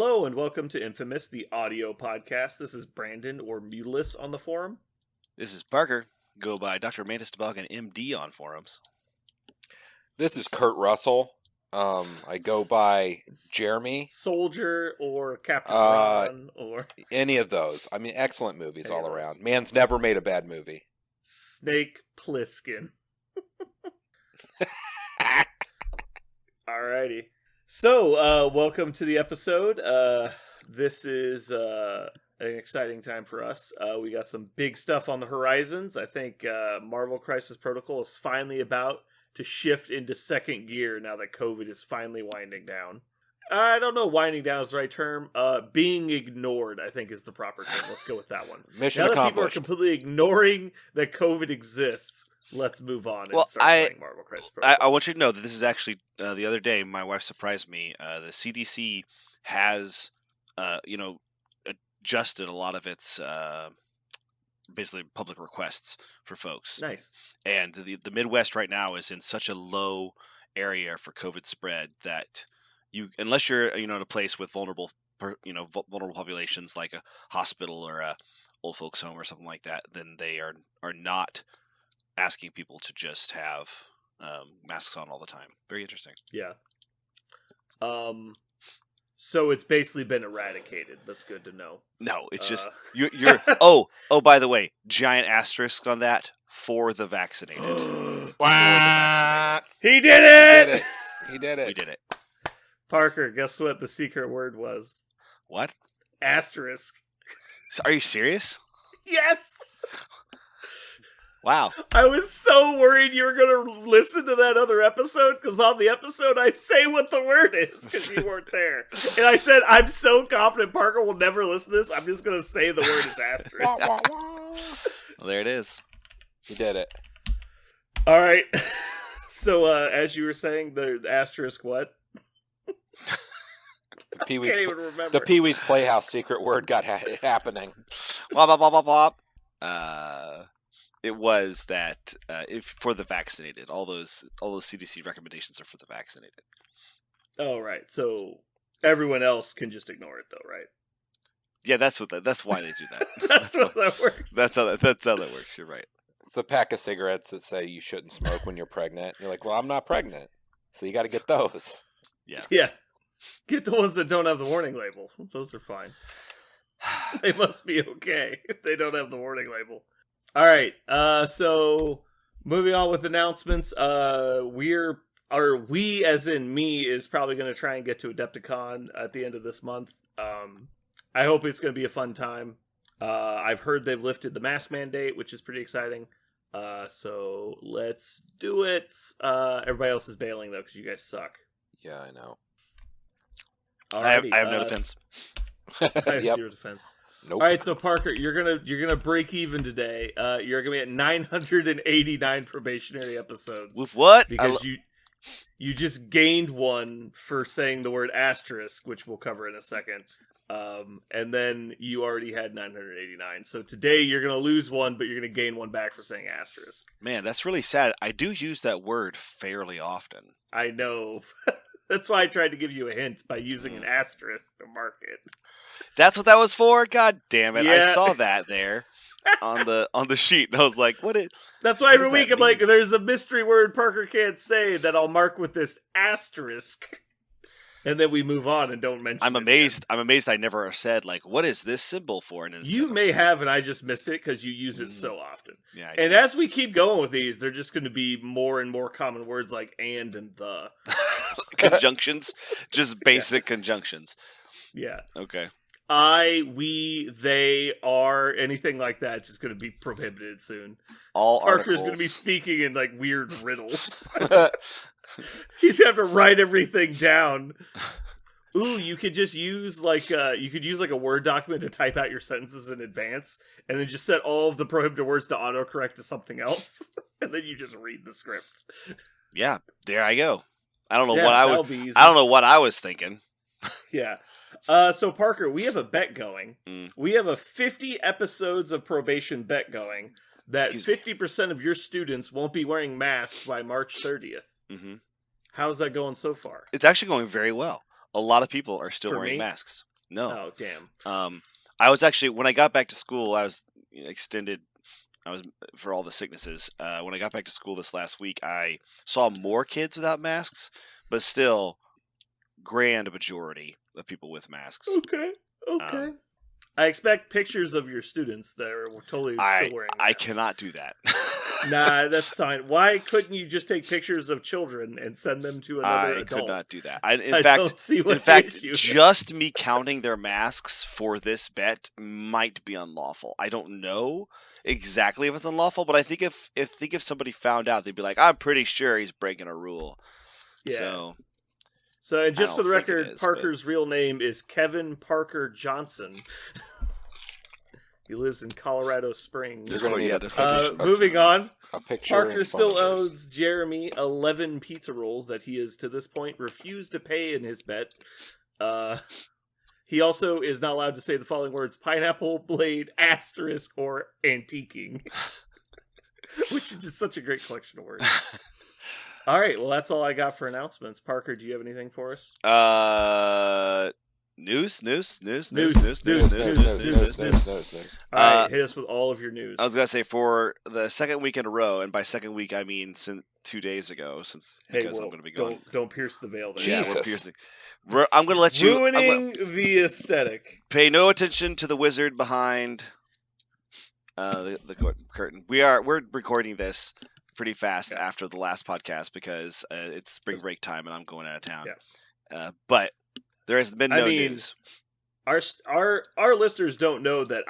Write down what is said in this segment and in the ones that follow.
Hello and welcome to Infamous, the audio podcast. This is Brandon, or Mutilus on the forum. This is Parker. Go by Dr. Mantis Toboggan MD on forums. This is Kurt Russell. I go by Jeremy. Soldier or Captain Ron or... Any of those. I mean, excellent movies all around. Man's never made a bad movie. Snake Plissken. Alrighty. So, welcome to the episode. This is an exciting time for us. We got some big stuff on the horizons. I think Marvel Crisis Protocol is finally about to shift into second gear now that COVID is finally winding down. I don't know winding down is the right term. Being ignored, I think, is the proper term. Let's go with that one. Mission now accomplished. That people are completely ignoring that COVID exists, let's move on and start playing Marvel Crisis Protocol. I want you to know that this is actually, the other day, my wife surprised me. The CDC has, adjusted a lot of its basically public requests for folks. Nice. And the Midwest right now is in such a low area for COVID spread that unless you're in a place with vulnerable populations like a hospital or a old folks home or something like that, then they are not asking people to just have masks on all the time. Very interesting. Yeah. So it's basically been eradicated. That's good to know. No, it's just you're. Oh, by the way, giant asterisk on that for the vaccinated. He did it! He did it. We did it. Parker, guess what the secret word was? What? Asterisk. Are you serious? Yes! Wow. I was so worried you were going to listen to that other episode, because on the episode I say what the word is, because you weren't there. And I said, I'm so confident Parker will never listen to this, I'm just going to say the word is asterisk. Well, there it is. He did it. Alright. So, as you were saying, the asterisk what? The I can't even remember. The Pee-wee's Playhouse secret word got happening. Blah, blah, blah, blah, blah. It was that if for the vaccinated, all those CDC recommendations are for the vaccinated. Oh, right. So everyone else can just ignore it, though, right? Yeah, that's why they do that. That's how that works. That's how that works. You're right. It's a pack of cigarettes that say you shouldn't smoke when you're pregnant. You're like, well, I'm not pregnant, so you got to get those. Yeah. Yeah. Get the ones that don't have the warning label. Those are fine. They must be okay if they don't have the warning label. All right. So moving on with announcements. We as in me is probably going to try and get to Adepticon at the end of this month. I hope it's going to be a fun time. I've heard they've lifted the mask mandate, which is pretty exciting. So let's do it. Everybody else is bailing though because you guys suck. Yeah, I know. I have no defense. I have Yep. zero defense. Nope. All right, so Parker, you're gonna break even today. You're gonna be at 989 probationary episodes With what? because you just gained one for saying the word asterisk, which we'll cover in a second. And then you already had 989. So today you're gonna lose one, but you're gonna gain one back for saying asterisk. Man, that's really sad. I do use that word fairly often. I know. That's why I tried to give you a hint by using an asterisk to mark it. That's what that was for? God damn it. Yeah. I saw that there on the sheet. And I was like, what is... That's why every What does week that I'm like, mean? there's a mystery word Parker can't say that I'll mark with this asterisk. And then we move on and don't mention I'm it amazed. I'm amazed I never said, like, what is this symbol for? And again. You may have, and I just missed it because you use it so often. Yeah, I And do. as we keep going with these, they're just going to be more and more common words like and the. Conjunctions. Just basic conjunctions. Yeah. Okay. I, we, they, are, anything like that is just going to be prohibited soon. All Parker's articles. going to be speaking in like weird riddles. He's going to have to write everything down. Ooh, you could just use like a Word document to type out your sentences in advance, and then just set all of the prohibited words to autocorrect to something else, and then you just read the script. Yeah, there I go. I don't know Yeah, what that'll be easy. I don't know what I was thinking. Yeah. So Parker, we have a bet going. We have a 50 episodes of probation bet going that Excuse me. 50% of your students won't be wearing masks by March 30th. Mm-hmm. How's that going so far? It's actually going very well. A lot of people are still For wearing me? masks. No. Oh, damn. I was actually, when I got back to school, I was extended. I was for all the sicknesses. When I got back to school this last week, I saw more kids without masks, but still, grand majority of people with masks. Okay. I expect pictures of your students that are totally still wearing I masks. cannot do that. Nah, that's fine. Why couldn't you just take pictures of children and send them to another I adult? could not do that. I In don't see what in the fact, issue is. just me counting their masks for this bet might be unlawful. I don't know exactly if it's unlawful, but I think if somebody found out, they'd be like, "I'm pretty sure he's breaking a rule." Yeah. So, and just I for the don't think it record, is, Parker's real name is Kevin Parker Johnson. He lives in Colorado Springs. You're gonna need Moving on. a picture. Parker in still front of us. owes Jeremy 11 pizza rolls that he has to this point refused to pay in his bet. He also is not allowed to say the following words: pineapple, blade, asterisk, or antiquing. Which is just such a great collection of words. All right, well, that's all I got for announcements. Parker, do you have anything for us? News. News. All right, hit us with all of your news. I was gonna say for the second week in a row, and by second week I mean since 2 days ago, because I'm gonna be gone. Don't pierce the veil there. Jesus. Yeah, we're piercing. I'm gonna let you Ruining the aesthetic. pay no attention to the wizard behind the curtain. We're recording this pretty fast after the last podcast because it's spring break time and I'm going out of town. Yeah. But there has been no news. Our listeners don't know that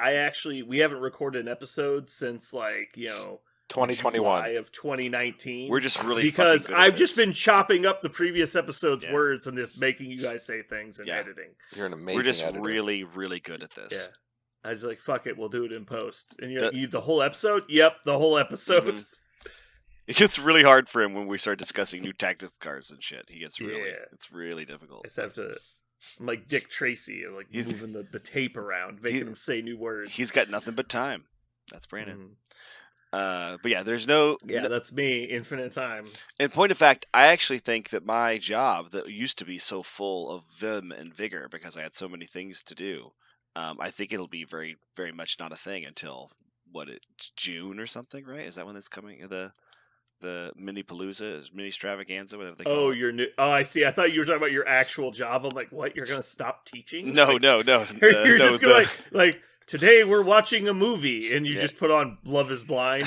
we haven't recorded an episode since 2021 July of 2019. We're just really because fucking good at I've just this. been chopping up the previous episode's words and just making you guys say things and editing. You're an amazing We're just editor. really, really good at this. Yeah. I was like, fuck it, we'll do it in post. And you the whole episode? Yep, the whole episode. Mhm. It gets really hard for him when we start discussing new tactics cards and shit. It's really difficult. I just have to. I'm like Dick Tracy, and He's- moving the tape around, making him say new words. He's got nothing but time. That's Brandon. Mhm. But yeah, there's no. Yeah, that's me. Infinite time. In point of fact, I actually think that my job that used to be so full of vim and vigor because I had so many things to do, I think it'll be very, very much not a thing until it's June or something, right? Is that when it's coming? The mini palooza, mini extravaganza, whatever they call it. You're new. Oh, I see. I thought you were talking about your actual job. I'm like, what? You're gonna stop teaching? No. You're just gonna like. Today we're watching a movie, and you just put on Love Is Blind.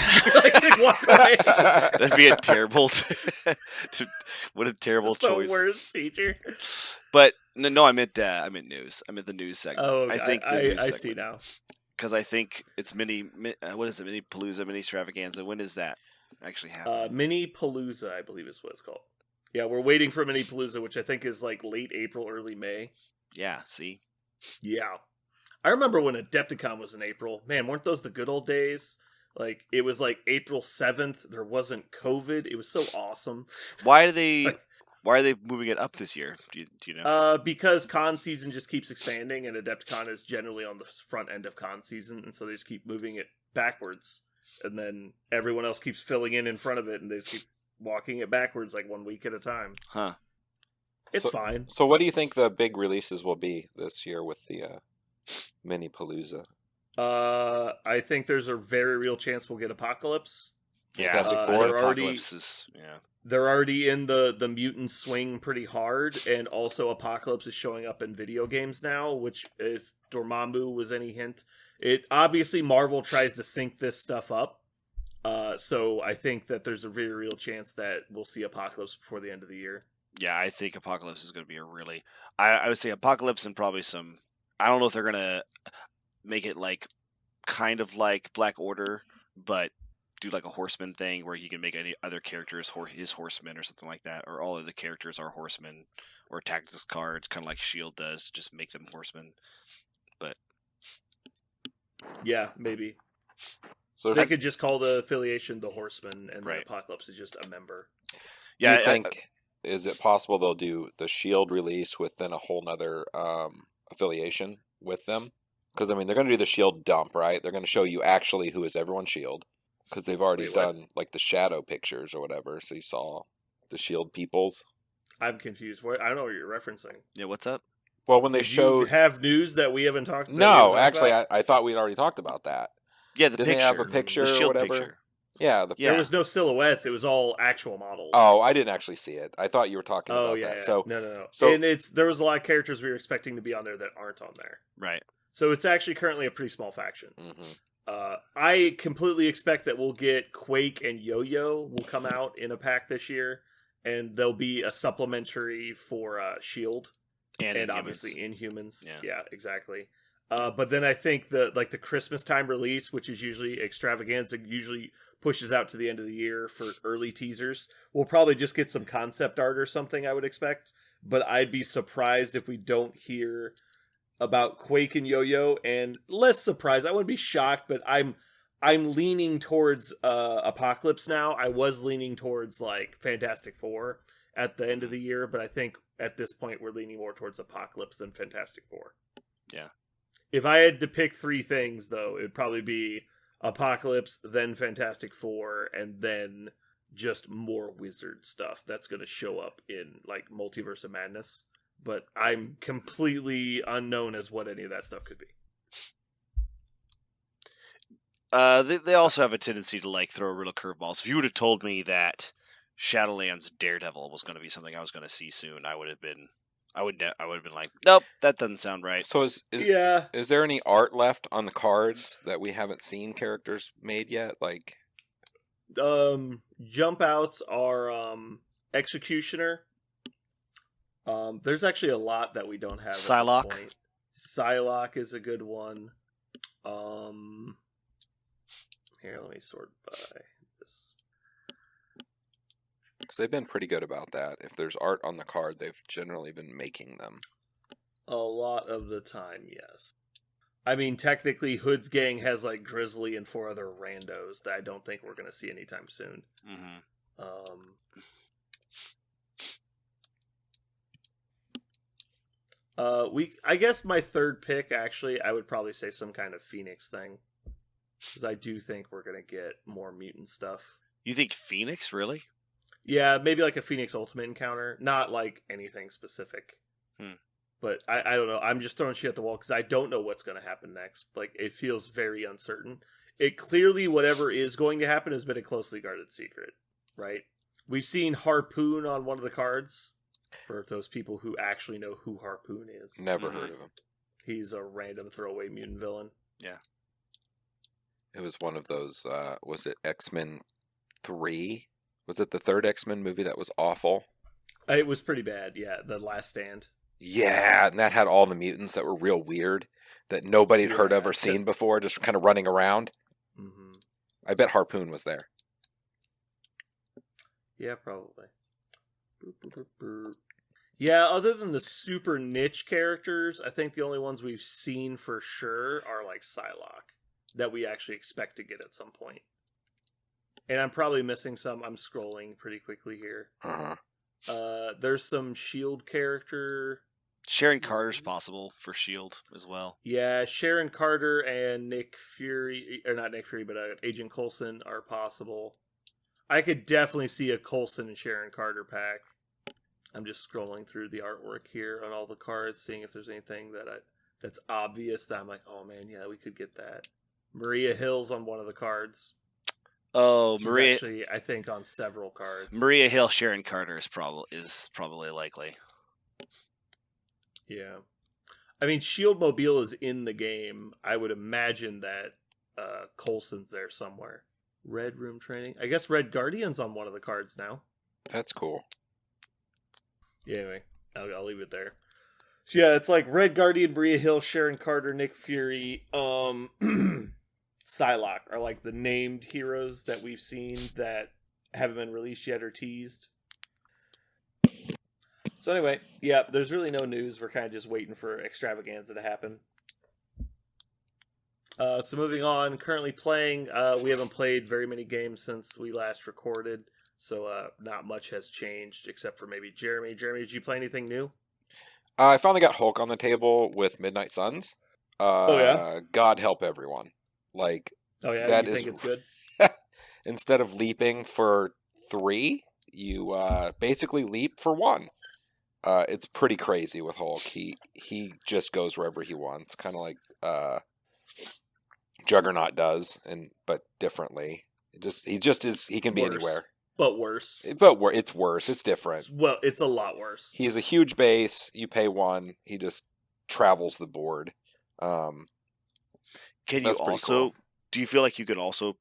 Walk away. That'd be a terrible. What a terrible That's choice. The worst teacher. But no, I meant news. I meant the news segment. Oh, I think the news I segment. see now. Because I think it's what is it? Mini palooza, mini extravaganza. When is that actually happen? Mini Palooza, I believe is what it's called. Yeah, we're waiting for Mini Palooza, which I think is late April, early May. Yeah. See. Yeah. I remember when Adepticon was in April. Man, weren't those the good old days? It was April 7th. There wasn't COVID. It was so awesome. Why are they moving it up this year? Do you know? Because con season just keeps expanding, and Adepticon is generally on the front end of con season, and so they just keep moving it backwards. And then everyone else keeps filling in front of it, and they just keep walking it backwards 1 week at a time. Huh. It's fine. So what do you think the big releases will be this year with the Mini Palooza? I think there's a very real chance we'll get Apocalypse. Fantastic Four? Four. Apocalypse is They're already in the mutant swing pretty hard, and also Apocalypse is showing up in video games now, which, if Dormammu was any hint, it obviously Marvel tries to sync this stuff up. So I think that there's a very real chance that we'll see Apocalypse before the end of the year. Yeah, I think Apocalypse is going to be I would say Apocalypse and probably some. I don't know if they're going to make it kind of like Black Order, but do a horseman thing where you can make any other characters his horsemen or something like that, or all of the characters are horsemen, or tactics cards, kind of like Shield does, just make them horsemen. But yeah, maybe. So They could just call the affiliation the Horseman, and Right. the Apocalypse is just a member. yeah, do you think is it possible they'll do the Shield release with then a whole nother affiliation with them? Because they're going to do the Shield dump, right? They're going to show you actually who is everyone's Shield, because they've already Wait, what? done the shadow pictures or whatever. So you saw the Shield peoples. I'm confused. I don't know what you're referencing. yeah. What's up? Well, when they Did you showed, have news that we haven't talked? no, actually, I thought we'd already talked about that. Yeah, the Didn't picture. they have a The picture The or shield whatever? picture. Yeah, Yeah. There was no silhouettes. It was all actual models. Oh, I didn't actually see it. I thought you were talking Oh about yeah, that. yeah. So No. so- And there was a lot of characters we were expecting to be on there that aren't on there. Right. So it's actually currently a pretty small faction. mhm. I completely expect that we'll get Quake and Yo-Yo will come out in a pack this year, and there'll be a supplementary for Shield And, and Inhumans. obviously Inhumans. Yeah. Yeah, exactly. But then I think the Christmas time release, which is usually Extravaganza, usually pushes out to the end of the year for early teasers. We'll probably just get some concept art or something, I would expect. But I'd be surprised if we don't hear about Quake and Yo-Yo, and less surprised. I wouldn't be shocked, but I'm leaning towards Apocalypse now. I was leaning towards like Fantastic Four at the end of the year, but I think at this point we're leaning more towards Apocalypse than Fantastic Four. Yeah. If I had to pick three things, though, it'd probably be Apocalypse, then Fantastic Four, and then just more wizard stuff that's going to show up in like Multiverse of Madness. But I'm completely unknown as what any of that stuff could be. They also have a tendency to like throw real curveballs. If you would have told me that Shadowlands Daredevil was going to be something I was going to see soon, I would have been like, nope, that doesn't sound right. So is Yeah. is there any art left on the cards that we haven't seen characters made yet? Like, Jump outs are Executioner. There's actually a lot that we don't have. Psylocke. At this point. Psylocke is a good one. Here, let me sort by this. because they've been pretty good about that. If there's art on the card, they've generally been making them. A lot of the time, yes. I mean, technically, Hood's gang has like Grizzly and 4 other randos that I don't think we're going to see anytime soon. Mm-hmm. I guess my third pick, actually, I would probably say some kind of Phoenix thing. Because I do think we're going to get more mutant stuff. You think Phoenix, really? Yeah, maybe like a Phoenix Ultimate encounter. Not like anything specific. But I don't know. I'm just throwing shit at the wall because I don't know what's going to happen next. Like, it feels very uncertain. It clearly, whatever is going to happen has been a closely guarded secret, right? We've seen Harpoon on one of the cards. For those people who actually know who Harpoon is. Never heard of him. He's a random throwaway mutant villain. Yeah. It was one of those. Was it X-Men 3? Was it the third X-Men movie that was awful? It was pretty bad, yeah. The Last Stand. Yeah, and that had all the mutants that were real weird that nobody had heard of or seen before, just kind of running around. Mm-hmm. I bet Harpoon was there. Yeah, probably. Boop, boop, boop, boop. Yeah, other than the super niche characters, I think the only ones we've seen for sure are like Psylocke that we actually expect to get at some point. And I'm probably missing some. I'm scrolling pretty quickly here. There's some Shield character. Sharon Carter's possible for Shield as well. Yeah, Sharon Carter and Nick Fury, or not Nick Fury, but Agent Coulson are possible. I could definitely see a Coulson and Sharon Carter pack. I'm just scrolling through the artwork here on all the cards, seeing if there's anything that's obvious that I'm like, oh man, yeah, we could get that. Maria Hill's on one of the cards. Oh, She's Maria. actually, I think, on several cards. Maria Hill, Sharon Carter is probably likely. Yeah. I mean, Shield Mobile is in the game. I would imagine that Coulson's there somewhere. Red Room Training. I guess Red Guardian's on one of the cards now. That's cool. Yeah, anyway, I'll leave it there. So yeah, it's like Red Guardian, Maria Hill, Sharon Carter, Nick Fury, Psylocke are like the named heroes that we've seen that haven't been released yet or teased. So anyway, yeah, there's really no news. We're kind of just waiting for Extravaganza to happen. So moving on, currently playing, we haven't played very many games since we last recorded, so not much has changed except for maybe Jeremy. Jeremy, did you play anything new? I finally got Hulk on the table with Midnight Suns. Oh, yeah? God help everyone. Like, Oh yeah, that you is think it's good? instead of leaping for 3, you basically leap for 1. It's pretty crazy with Hulk. He just goes wherever he wants, kind of like Juggernaut does, but differently. He just is. He can be Worse. anywhere. But worse. It's worse. It's different. Well, it's a lot worse. He has a huge base. You pay one. He just travels the board. Can you That's pretty also? cool. Do you feel like you could also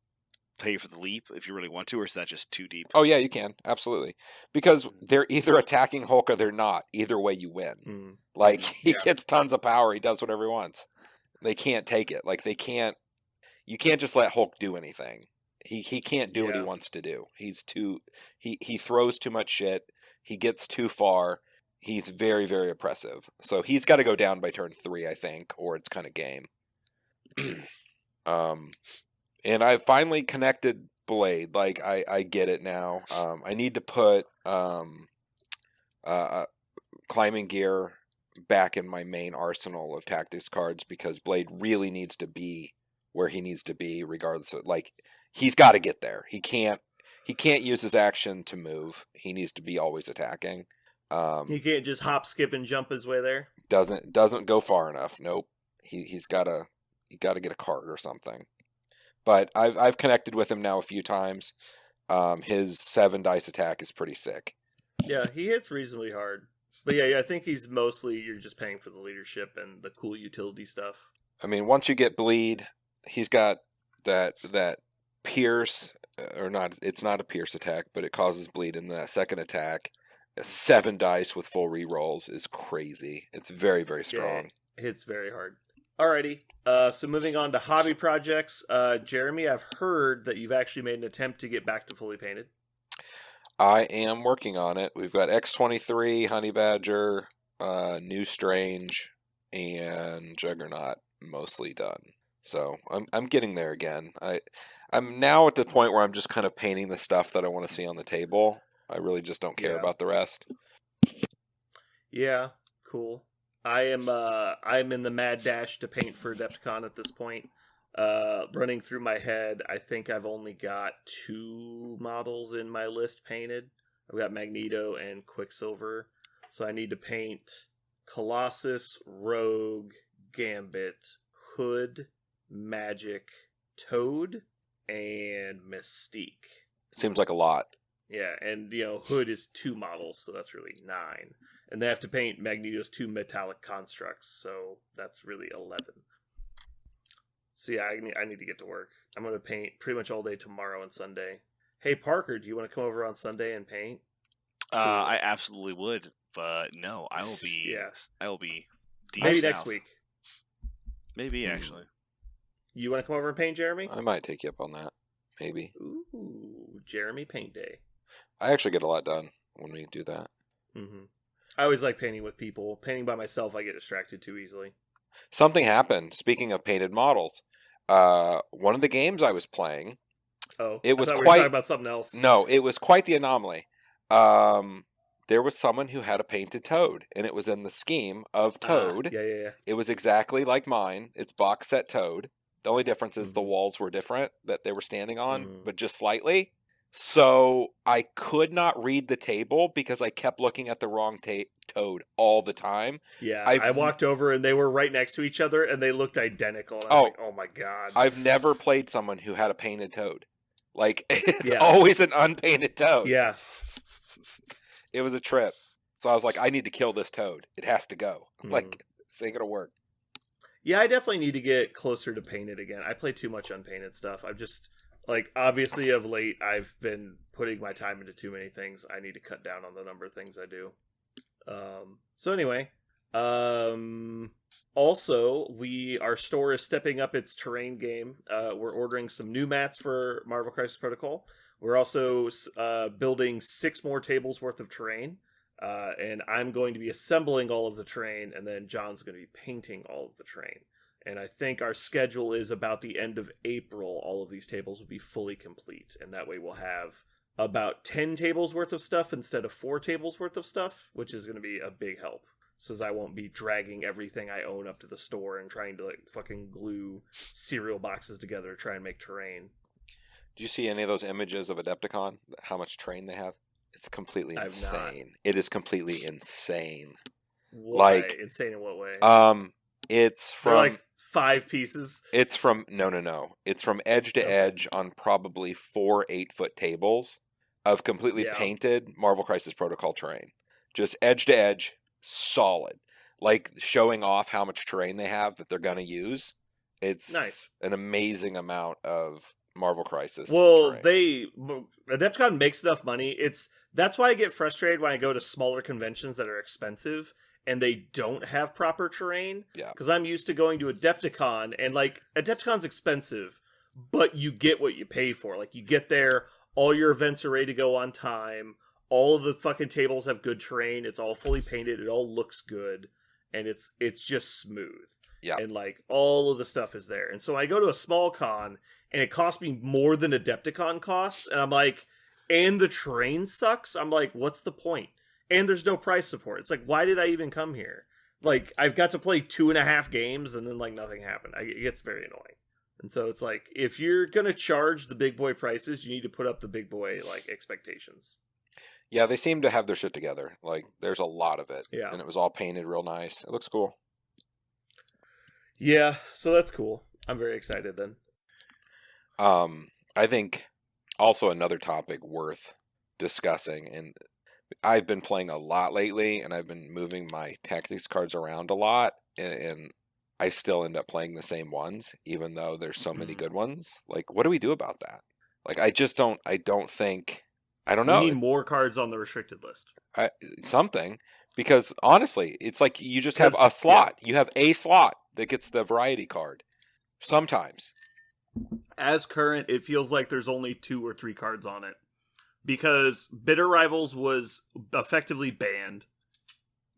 pay for the leap if you really want to, or is that just too deep? Oh yeah, you can absolutely, because they're either attacking Hulk or they're not. Either way, you win. Mm. Like he Yeah. gets tons of power. He does whatever he wants. They can't take it. Like they can't. You can't just let Hulk do anything. He can't do what he Yeah. wants to do. He's too. He throws too much shit. He gets too far. He's very, very oppressive. So he's got to go down by turn 3, I think, or it's kind of game. And I finally connected Blade. Like I get it now. I need to put climbing gear back in my main arsenal of tactics cards because Blade really needs to be where he needs to be, regardless of like he's got to get there. He can't use his action to move. He needs to be always attacking. He can't just hop, skip, and jump his way there. Doesn't go far enough. Nope. He's gotta get a card or something. But I've connected with him now a few times. His 7 dice attack is pretty sick. Yeah, he hits reasonably hard. But yeah, I think he's mostly you're just paying for the leadership and the cool utility stuff. I mean, once you get bleed, he's got that pierce or not. It's not a pierce attack, but it causes bleed in the second attack. 7 dice with full rerolls is crazy. It's very, very strong. Yeah, it hits very hard. Alrighty, so moving on to hobby projects. Jeremy, I've heard that you've actually made an attempt to get back to fully painted. I am working on it. We've got X-23, Honey Badger, New Strange, and Juggernaut mostly done. So I'm getting there again. I'm now at the point where I'm just kind of painting the stuff that I want to see on the table. I really just don't care about the rest. Yeah, cool. I'm in the mad dash to paint for Adepticon at this point. Running through my head, I think I've only got 2 models in my list painted. I've got Magneto and Quicksilver. So I need to paint Colossus, Rogue, Gambit, Hood, Magic, Toad, and Mystique. Seems like a lot. Yeah, and Hood is 2 models, so that's really 9. And they have to paint Magneto's 2 metallic constructs, so that's really 11. So yeah, I need to get to work. I'm going to paint pretty much all day tomorrow and Sunday. Hey Parker, do you want to come over on Sunday and paint? I absolutely would, but no, I will be. Yeah. I will be. Deep Maybe south. next week. Maybe actually. You want to come over and paint, Jeremy? I might take you up on that. Maybe. Ooh, Jeremy Paint Day. I actually get a lot done when we do that. Mm-hmm. I always like painting with people. Painting by myself, I get distracted too easily. Something happened. Speaking of painted models, one of the games I was playing. Oh, it was I thought we were quite talking about something else. No, it was quite the anomaly. There was someone who had a painted Toad, and it was in the scheme of Toad. Yeah. It was exactly like mine. It's box set Toad. The only difference is the walls were different that they were standing on, but just slightly. So I could not read the table because I kept looking at the wrong Toad all the time. Yeah, I walked over and they were right next to each other and they looked identical. And I was like, oh my god. I've never played someone who had a painted Toad. Like, it's always an unpainted Toad. Yeah. It was a trip. So I was like, I need to kill this Toad. It has to go. Like, this ain't gonna work. Yeah, I definitely need to get closer to painted again. I play too much unpainted stuff. I've just, obviously of late, I've been putting my time into too many things. I need to cut down on the number of things I do. So anyway, also, our store is stepping up its terrain game. We're ordering some new mats for Marvel Crisis Protocol. We're also building 6 more tables worth of terrain. And I'm going to be assembling all of the terrain, and then John's going to be painting all of the terrain. And I think our schedule is about the end of April, all of these tables will be fully complete. And that way we'll have about 10 tables worth of stuff instead of 4 tables worth of stuff, which is going to be a big help. So as I won't be dragging everything I own up to the store and trying to fucking glue cereal boxes together to try and make terrain. Do you see any of those images of Adepticon? How much terrain they have? It's completely I've not. insane. It is completely insane. Why? Like, Insane in what way? It's They're from like 5 pieces. it's from no. It's from edge to Okay. edge on probably 4 8-foot tables of completely Yeah. painted Marvel Crisis Protocol terrain. Just edge to edge, solid. Like showing off how much terrain they have that they're gonna use. It's Nice. an amazing amount of Marvel Crisis Well, terrain. Adepticon makes enough money. That's why I get frustrated when I go to smaller conventions that are expensive and they don't have proper terrain. Yeah. Because I'm used to going to Adepticon, and like Adepticon's expensive, but you get what you pay for. Like you get there, all your events are ready to go on time. All of the fucking tables have good terrain. It's all fully painted. It all looks good, and it's just smooth. Yeah. And like all of the stuff is there. And so I go to a small con, and it costs me more than Adepticon costs, and I'm like, and the terrain sucks. I'm like, what's the point? And there's no price support. It's like, why did I even come here? Like, I've got to play 2.5 games, and then like nothing happened. It gets very annoying. And so it's like, if you're gonna charge the big boy prices, you need to put up the big boy like expectations. Yeah, they seem to have their shit together. Like there's a lot of it. Yeah. And it was all painted real nice. It looks cool. Yeah, so that's cool. I'm very excited then. I think also another topic worth discussing, and I've been playing a lot lately, and I've been moving my tactics cards around a lot, and I still end up playing the same ones, even though there's so many good ones. Like, what do we do about that? Like, I don't know. We need more cards on the restricted list. Something, because honestly, it's like you just have a slot. You have a slot that gets the variety card. Sometimes. As current, it feels like there's only 2 or 3 cards on it. Because Bitter Rivals was effectively banned.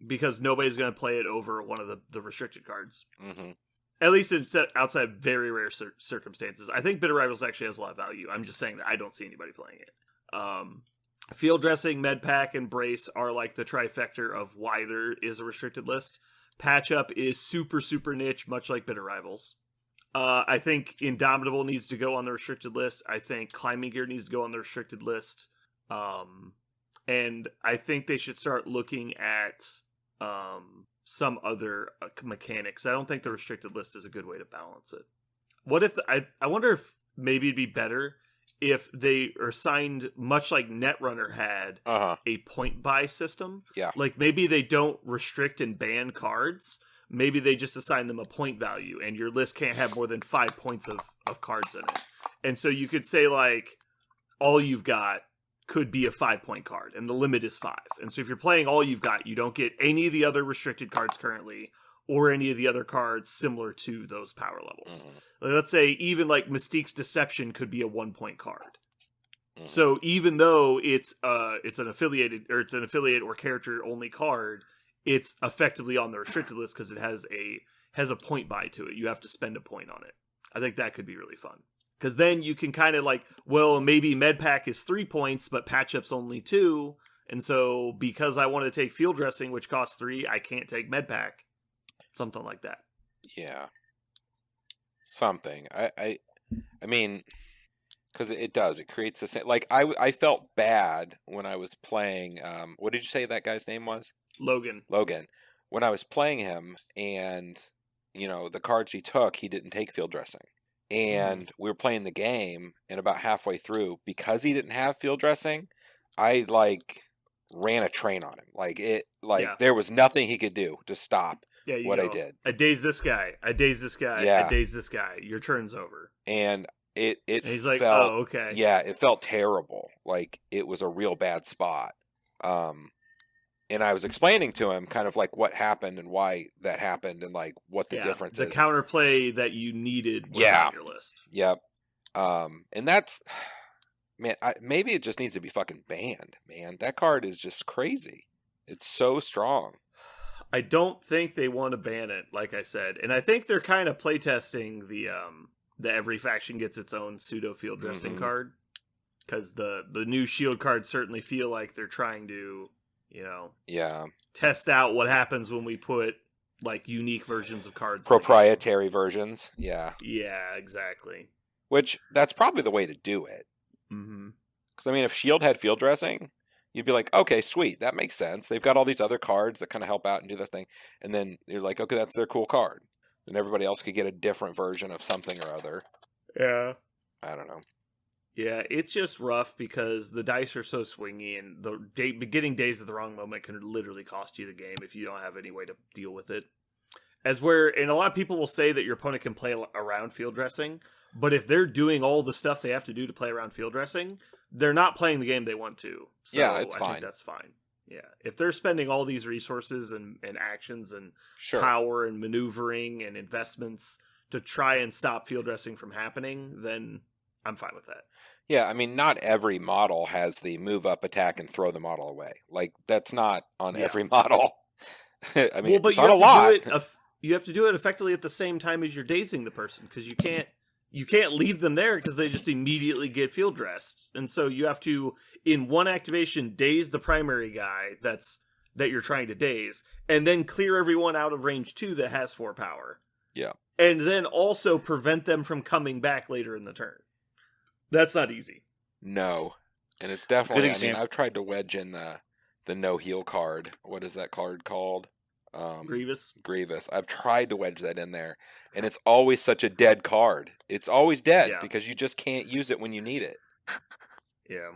Because nobody's going to play it over one of the restricted cards. Mm-hmm. At least outside very rare circumstances. I think Bitter Rivals actually has a lot of value. I'm just saying that I don't see anybody playing it. Field Dressing, Medpack, and Brace are like the trifecta of why there is a restricted list. Patch Up is super, super niche, much like Bitter Rivals. I think Indomitable needs to go on the restricted list. I think Climbing Gear needs to go on the restricted list. And I think they should start looking at some other mechanics. I don't think the restricted list is a good way to balance it. What if I wonder if maybe it'd be better if they are signed, much like Netrunner had, a point buy system. Yeah. Like maybe they don't restrict and ban cards. Maybe they just assign them a point value, and your list can't have more than 5 points of cards in it. And so you could say, like, all you've got could be a 5-point card, and the limit is 5. And so if you're playing all you've got, you don't get any of the other restricted cards currently, or any of the other cards similar to those power levels. Mm-hmm. Like, let's say even like Mystique's Deception could be a 1-point card. Mm-hmm. So even though it's an affiliate or character only card, it's effectively on the restricted list because it has a point buy to it. You have to spend a point on it. I think that could be really fun. Because then you can kind of like, well, maybe Medpack is 3 points, but Patch Up's only 2. And so because I want to take Field Dressing, which costs 3, I can't take Medpack. Something like that. Yeah. Something. I mean, because it does. It creates the same. Like, I felt bad when I was playing. What did you say that guy's name was? Logan. When I was playing him, and the cards he took, he didn't take Field Dressing, and we were playing the game, and about halfway through, because he didn't have Field Dressing, I ran a train on him. There was nothing he could do to stop what I did. I daze this guy. I daze this guy. Yeah. I daze this guy. Your turn's over. And and he's like, felt, oh, okay. Yeah, it felt terrible. Like it was a real bad spot. And I was explaining to him kind of like what happened and why that happened and like what the difference is. The counterplay that you needed was on your list. Yep. And that's, man, maybe it just needs to be fucking banned, man. That card is just crazy. It's so strong. I don't think they want to ban it, like I said. And I think they're kind of playtesting the every faction gets its own pseudo field dressing card. Because the new shield cards certainly feel like they're trying to, test out what happens when we put like unique versions of cards. Proprietary versions. Yeah. Yeah, exactly. Which that's probably the way to do it. Mm-hmm. Because I mean, if Shield had field dressing, you'd be like, okay, sweet, that makes sense. They've got all these other cards that kind of help out and do this thing, and then you're like, okay, that's their cool card, and everybody else could get a different version of something or other. Yeah. I don't know. Yeah, it's just rough because the dice are so swingy, and getting days at the wrong moment can literally cost you the game if you don't have any way to deal with it. And a lot of people will say that your opponent can play around field dressing, but if they're doing all the stuff they have to do to play around field dressing, they're not playing the game they want to. So Yeah, it's I fine. think that's fine. Yeah, if they're spending all these resources and actions and Sure. power and maneuvering and investments to try and stop field dressing from happening, then I'm fine with that. Yeah, I mean, not every model has the move up, attack, and throw the model away. Like, that's not on Yeah. every model. I mean, Well, but it's not a lot. you have to do it effectively at the same time as you're dazing the person, because you can't leave them there because they just immediately get field dressed, and so you have to, in one activation, daze the primary guy that you're trying to daze, and then clear everyone out of range 2 that has 4 power. Yeah. And then also prevent them from coming back later in the turn. That's not easy. No. And it's definitely, I mean, example. I've tried to wedge in the no heal card. What is that card called? Grievous. Grievous. I've tried to wedge that in there, and it's always such a dead card. It's always dead Yeah. because you just can't use it when you need it. Yeah.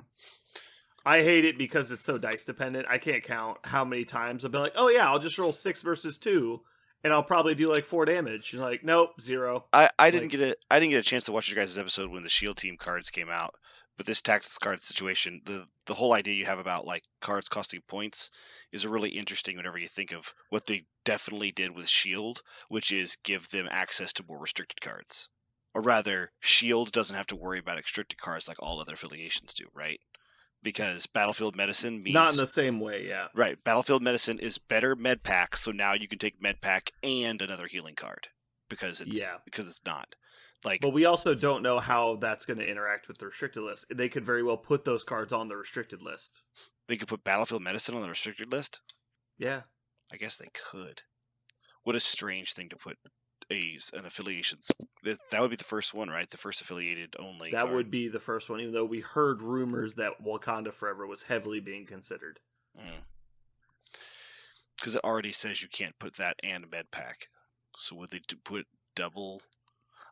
I hate it because it's so dice dependent. I can't count how many times I've been like, oh yeah, I'll just roll 6 versus 2, and I'll probably do like 4 damage. You're like, nope, 0. I didn't Like- get a chance to watch your guys' episode when the Shield team cards came out. But this tactics card situation, the whole idea you have about like cards costing points is really interesting whenever you think of what they definitely did with Shield, which is give them access to more restricted cards. Or rather, Shield doesn't have to worry about restricted cards like all other affiliations do, right? Because Battlefield Medicine means Not in the same way, yeah. right. Battlefield Medicine is better med pack, so now you can take med pack and another healing card because it's not like But we also don't know how that's going to interact with the restricted list. They could very well put those cards on the restricted list. they could put Battlefield Medicine on the restricted list. Yeah. I guess they could. What a strange thing to put an affiliations. That would be the first one, right? The first affiliated only. That card. would be the first one, even though we heard rumors that Wakanda Forever was heavily being considered. Because it already says you can't put that and med pack. So would they put double?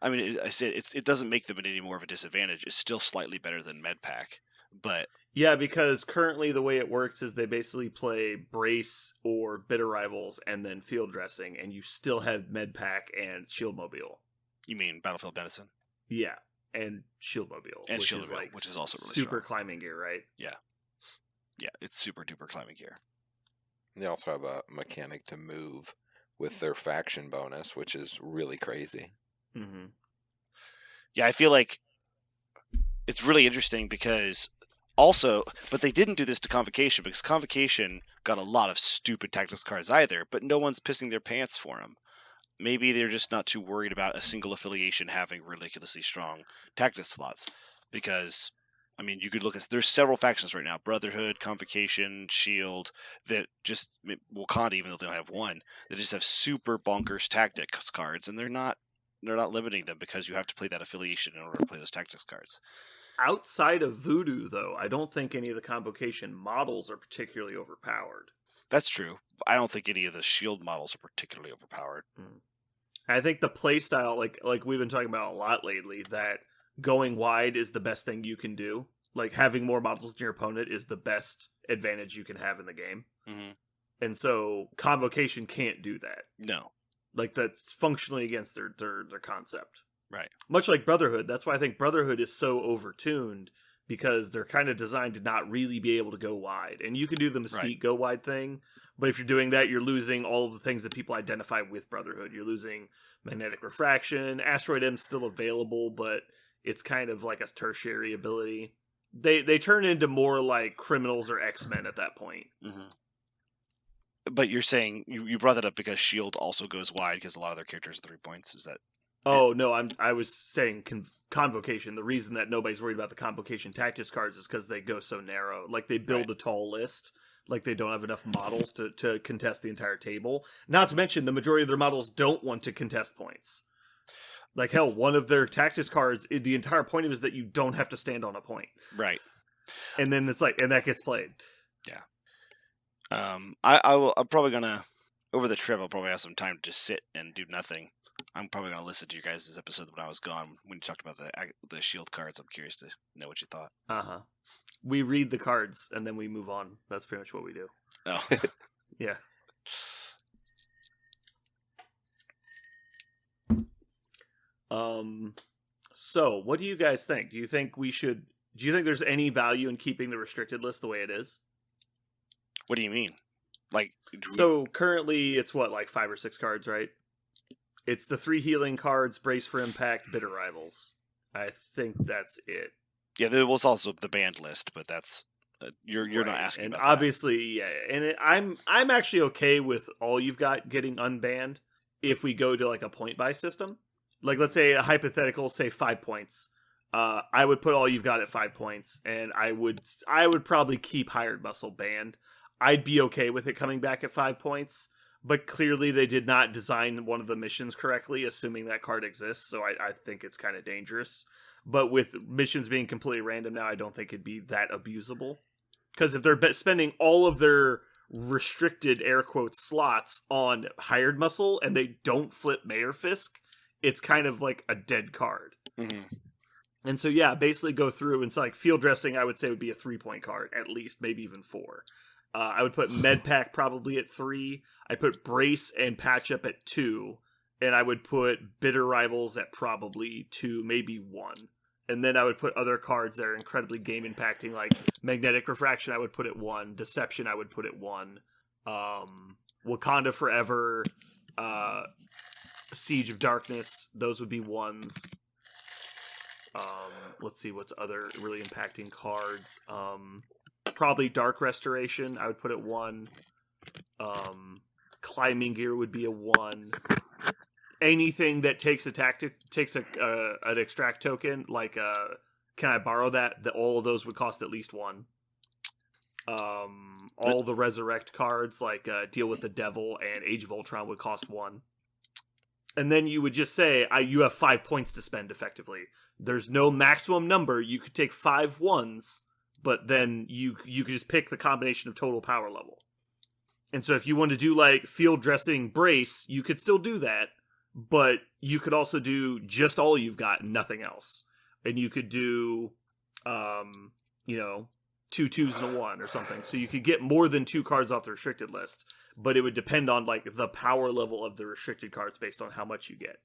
I mean, I said it doesn't make them at any more of a disadvantage. It's still slightly better than med pack, but Yeah, because currently the way it works is they basically play Brace or Bitter Rivals and then Field Dressing, and you still have Med Pack and Shield Mobile. you mean Battlefield Medicine Yeah, and Shield Mobile. and which Shield is Mobile, like which is also really super strong. climbing gear, right? Yeah, it's super duper climbing gear. They also have a mechanic to move with their faction bonus, which is really crazy. Mm-hmm. Yeah, I feel like it's really interesting because also, but they didn't do this to Convocation because Convocation got a lot of stupid tactics cards either, but no one's pissing their pants for them. Maybe they're just not too worried about a single affiliation having ridiculously strong tactics slots because, I mean, you could look at, there's several factions right now, Brotherhood, Convocation, Shield, that just, Wakanda, even though they don't have one, that just have super bonkers tactics cards, and they're not limiting them because you have to play that affiliation in order to play those tactics cards. Outside of Voodoo, though, I don't think any of the Convocation models are particularly overpowered. That's true. I don't think any of the Shield models are particularly overpowered. I think the playstyle, like we've been talking about a lot lately, that going wide is the best thing you can do. Like, having more models than your opponent is the best advantage you can have in the game. Mm-hmm. And so Convocation can't do that. No. Like, that's functionally against their concept. Right. Much like Brotherhood. That's why I think Brotherhood is so overtuned, because they're kind of designed to not really be able to go wide. And you can do the Mystique Right. go wide thing, but if you're doing that, you're losing all of the things that people identify with Brotherhood. You're losing Magnetic Refraction. Asteroid M's still available, but it's kind of like a tertiary ability. They turn into more like Criminals or X-Men at that point. Mm-hmm. But you're saying, you brought that up because Shield also goes wide because a lot of their characters are 3 points. Is that... Oh, no, I was saying Convocation. The reason that nobody's worried about the Convocation tactics cards is because they go so narrow. Like, they build Right. a tall list. Like, they don't have enough models to contest the entire table. Not to mention, the majority of their models don't want to contest points. Like, hell, one of their tactics cards, the entire point of it is that you don't have to stand on a point. Right. And then it's like, and that gets played. I'm probably gonna over the trip. I'll probably have some time to just sit and do nothing. I'm probably gonna listen to your guys' episode when I was gone when you talked about the shield cards. I'm curious to know what you thought. We read the cards and then we move on. That's pretty much what we do. Oh, yeah. So what do you guys think? Do you think there's any value in keeping the restricted list the way it is? What do you mean? Like, so currently it's what, like 5 or 6 cards, right? It's the 3 healing cards, Brace for Impact, Bitter Rivals. I think that's it. Yeah, there was also the banned list, but that's you're right. Not asking and about obviously, that. Yeah, and I'm actually okay with all you've got getting unbanned if we go to like a point buy system. Like, let's say a hypothetical, say 5 points. I would put all you've got at 5 points, and I would probably keep Hired Muscle banned. I'd be okay with it coming back at 5 points, but clearly they did not design one of the missions correctly, assuming that card exists, so I think it's kind of dangerous. But with missions being completely random now, I don't think it'd be that abusable. Because if they're spending all of their restricted, air quotes, slots on Hired Muscle, and they don't flip Mayor Fisk, it's kind of like a dead card. Mm-hmm. And so, yeah, basically go through, and so like Field Dressing, I would say would be a 3-point card, at least, maybe even 4. I would put Med Pack probably at 3. I put Brace and Patch Up at 2. And I would put Bitter Rivals at probably 2, maybe 1. And then I would put other cards that are incredibly game impacting, like Magnetic Refraction, I would put at 1. Deception, I would put at 1. Wakanda Forever, Siege of Darkness, those would be 1s. Let's see what's other really impacting cards. Probably Dark Restoration, I would put at 1. Climbing Gear would be a 1. Anything that takes an extract token, like can I borrow that? All of those would cost at least 1. All the Resurrect cards, like Deal with the Devil and Age of Ultron, would cost 1. And then you would just say, you have 5 points to spend effectively. There's no maximum number. You could take 5 1s, but then you could just pick the combination of total power level. And so if you want to do like Field Dressing Brace, you could still do that, but you could also do just all you've got and nothing else. And you could do, 2 2s and a 1 or something. So you could get more than 2 cards off the restricted list, but it would depend on like the power level of the restricted cards based on how much you get.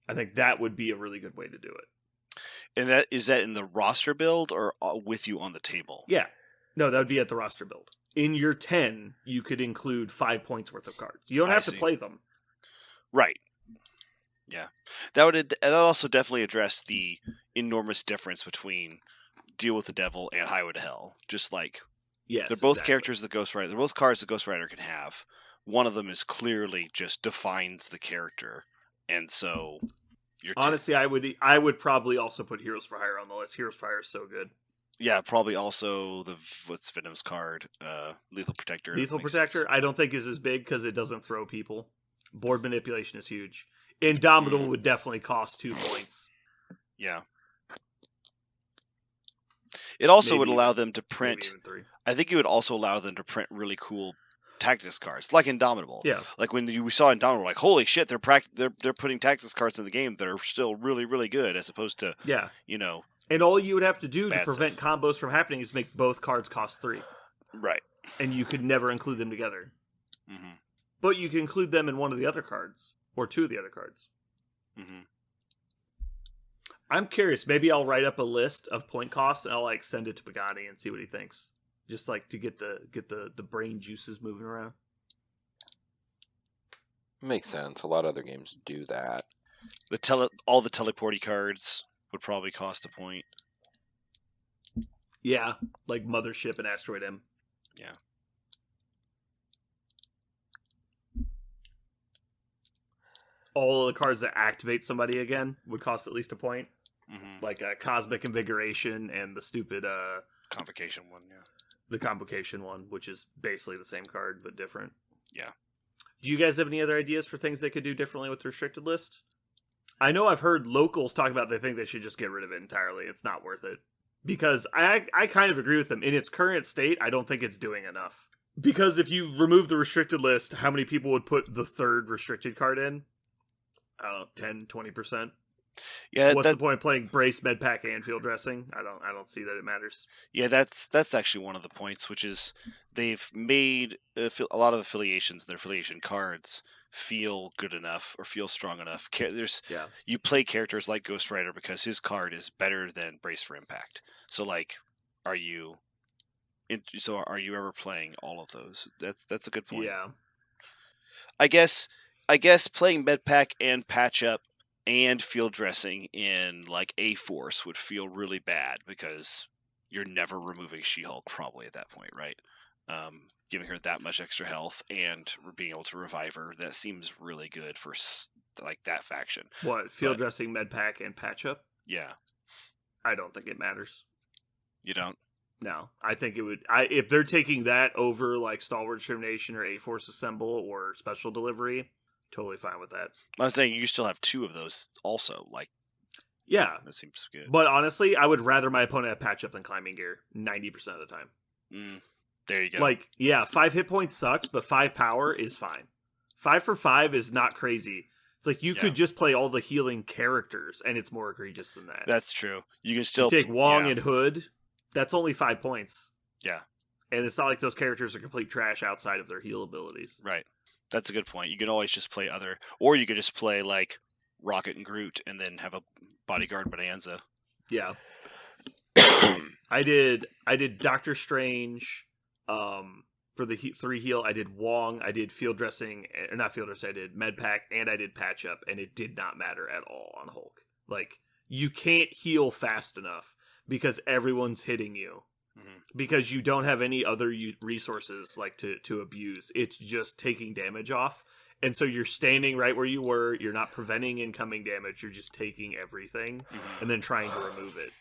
I think that would be a really good way to do it. And is that in the roster build or with you on the table? Yeah. No, that would be at the roster build. In your 10, you could include 5 points worth of cards. You don't have to play them. Right. Yeah. That also definitely address the enormous difference between Deal with the Devil and Highway to Hell. Just like, yes, they're both characters that Ghost Rider. They're both cards that Ghost Rider can have. One of them is clearly just defines the character, and so honestly, I would probably also put Heroes for Hire on the list. Heroes for Hire is so good. Yeah, probably also what's Venom's card, Lethal Protector. Lethal Protector, sense. I don't think is as big because it doesn't throw people. Board Manipulation is huge. Indomitable would definitely cost 2 points. Yeah. It also would allow them to print. I think it would also allow them to print really cool tactics cards, like Indomitable. Yeah. Like when we saw Indomitable, like holy shit, they're putting tactics cards in the game that are still really really good, as opposed to And all you would have to do to prevent combos from happening is make both cards cost 3. Right. And you could never include them together. Mm-hmm. But you can include them in one of the other cards or 2 of the other cards. Mm-hmm. I'm curious. Maybe I'll write up a list of point costs and I'll like send it to Pagani and see what he thinks. Just like to get the brain juices moving around. Makes sense. A lot of other games do that. All the teleporty cards would probably cost a point. Yeah, like Mothership and Asteroid M. Yeah. All of the cards that activate somebody again would cost at least a point. Mm-hmm. Like Cosmic Invigoration and the stupid Convocation one, yeah. The Convocation one, which is basically the same card but different. Yeah. Do you guys have any other ideas for things they could do differently with the restricted list? I know I've heard locals talk about they think they should just get rid of it entirely. It's not worth it. because I kind of agree with them. In its current state, I don't think it's doing enough. Because if you remove the restricted list, how many people would put the third restricted card in? I don't know, 10, 20%. Yeah, What's the point of playing Brace, Medpack, and Field Dressing? I don't see that it matters. yeah, that's actually one of the points, which is they've made a lot of affiliations, their affiliation cards feel good enough or feel strong enough. You play characters like Ghost Rider because his card is better than Brace for Impact. So like, are you ever playing all of those? That's a good point. Yeah. I guess playing Medpack and Patch Up and Field Dressing in like A-Force would feel really bad because you're never removing She-Hulk probably at that point, right? Giving her that much extra health and being able to revive her, that seems really good for like that faction. What, Field Dressing, Medpack, and Patch Up? Yeah. I don't think it matters. You don't? No, I think it would. If they're taking that over like Stalwart Discrimination or A-Force Assemble or Special Delivery, totally fine with that. I was saying you still have 2 of those also. Like, yeah, that seems good. But honestly, I would rather my opponent have Patch Up than Climbing Gear 90% of the time. There you go. Like, yeah, 5 hit points sucks, but 5 power is fine. 5 for 5 is not crazy. It's like you could just play all the healing characters, and it's more egregious than that. That's true. You can still take Wong and Hood. That's only 5 points. Yeah. And it's not like those characters are complete trash outside of their heal abilities. Right. That's a good point. You can always just play or you could just play like Rocket and Groot and then have a Bodyguard Bonanza. Yeah. I did Doctor Strange for the 3 heal. I did Wong, I did Field Dressing, or not Field Dressing, I did Medpack, and I did Patch Up, and it did not matter at all on Hulk. Like, you can't heal fast enough because everyone's hitting you. Mm-hmm. Because you don't have any other resources like to abuse. It's just taking damage off. And so you're standing right where you were. You're not preventing incoming damage. You're just taking everything and then trying to remove it.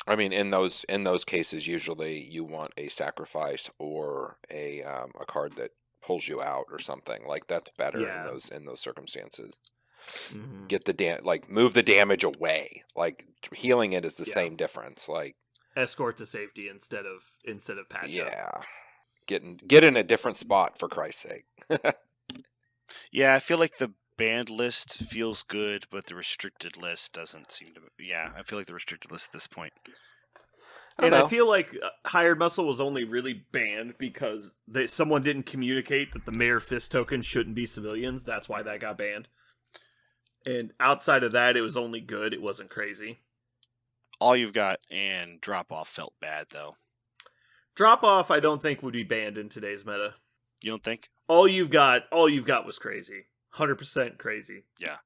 I mean, in those cases, usually you want a sacrifice or a card that pulls you out or something. Like, that's better in those circumstances. Mm-hmm. Get the move the damage away. Like, healing it is the same difference. Like, escort to safety instead of patch up. Yeah. Get in a different spot, for Christ's sake. Yeah, I feel like the banned list feels good, but the restricted list doesn't seem to. Yeah, I feel like the restricted list at this point. I feel like Hired Muscle was only really banned because someone didn't communicate that the Mayor Fist token shouldn't be civilians. That's why that got banned. And outside of that, it was only good. It wasn't crazy. All You've Got and Drop Off felt bad, though. Drop Off, I don't think would be banned in today's meta. You don't think? All You've Got was crazy. 100% crazy. Yeah.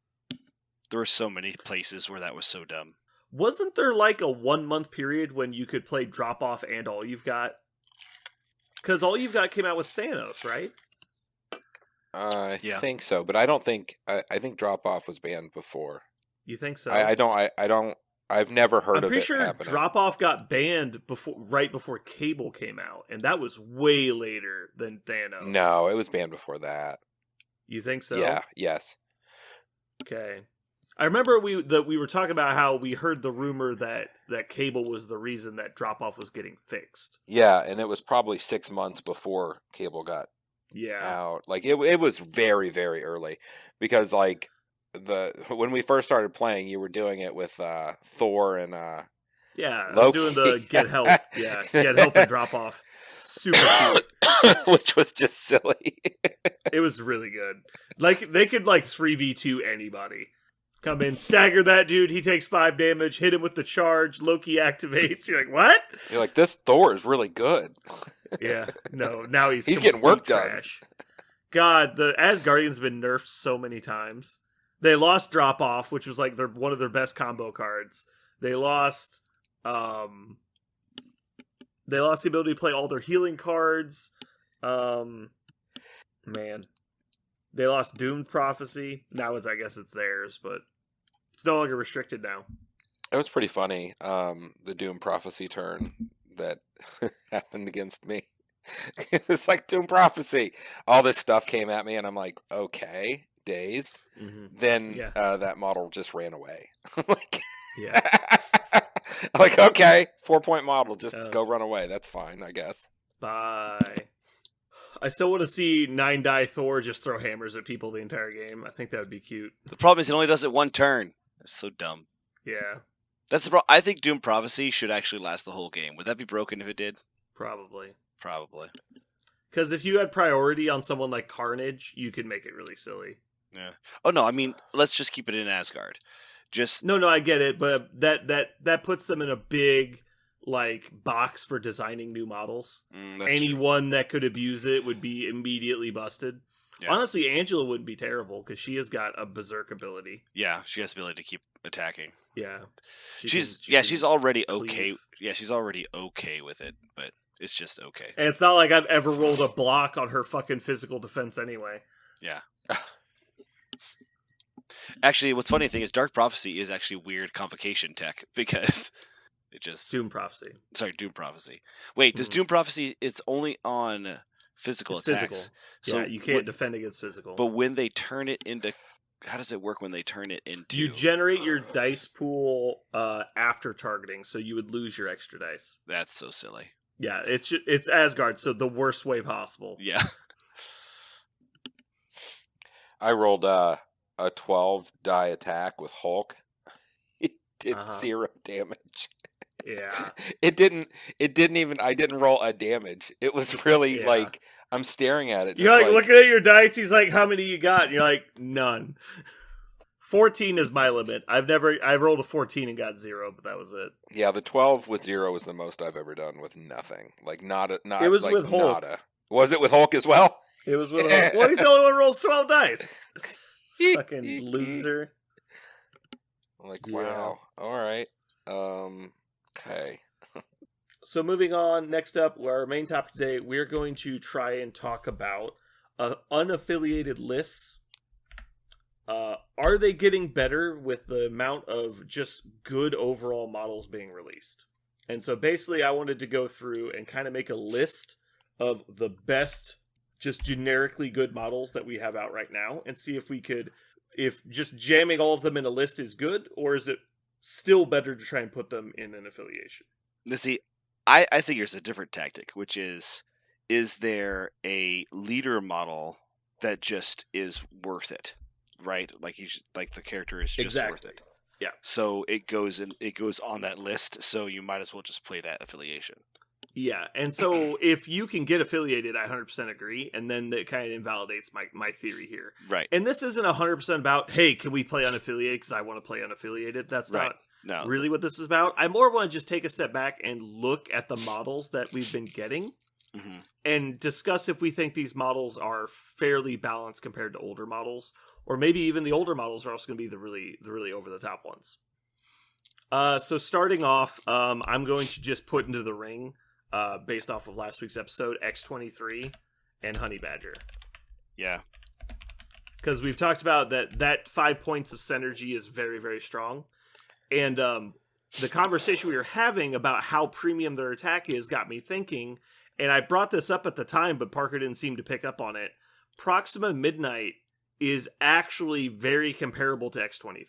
There were so many places where that was so dumb. Wasn't there like a 1 month period when you could play Drop Off and All You've Got? Because All You've Got came out with Thanos, right? I think so, but I don't think. I think Drop Off was banned before. You think so? I don't. I've never heard of it. I'm pretty sure happening. Drop Off got banned right before Cable came out, and that was way later than Thanos. No, it was banned before that. You think so? Yeah. Yes. Okay. I remember we were talking about how we heard the rumor that Cable was the reason that Drop Off was getting fixed. Yeah, and it was probably 6 months before Cable got out. Like it was very, very early because like when we first started playing, you were doing it with Thor and Loki. Doing the Get Help. Yeah, Get Help and Drop Off. Super cute. Which was just silly. It was really good. Like they could 3v2 anybody. Come in, stagger that dude, he takes 5 damage, hit him with the charge, Loki activates. You're like, what? You're like, this Thor is really good. Yeah, no, now he's getting work trash. God, the Asgardian's been nerfed so many times. They lost Drop Off, which was like one of their best combo cards. They lost the ability to play all their healing cards. Man. They lost Doomed Prophecy. Now I guess it's theirs, but it's no longer restricted now. It was pretty funny, the Doom Prophecy turn that happened against me. It's like Doom Prophecy. All this stuff came at me, and I'm like, okay, dazed. Mm-hmm. Then that model just ran away. Yeah. Like, okay, 4-point model, just Oh. go run away. That's fine, I guess. Bye. I still want to see 9-die Thor just throw hammers at people the entire game. I think that would be cute. The problem is it only does it one turn. That's so dumb. Yeah, That's the problem. I think Doom Prophecy should actually last the whole game. Would that be broken if it did? probably. Probably. Because if you had priority on someone like Carnage, you could make it really silly. Yeah. Oh no, I mean, let's just keep it in Asgard. Just No, I get it, but that puts them in a big like box for designing new models. that's true. Anyone that could abuse it would be immediately busted. Yeah. Honestly, Angela wouldn't be terrible because she has got a berserk ability. Yeah, she has the ability to keep attacking. Yeah, She's can already cleave. okay. Yeah, she's already okay with it, but it's just okay. And it's not like I've ever rolled a block on her fucking physical defense anyway. Yeah. Actually, what's funny thing is Dark Prophecy is actually weird convocation tech because it just Doom Prophecy. sorry, Doom Prophecy. Wait, does Mhm. Doom Prophecy it's only on physical It's attacks. physical. So Yeah, you can't what- defend against physical. but when they turn it into how does it work when they turn it into You generate your dice pool after targeting, so you would lose your extra dice. That's so silly. Yeah, it's Asgard, so the worst way possible. Yeah. I rolled a 12-die attack with Hulk. It did Uh-huh. 0 damage. Yeah. It didn't even. I didn't roll a damage. It was really Yeah. like I'm staring at it. You're Just like looking at your dice. He's like, "How many you got?" And you're like, "None." 14 is my limit. I rolled a 14 and got 0, but that was it. yeah, the 12 with 0 was the most I've ever done with nothing. Like not. It was like with Hulk. nada. Was it with Hulk as well? It was with well, he's the only one who rolls 12 dice. Fucking loser. I'm like, Yeah. wow. All right. Okay. So moving on, next up, our main topic today, we're going to try and talk about unaffiliated lists. Are they getting better with the amount of just good overall models being released? And so basically I wanted to go through and kind of make a list of the best, just generically good models that we have out right now and see if just jamming all of them in a list is good, or is it still better to try and put them in an affiliation? Now, see, I think there's a different tactic, which is there a leader model that just is worth it, right? Like the character is just worth it. Yeah. So it goes on that list. So you might as well just play that affiliation. Yeah, and so if you can get affiliated, I 100% agree, and then that kind of invalidates my theory here. Right. And this isn't 100% about, hey, can we play unaffiliated because I want to play unaffiliated. That's Right. not No. really what this is about. I more want to just take a step back and look at the models that we've been getting hmm and discuss if we think these models are fairly balanced compared to older models, or maybe even the older models are also going to be the really over the top ones. So starting off, I'm going to just put into the ring, based off of last week's episode, X-23 and Honey Badger, Yeah. because we've talked about that 5 points of synergy is very, very strong, and the conversation we were having about how premium their attack is got me thinking. And I brought this up at the time, but Parker didn't seem to pick up on it. Proxima Midnight is actually very comparable to X-23.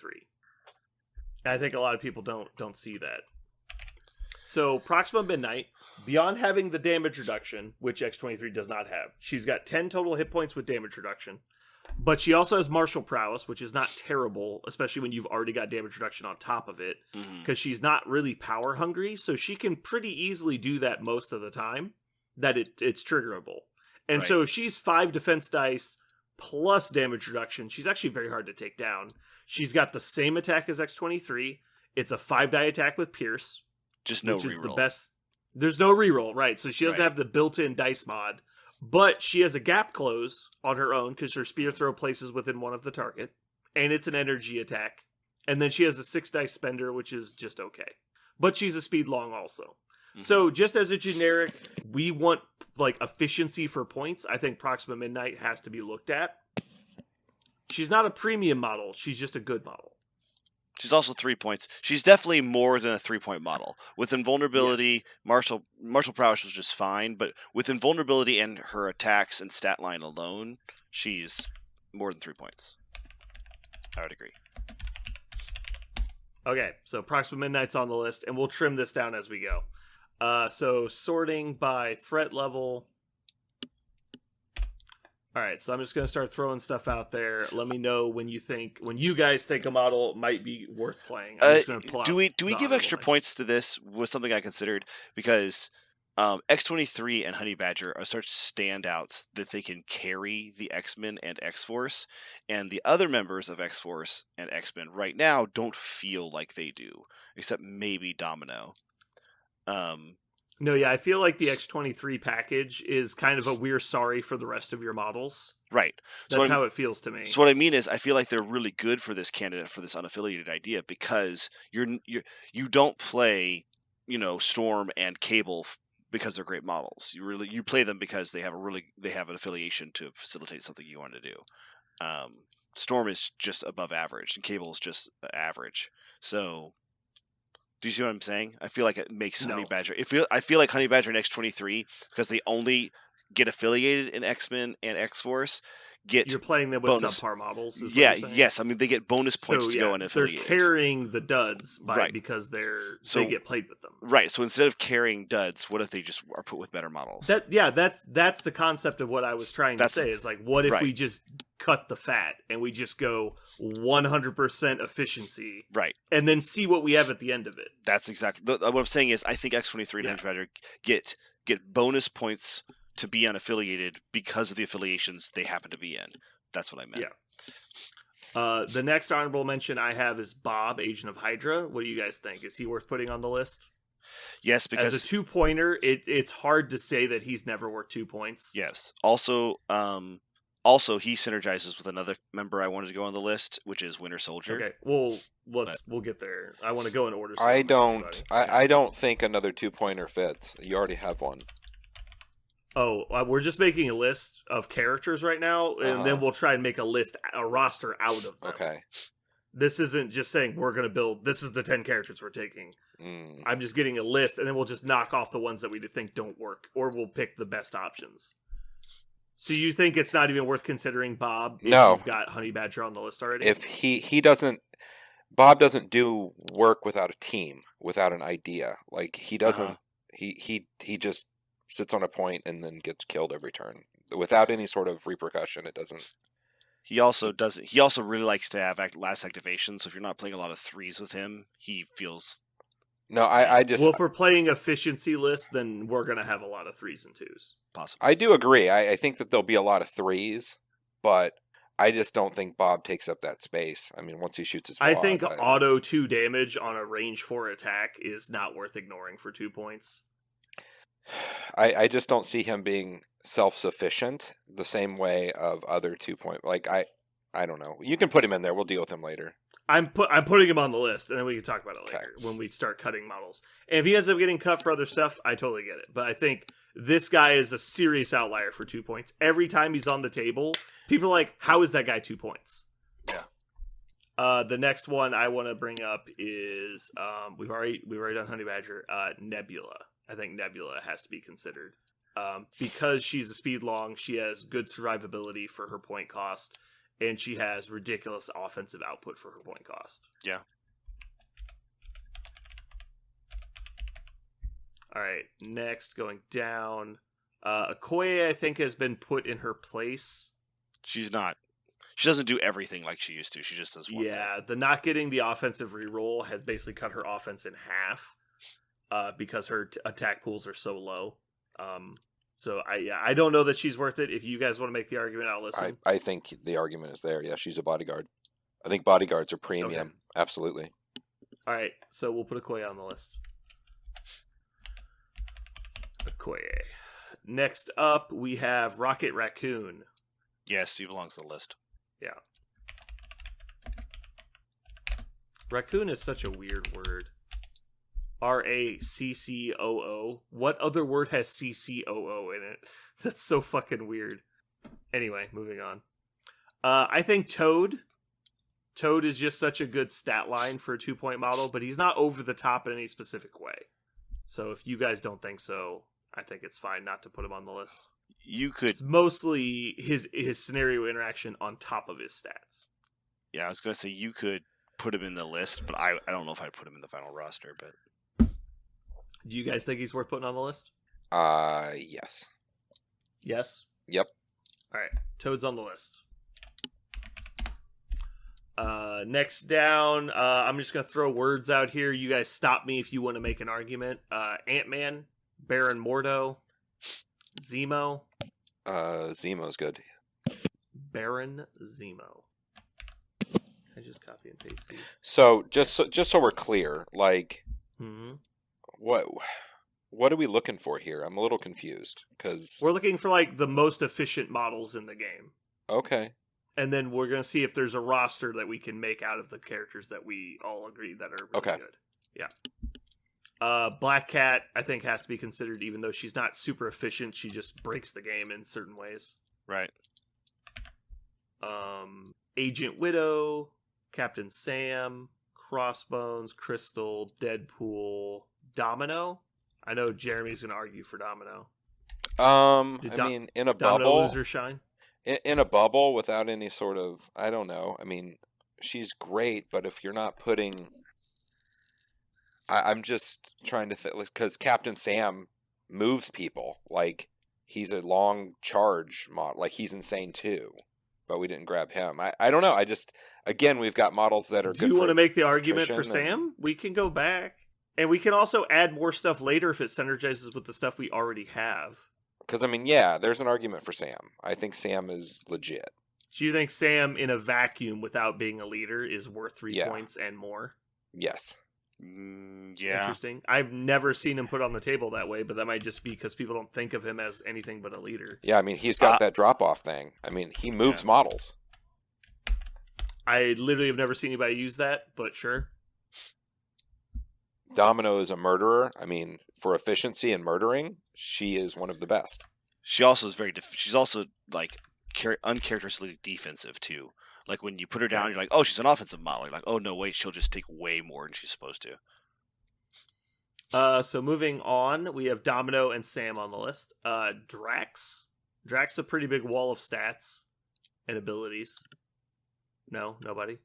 I think a lot of people don't see that. So Proxima Midnight, beyond having the damage reduction, which X-23 does not have, she's got 10 total hit points with damage reduction. But she also has martial prowess, which is not terrible, especially when you've already got damage reduction on top of it, hmm because she's not really power hungry, so she can pretty easily do that most of the time that it's triggerable. And Right. so if she's 5 defense dice plus damage reduction, she's actually very hard to take down. She's got the same attack as X-23. It's a 5-die attack with Pierce, Just no which is the reroll. best. There's no reroll, right? So she doesn't Right. have the built-in dice mod, but she has a gap close on her own because her spear throw places within one of the target, and it's an energy attack. And then she has a 6-dice spender, which is just okay. But she's a speed long also. Mhm. So just as a generic, we want like efficiency for points. I think Proxima Midnight has to be looked at. She's not a premium model. She's just a good model. She's also 3 points. She's definitely more than a 3-point model. With invulnerability, martial prowess was just fine, but with invulnerability and her attacks and stat line alone, she's more than 3 points. I would agree. Okay, so Proxima Midnight's on the list, and we'll trim this down as we go. So sorting by threat level. All right, so I'm just going to start throwing stuff out there. Let me know when you guys think a model might be worth playing. I'm just going to pull out do we give honorable extra mentions. points to this? Was something I considered because X-23 and Honey Badger are such standouts that they can carry the X-Men and X-Force, and the other members of X-Force and X-Men right now don't feel like they do, except maybe Domino. No, yeah, I feel like the X-23 package is kind of a we're sorry for the rest of your models. Right. That's how it feels to me. So what I mean is, I feel like they're really good for this candidate for this unaffiliated idea because you don't play, Storm and Cable because they're great models. You play them because they have an affiliation to facilitate something you want to do. Storm is just above average, and Cable is just average. So, do you see what I'm saying? I feel like it makes Honey Badger. I feel like Honey Badger and X-23, because they only get affiliated in X-Men and X-Force, you're playing them with bonus subpar models. Is yeah, what you're saying? yes. I mean, they get bonus points to go unaffiliated. They're carrying the duds Right. because they get played with them. Right. So instead of carrying duds, what if they just are put with better models? That's the concept of what I was trying to say. Is like, what if we just cut the fat and we just go 100% efficiency, right, and then see what we have at the end of it? That's exactly what I'm saying. Is I think X-23 and Honey Badger get bonus points to be unaffiliated because of the affiliations they happen to be in. That's what I meant. Yeah. The next honorable mention I have is Bob, Agent of Hydra. What do you guys think? Is he worth putting on the list? Yes, because as a 2-pointer, it's hard to say that he's never worth 2 points. Yes. Also, he synergizes with another member I wanted to go on the list, which is Winter Soldier. Okay, we'll get there. I want to go in order. I don't think another 2-pointer fits. You already have one. Oh, we're just making a list of characters right now, and then we'll try and make a roster out of them. Okay. This isn't just saying we're going to build, this is the 10 characters we're taking. I'm just getting a list, and then we'll just knock off the ones that we think don't work, or we'll pick the best options. So you think it's not even worth considering Bob if you've got Honey Badger on the list already? If he doesn't, Bob doesn't do work without a team, without an idea. Like, he doesn't, he just sits on a point and then gets killed every turn without any sort of repercussion. It doesn't. He also really likes to have last activation. So if you're not playing a lot of 3s with him, he feels. No, I just. Well, if we're playing efficiency list, then we're gonna have a lot of 3s and 2s. Possibly. I do agree. I think that there'll be a lot of 3s, but I just don't think Bob takes up that space. I mean, once he shoots his I think auto 2 damage on a range 4 attack is not worth ignoring for 2 points. I just don't see him being self-sufficient the same way of other 2-point. Like, I don't know. You can put him in there. We'll deal with him later. I'm putting him on the list, and then we can talk about it later when we start cutting models. And if he ends up getting cut for other stuff, I totally get it. But I think this guy is a serious outlier for 2 points. Every time he's on the table, people are like, how is that guy 2 points? Yeah. The next one I want to bring up is we've already done Honey Badger. Nebula. I think Nebula has to be considered. Because she's a speed long, she has good survivability for her point cost, and she has ridiculous offensive output for her point cost. Yeah. All right, next, going down. Okoye, I think, has been put in her place. She's not. She doesn't do everything like she used to. She just does one thing. The not getting the offensive reroll has basically cut her offense in half because her attack pools are so low. So I don't know that she's worth it. If you guys want to make the argument, I'll listen. I think the argument is there. Yeah, she's a bodyguard. I think bodyguards are premium. Okay. Absolutely. All right, so we'll put Okoye on the list. Okoye. Next up, we have Rocket Raccoon. Yes, he belongs to the list. Yeah. Raccoon is such a weird word. RACCOO. What other word has CCOO in it? That's so fucking weird. Anyway, moving on. I think Toad. Toad is just such a good stat line for a 2-point model, but he's not over the top in any specific way. So if you guys don't think so, I think it's fine not to put him on the list. You could. It's mostly his scenario interaction on top of his stats. Yeah, I was going to say you could put him in the list, but I don't know if I'd put him in the final roster. But Do you guys think he's worth putting on the list? Yes. Yes. Yep. All right, Toad's on the list. Next down, I'm just gonna throw words out here. You guys stop me if you want to make an argument. Ant-Man, Baron Mordo, Zemo. Zemo's good. Baron Zemo. I just copy and paste these. So just so we're clear, like, Mm-hmm. what are we looking for here? I'm a little confused because We're looking for like the most efficient models in the game, okay, and then we're gonna see if there's a roster that we can make out of the characters that we all agree that are really Okay. good. Yeah. Black Cat, I think, has to be considered, even though she's not super efficient. She just breaks the game in certain ways. right, Agent Widow, Captain Sam, Crossbones, Crystal, Deadpool, Domino. I know Jeremy's gonna argue for Domino. Did I mean, in a Domino bubble, lose her shine? in a bubble without any sort of, I don't know. I mean, she's great, but if you're not putting, I'm just trying to think because Captain Sam moves people like he's a long charge mod, like he's insane too. But we didn't grab him. I don't know. I just again we've got models that are Do good. you for want to make the argument for attrition and- Sam? We can go back. And we can also add more stuff later if it synergizes with the stuff we already have. Because, I mean, yeah, there's an argument for Sam. I think Sam is legit. Do you think Sam, in a vacuum, without being a leader, is worth 3 Yeah. points and more? Yes. yeah. Interesting. I've never seen him put on the table that way, but that might just be because people don't think of him as anything but a leader. Yeah, I mean, he's got that drop-off thing. I mean, he moves models. I literally have never seen anybody use that, but sure. Domino is a murderer. I mean, for efficiency and murdering, she is one of the best. She also is she's also like uncharacteristically defensive too. Like when you put her down, you're like, oh, she's an offensive model. You're like, oh no, wait, she'll just take way more than she's supposed to. So moving on, we have Domino and Sam on the list. Drax. Drax a pretty big wall of stats and abilities. No, nobody.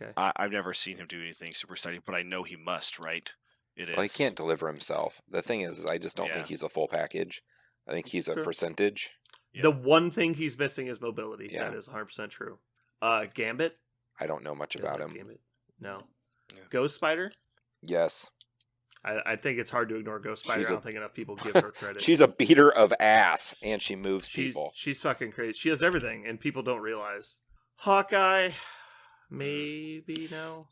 Okay. I've never seen him do anything super exciting, but I know he must, right? It is. Well, he can't deliver himself. The thing is I just don't think he's a full package. I think he's a Sure. percentage. Yeah. The one thing he's missing is mobility. Yeah. That is 100% true. Gambit. I don't know much You guys about like him. Gambit? No. Yeah. Ghost Spider. Yes. I think it's hard to ignore Ghost Spider. She's I a- don't think enough people give her credit. She's a beater of ass, and she moves people. She's fucking crazy. She has everything, and people don't realize. Hawkeye, maybe no.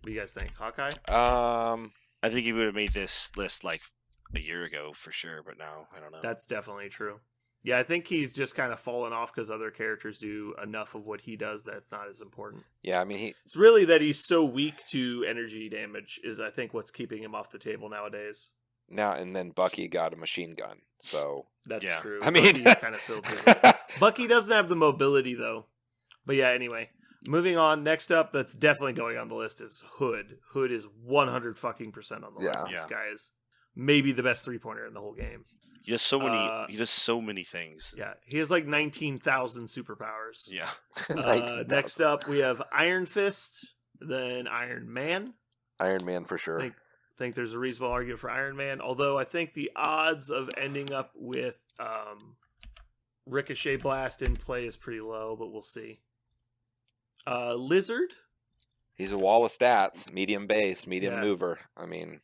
What do you guys think? Hawkeye? I think he would have made this list like a year ago for sure, but now I don't know. That's definitely true. Yeah, I think he's just kind of fallen off because other characters do enough of what he does that's not as important. Yeah, I mean, It's really that he's so weak to energy damage is, I think, what's keeping him off the table nowadays. and then Bucky got a machine gun. So, That's Yeah. true. I mean, Bucky's kind of filled his Bucky doesn't have the mobility, though. But yeah, anyway. Moving on, next up, that's definitely going on the list is Hood. Hood is 100 fucking % on the Yeah. list. This Yeah. guy is maybe the best 3-pointer in the whole game. He does so many. He does so many things. Yeah, he has like 19,000 superpowers. Yeah. 19,000. Next up, we have Iron Fist, then Iron Man. Iron Man for sure. I think there's a reasonable argument for Iron Man, although I think the odds of ending up with Ricochet Blast in play is pretty low, but we'll see. Lizard, He's a wall of stats, medium base, medium Yeah. mover. I mean,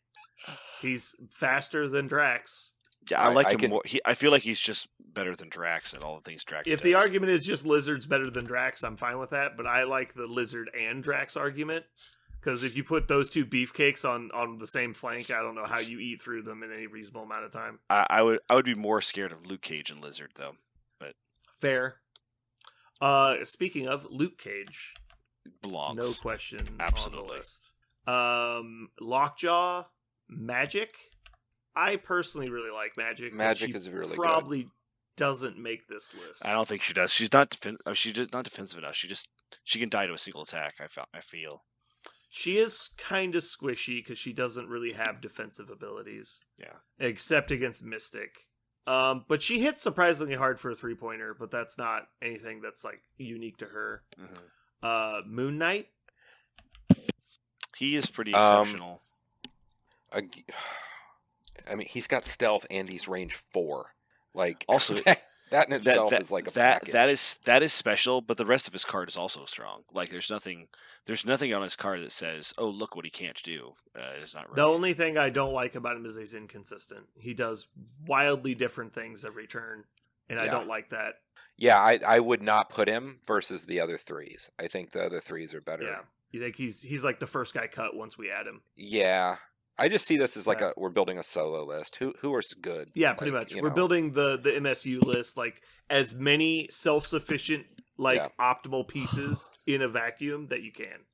he's faster than Drax. Yeah, I like I him can- more. I feel like he's just better than Drax at all the things Drax If does. the argument is just Lizard's better than Drax, I'm fine with that, but I like the Lizard and Drax argument, because if you put those two beefcakes on the same flank, I don't know how you eat through them in any reasonable amount of time. I would be more scared of Luke Cage and Lizard though. Fair. Speaking of Luke Cage, Belongs. no question on Absolutely. the list. Lockjaw, Magic. I personally really like Magic. but Magic she is really good. probably doesn't make this list. I don't think she does. She's not she's not defensive enough. She can die to a single attack. I feel. She is kind of squishy because she doesn't really have defensive abilities. Yeah. Except against Mystic. But she hits surprisingly hard for a 3-pointer, but that's not anything that's like unique to her. Mm-hmm. Moon Knight. He is pretty Um, exceptional. Ag- I mean, he's got stealth and he's range 4. Like, Also, that in itself that is like a that package. that is special, but the rest of his card is also strong. Like there's nothing on his card that says, "Oh, look what he can't do." It's not The really. only thing I don't like about him is he's inconsistent. He does wildly different things every turn, and I Yeah. don't like that. Yeah, I would not put him versus the other 3s. I think the other 3s are better. Yeah, you think he's like the first guy cut once we add him? Yeah. I just see this as like Yeah. we're building a solo list. Who are good? Yeah, pretty Like, much. We're building the MSU list, like as many self-sufficient, like Yeah. optimal pieces in a vacuum that you can.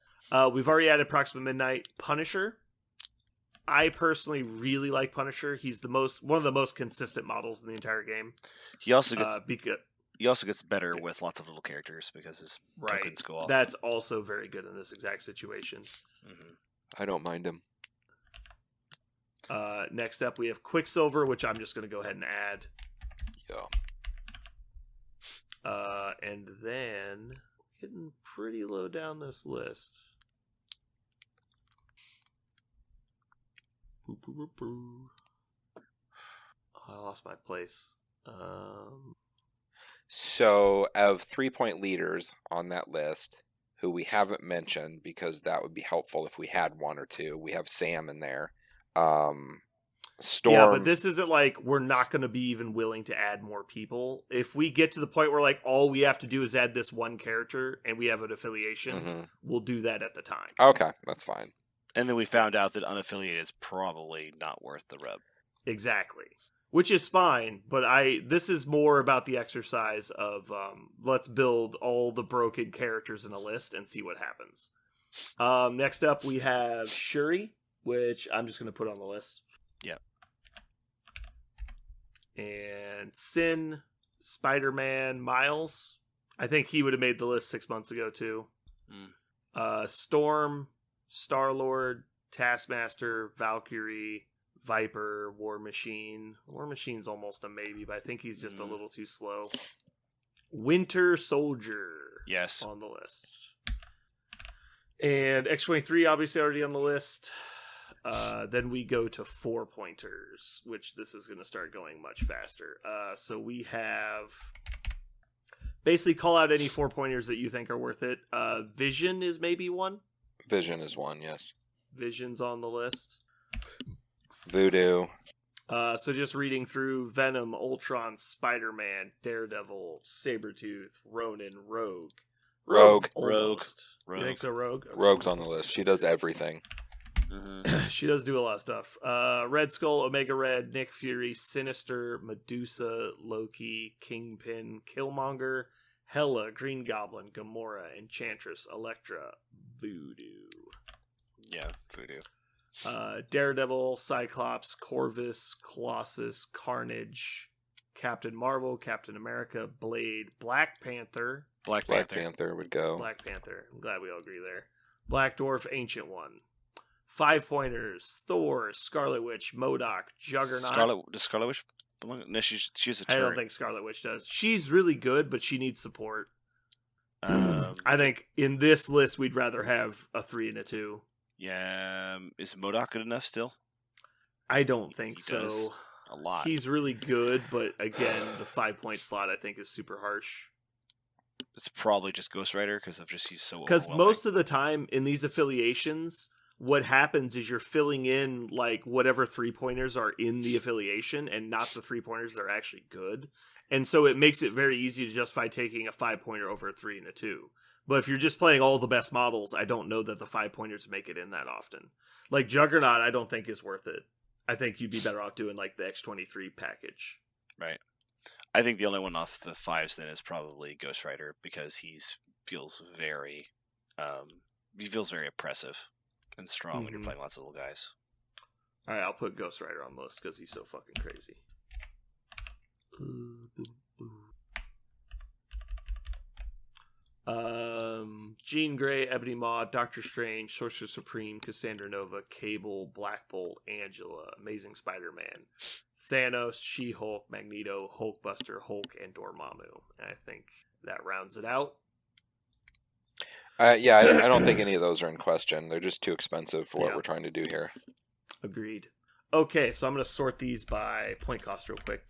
We've already added Proxima Midnight, Punisher. I personally really like Punisher. He's one of the most consistent models in the entire game. He also gets Because better with lots of little characters because his tokens go off. that's also very good in this exact situation. Mhm. I don't mind him. Next up, we have Quicksilver, which I'm just going to go ahead and add. Yeah. And then getting pretty low down this list. I lost my place. So, of 3-point leaders on that list, who we haven't mentioned because that would be helpful if we had one or two, we have Sam in there. Storm. Yeah, but this isn't like we're not going to be even willing to add more people. If we get to the point where like all we have to do is add this one character and we have an affiliation, we'll do that at the time. Okay, that's fine. And then we found out that unaffiliated is probably not worth the rub. Exactly. Which is fine, but this is more about the exercise of let's build all the broken characters in a list and see what happens. Next up, we have Shuri, which I'm just going to put on the list. Yep. And Sin, Spider-Man, Miles. I think he would have made the list 6 months ago, too. Storm, Star-Lord, Taskmaster, Valkyrie, Viper, War Machine. War Machine's almost a maybe, but I think he's just a little too slow. Winter Soldier. Yes. On the list. And X-23 obviously already on the list. Then we go to 4-pointers, which this is going to start going much faster. So we have... Basically call out any 4-pointers that you think are worth it. Vision is maybe one. Vision is one, yes. Vision's on the list. Voodoo. So just reading through: Venom, Ultron, Spider-Man, Daredevil, Sabretooth, Ronin, Rogue. Rogue. You think so, Rogue? Okay. Rogue's on the list. She does everything. Mm-hmm. She does do a lot of stuff. Red Skull, Omega Red, Nick Fury, Sinister, Medusa, Loki, Kingpin, Killmonger, Hela, Green Goblin, Gamora, Enchantress, Elektra, Voodoo. Yeah, Voodoo. Daredevil, Cyclops, Corvus, Colossus, Carnage, Captain Marvel, Captain America, Blade, Black Panther. Black Panther would go. Black Panther. I'm glad we all agree there. Black Dwarf, Ancient One. 5-pointers: Thor, Scarlet Witch, MODOK, Juggernaut. Does Scarlet Witch belong? No, she's a turret. I don't think Scarlet Witch does. She's really good, but she needs support. I think in this list we'd rather have a 3 and a 2. Yeah, is MODOK good enough still? I don't think He so. does a lot. He's really good, but again, the 5-point slot I think is super harsh. It's probably just Ghost Rider because he's so. Because most of the time in these affiliations, what happens is you're filling in like whatever 3-pointers are in the affiliation and not the 3-pointers that are actually good. And so it makes it very easy to justify taking a 5-pointer over a 3 and a 2. But if you're just playing all the best models, I don't know that the 5-pointers make it in that often. Like Juggernaut, I don't think is worth it. I think you'd be better off doing like the X-23 package. Right. I think the only one off the 5s then is probably Ghost Rider because he feels very oppressive and strong when you're playing lots of little guys. All right, I'll put Ghost Rider on the list because he's so fucking crazy. Jean Grey, Ebony Maw, Doctor Strange, Sorcerer Supreme, Cassandra Nova, Cable, Black Bolt, Angela, Amazing Spider-Man, Thanos, She-Hulk, Magneto, Hulkbuster, Hulk, and Dormammu. And I think that rounds it out. I don't think any of those are in question. They're just too expensive for what Yeah. we're trying to do here. Agreed. Okay, so I'm going to sort these by point cost real quick.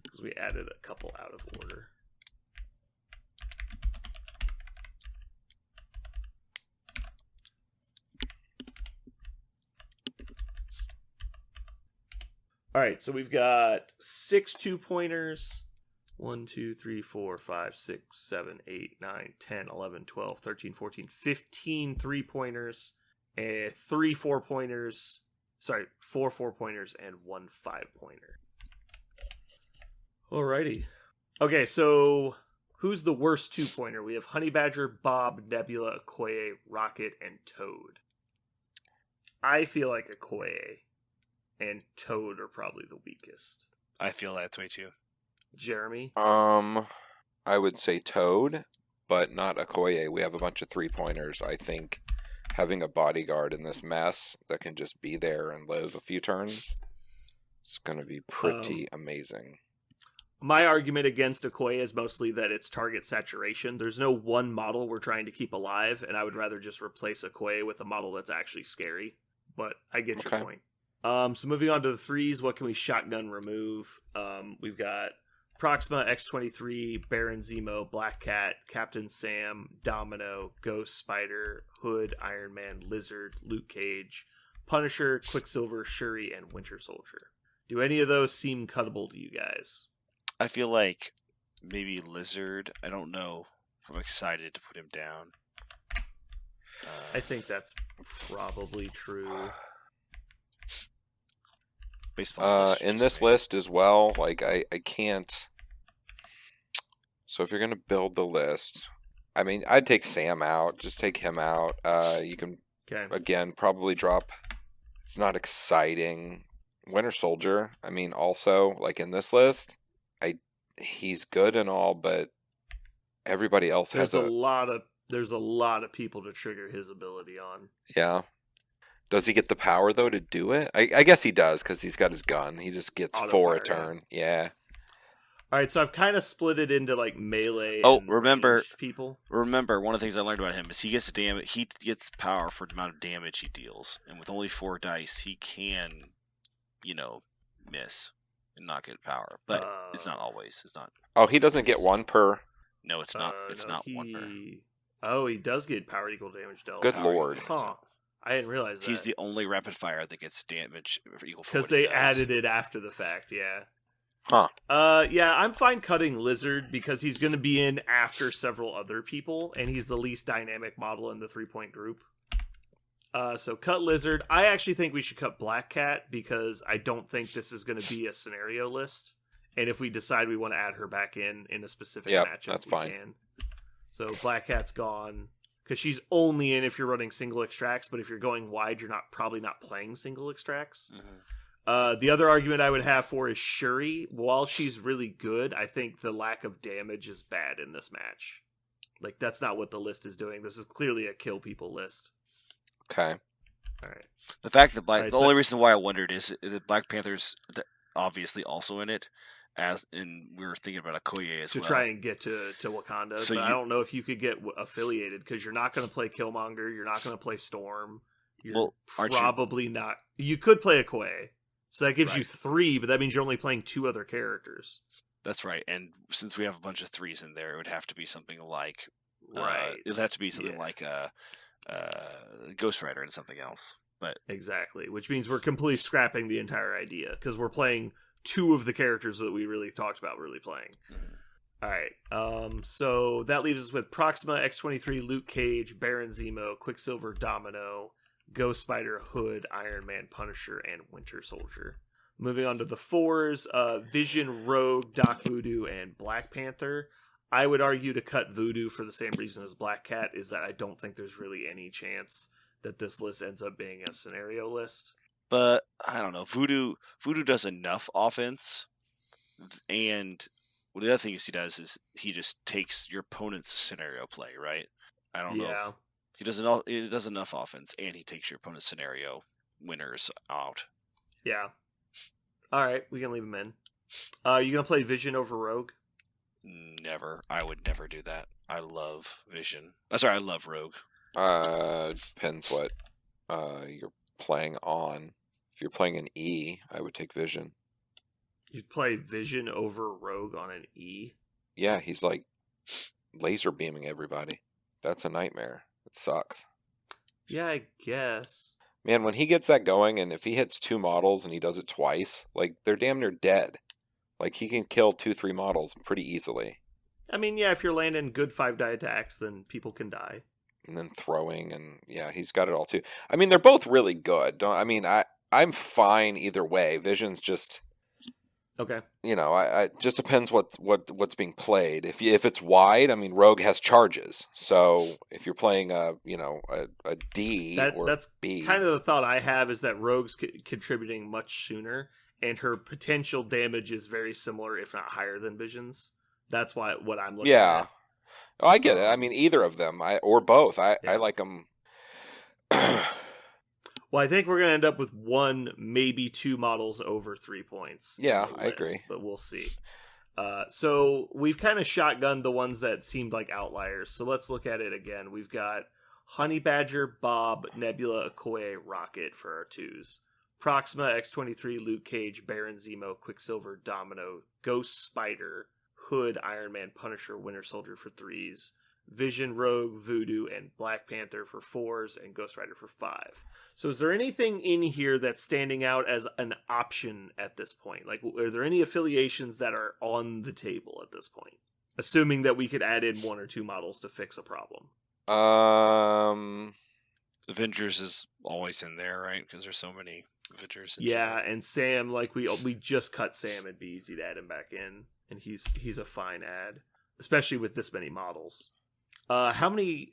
Because we added a couple out of order. All right, so we've got 6 2-pointers. 1, 2, 3, 4, 5, 6, 7, 8, 9, 10, 11, 12, 13, 14, 15 3-pointers. 3 4-pointers. Sorry, 4 4-pointers and 1 5-pointer. Alrighty. Okay, so who's the worst 2-pointer? We have Honey Badger, Bob, Nebula, Okoye, Rocket, and Toad. I feel like Okoye and Toad are probably the weakest. I feel that way too. Jeremy? I would say Toad, but not Okoye. We have a bunch of 3-pointers. I think having a bodyguard in this mess that can just be there and live a few turns is going to be pretty amazing. My argument against Okoye is mostly that it's target saturation. There's no one model we're trying to keep alive, and I would rather just replace Okoye with a model that's actually scary. But I get your point. So moving on to the 3s, what can we shotgun remove? We've got Proxima, X-23, Baron Zemo, Black Cat, Captain Sam, Domino, Ghost Spider, Hood, Iron Man, Lizard, Luke Cage, Punisher, Quicksilver, Shuri, and Winter Soldier. Do any of those seem cuttable to you guys? I feel like maybe Lizard. I don't know if I'm excited to put him down. I think that's probably true. In this list as well, like I can't. So if you're gonna build the list, I mean, I'd take Sam out. Just take him out. You can again probably drop. It's not exciting. Winter Soldier. I mean, also like in this list, he's good and all, but everybody else has there's a lot of people to trigger his ability on. Yeah. Does he get the power though to do it? I guess he does because he's got his gun. He just gets Auto 4 fire, a turn. Yeah. All right, so I've kind of split it into like melee. Oh, and remember ranged people. Remember, one of the things I learned about him is he gets damage. He gets power for the amount of damage he deals, and with only 4 dice, he can, miss and not get power. But it's not always. It's not. Oh, he doesn't get 1 per. No, it's not. It's not 1 per. Oh, he does get power equal damage dealt. Good lord. Huh. I didn't realize that. He's the only rapid fire that gets damage equal for because they added it after the fact. Yeah. Huh. Yeah, I'm fine cutting Lizard because he's going to be in after several other people, and he's the least dynamic model in the 3-point group. So cut Lizard. I actually think we should cut Black Cat because I don't think this is going to be a scenario list. And if we decide we want to add her back in a specific matchup, that's we fine. can. So Black Cat's gone because she's only in if you're running single extracts, but if you're going wide, you're probably not playing single extracts. Mm-hmm. The other argument I would have for is Shuri. While she's really good, I think the lack of damage is bad in this match. Like, that's not what the list is doing. This is clearly a kill people list. Okay. All right. The fact that only reason why I wondered is that Black Panther's obviously also in it, we were thinking about Okoye as well. To try and get to Wakanda. So but I don't know if you could get affiliated because you're not going to play Killmonger. You're not going to play Storm. You're probably not. You could play Okoye. So that gives you 3, but that means you're only playing 2 other characters. That's right. And since we have a bunch of 3s in there, it would have to be something like it would have to be something like Ghost Rider and something else. But exactly, which means we're completely scrapping the entire idea because we're playing 2 of the characters that we really talked about really playing. Mm-hmm. All right. So that leaves us with Proxima, X-23, Luke Cage, Baron Zemo, Quicksilver, Domino, Ghost Spider, Hood, Iron Man, Punisher, and Winter Soldier. Moving on to the 4s, Vision, Rogue, Doc Voodoo, and Black Panther. I would argue to cut Voodoo for the same reason as Black Cat, is that I don't think there's really any chance that this list ends up being a scenario list. But I don't know. Voodoo does enough offense, and the other thing he does is he just takes your opponent's scenario play, right? I don't know. He does enough offense, and he takes your opponent's scenario winners out. Yeah. All right, we can leave him in. You gonna play Vision over Rogue? Never. I would never do that. I love Vision. Sorry, I love Rogue. Depends what you're playing on. If you're playing an E, I would take Vision. You'd play Vision over Rogue on an E? Yeah, he's like laser beaming everybody. That's a nightmare. It sucks. Yeah, I guess. Man, when he gets that going, and if he hits 2 models and he does it twice, like, they're damn near dead. Like, he can kill 2-3 models pretty easily. I mean, yeah, if you're landing good 5-die attacks, then people can die. And then throwing, and yeah, he's got it all too. I mean, they're both really good. I'm fine either way. Vision's just, Okay. I just depends what's being played. If it's wide, I mean, Rogue has charges. So if you're playing a D or that's B, kind of the thought I have is that Rogue's contributing much sooner, and her potential damage is very similar, if not higher than Vision's. That's what I'm looking yeah. at. Oh, I get it. I mean, either of them, or both. I like them. Well, I think we're going to end up with 1, maybe 2 models over 3 points. Yeah, on the I list, agree. But we'll see. So we've kind of shotgunned the ones that seemed like outliers. So let's look at it again. We've got Honey Badger, Bob, Nebula, Okoye, Rocket for our 2s. Proxima, X-23, Luke Cage, Baron Zemo, Quicksilver, Domino, Ghost Spider, Hood, Iron Man, Punisher, Winter Soldier for 3s. Vision, Rogue, Voodoo, and Black Panther for 4s, and Ghost Rider for 5. So is there anything in here that's standing out as an option at this point? Like, are there any affiliations that are on the table at this point? Assuming that we could add in 1 or 2 models to fix a problem. Avengers is always in there, right? Because there's so many Avengers. Yeah, and Sam, like we just cut Sam. It'd be easy to add him back in, and he's a fine add, especially with this many models. How many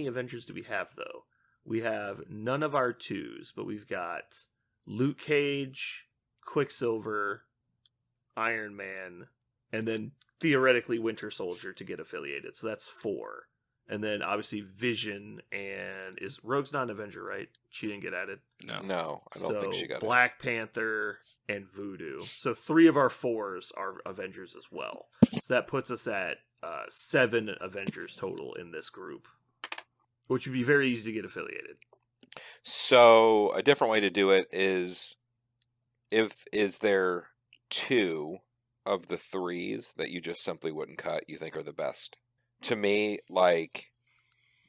Avengers do we have though? We have none of our 2s, but we've got Luke Cage, Quicksilver, Iron Man, and then theoretically Winter Soldier to get affiliated. So that's 4. And then obviously Vision, and is Rogue's not an Avenger, right? She didn't get added. No, I don't think she got Black Panther and Voodoo. So 3 of our 4s are Avengers as well. So that puts us at 7 Avengers total in this group, which would be very easy to get affiliated. So a different way to do it is, is there 2 of the 3s that you just simply wouldn't cut, you think are the best? To me, like,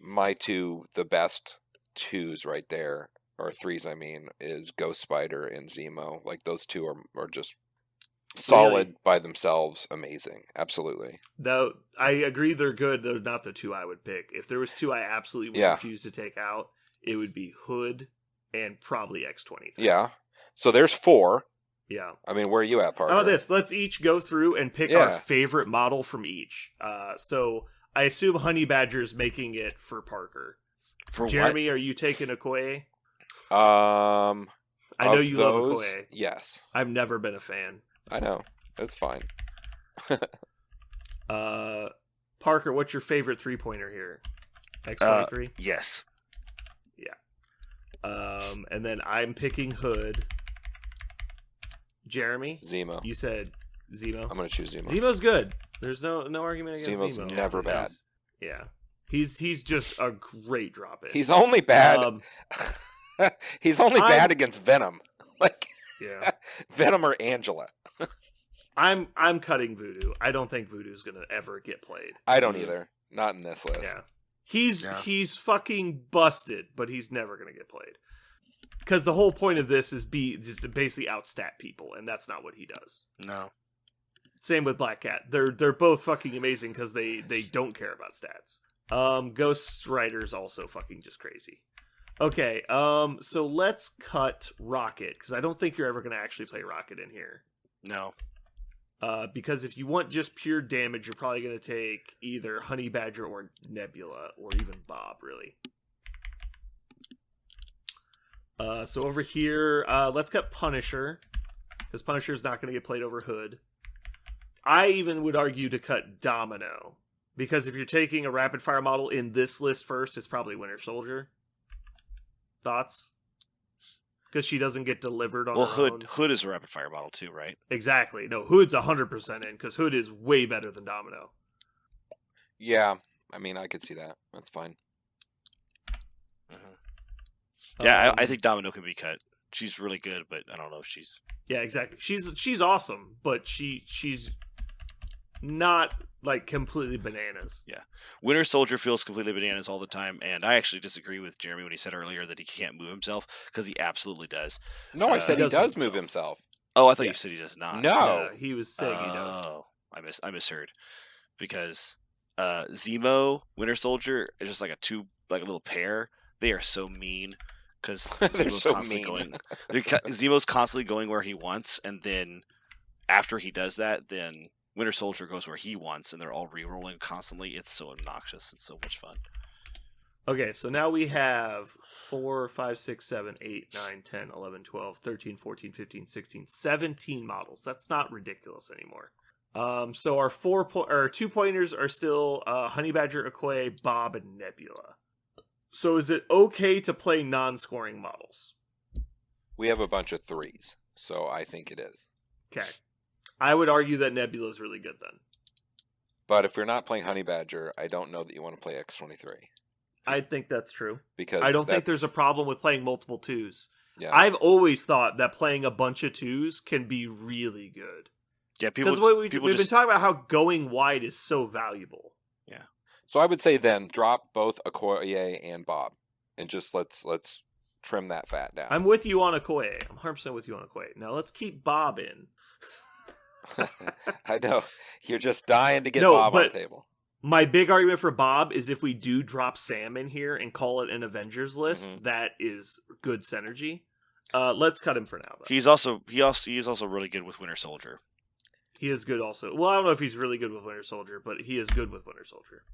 the best 2s right there, or 3s I mean, is Ghost Spider and Zemo. Like, those 2 are just solid Really? by themselves. Amazing. Absolutely. Though I agree they're good, they're not the 2 I would pick. If there was 2 I absolutely would refuse to take out, it would be Hood and probably X-23. Yeah. So there's 4. Yeah. I mean, where are you at, Parker? How about this? Let's each go through and pick our favorite model from each. So I assume Honey Badger's making it for Parker. For Jeremy, are you taking Okoye? I know you love Okoye. Yes. I've never been a fan. I know. That's fine. Parker, what's your favorite 3-pointer here? X-23? Yes. Yeah. And then I'm picking Hood. Jeremy? Zemo. You said Zemo? I'm going to choose Zemo. Zemo's good. There's no argument against Zemo's Zemo. never bad. Yeah. He's just a great drop in. He's only bad. He's only bad against Venom. Like, yeah. Venom or Angela. I'm cutting Voodoo. I don't think Voodoo's gonna ever get played. I don't either. Not in this list. Yeah. He's fucking busted, but he's never gonna get played. Because the whole point of this is just to basically outstat people, and that's not what he does. No. Same with Black Cat. They're both fucking amazing because they don't care about stats. Ghost Rider's also fucking just crazy. Okay, so let's cut Rocket, because I don't think you're ever going to actually play Rocket in here. No. Because if you want just pure damage, you're probably going to take either Honey Badger or Nebula, or even Bob, really. So over here, let's cut Punisher, because Punisher's not going to get played over Hood. I even would argue to cut Domino, because if you're taking a rapid-fire model in this list first, it's probably Winter Soldier. Thoughts? because she doesn't get delivered on Well, her own. Hood is a rapid fire model too, right? Exactly. No, Hood's 100% in because Hood is way better than Domino. Yeah, I mean, I could see that. That's fine. Yeah, I think Domino can be cut. She's really good, but I don't know if she's. Yeah, exactly. She's awesome, but she's not like completely bananas. Yeah, Winter Soldier feels completely bananas all the time, and I actually disagree with Jeremy when he said earlier that he can't move himself because he absolutely does. No, I said he does does move move himself. Oh, I thought Yeah. you said he does not. No. He was saying he does. Oh, I misheard because Zemo, Winter Soldier is just like a little pair. They are so mean because They're Zemo's so constantly mean. going. Zemo's constantly going where he wants, and then after he does that, then Winter Soldier goes where he wants, and they're all re-rolling constantly. It's so obnoxious. It's so much fun. Okay, so now we have 4, 5, 6, 7, 8, 9, 10, 11, 12, 13, 14, 15, 16, 17 models. That's not ridiculous anymore. So our 2 pointers are still Honey Badger, Okoye, Bob, and Nebula. So is it okay to play non-scoring models? We have a bunch of 3s, so I think it is. Okay. I would argue that Nebula is really good then. But if you're not playing Honey Badger, I don't know that you want to play X-23. I think that's true. Because I don't think there's a problem with playing multiple 2s. Yeah. I've always thought that playing a bunch of 2s can be really good. Yeah, people. Because we've people been just talking about how going wide is so valuable. So I would say then drop both Okoye and Bob, and just let's trim that fat down. I'm with you on Okoye. I'm 100% with you on Okoye. Now let's keep Bob in. I know you're just dying to get No, Bob on the but- table. My big argument for Bob is if we do drop Sam in here and call it an Avengers list, Mhm. that is good synergy. Let's cut him for now, though. he is also really good with Winter Soldier. He is good also. Well, I don't know if he's really good with Winter Soldier, but he is good with Winter Soldier.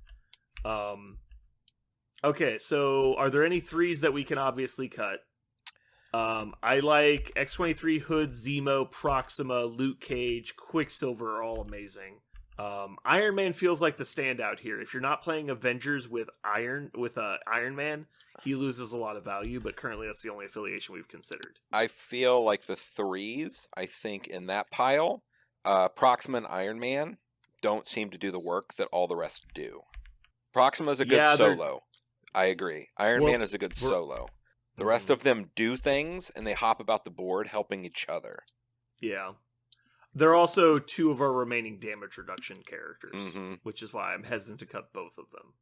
Okay, so are there any 3s that we can obviously cut? I like X-23, Hood, Zemo, Proxima, Luke Cage, Quicksilver are all amazing. Iron Man feels like the standout here. If you're not playing Avengers with Iron Man, he loses a lot of value, but currently that's the only affiliation we've considered. I feel like the 3s, I think in that pile, Proxima and Iron Man don't seem to do the work that all the rest do. Proxima's a good Yeah, they're- solo. I agree. Iron Well, Man is a good we're- solo. The rest of them do things, and they hop about the board helping each other. Yeah. They're also 2 of our remaining damage reduction characters, hmm which is why I'm hesitant to cut both of them.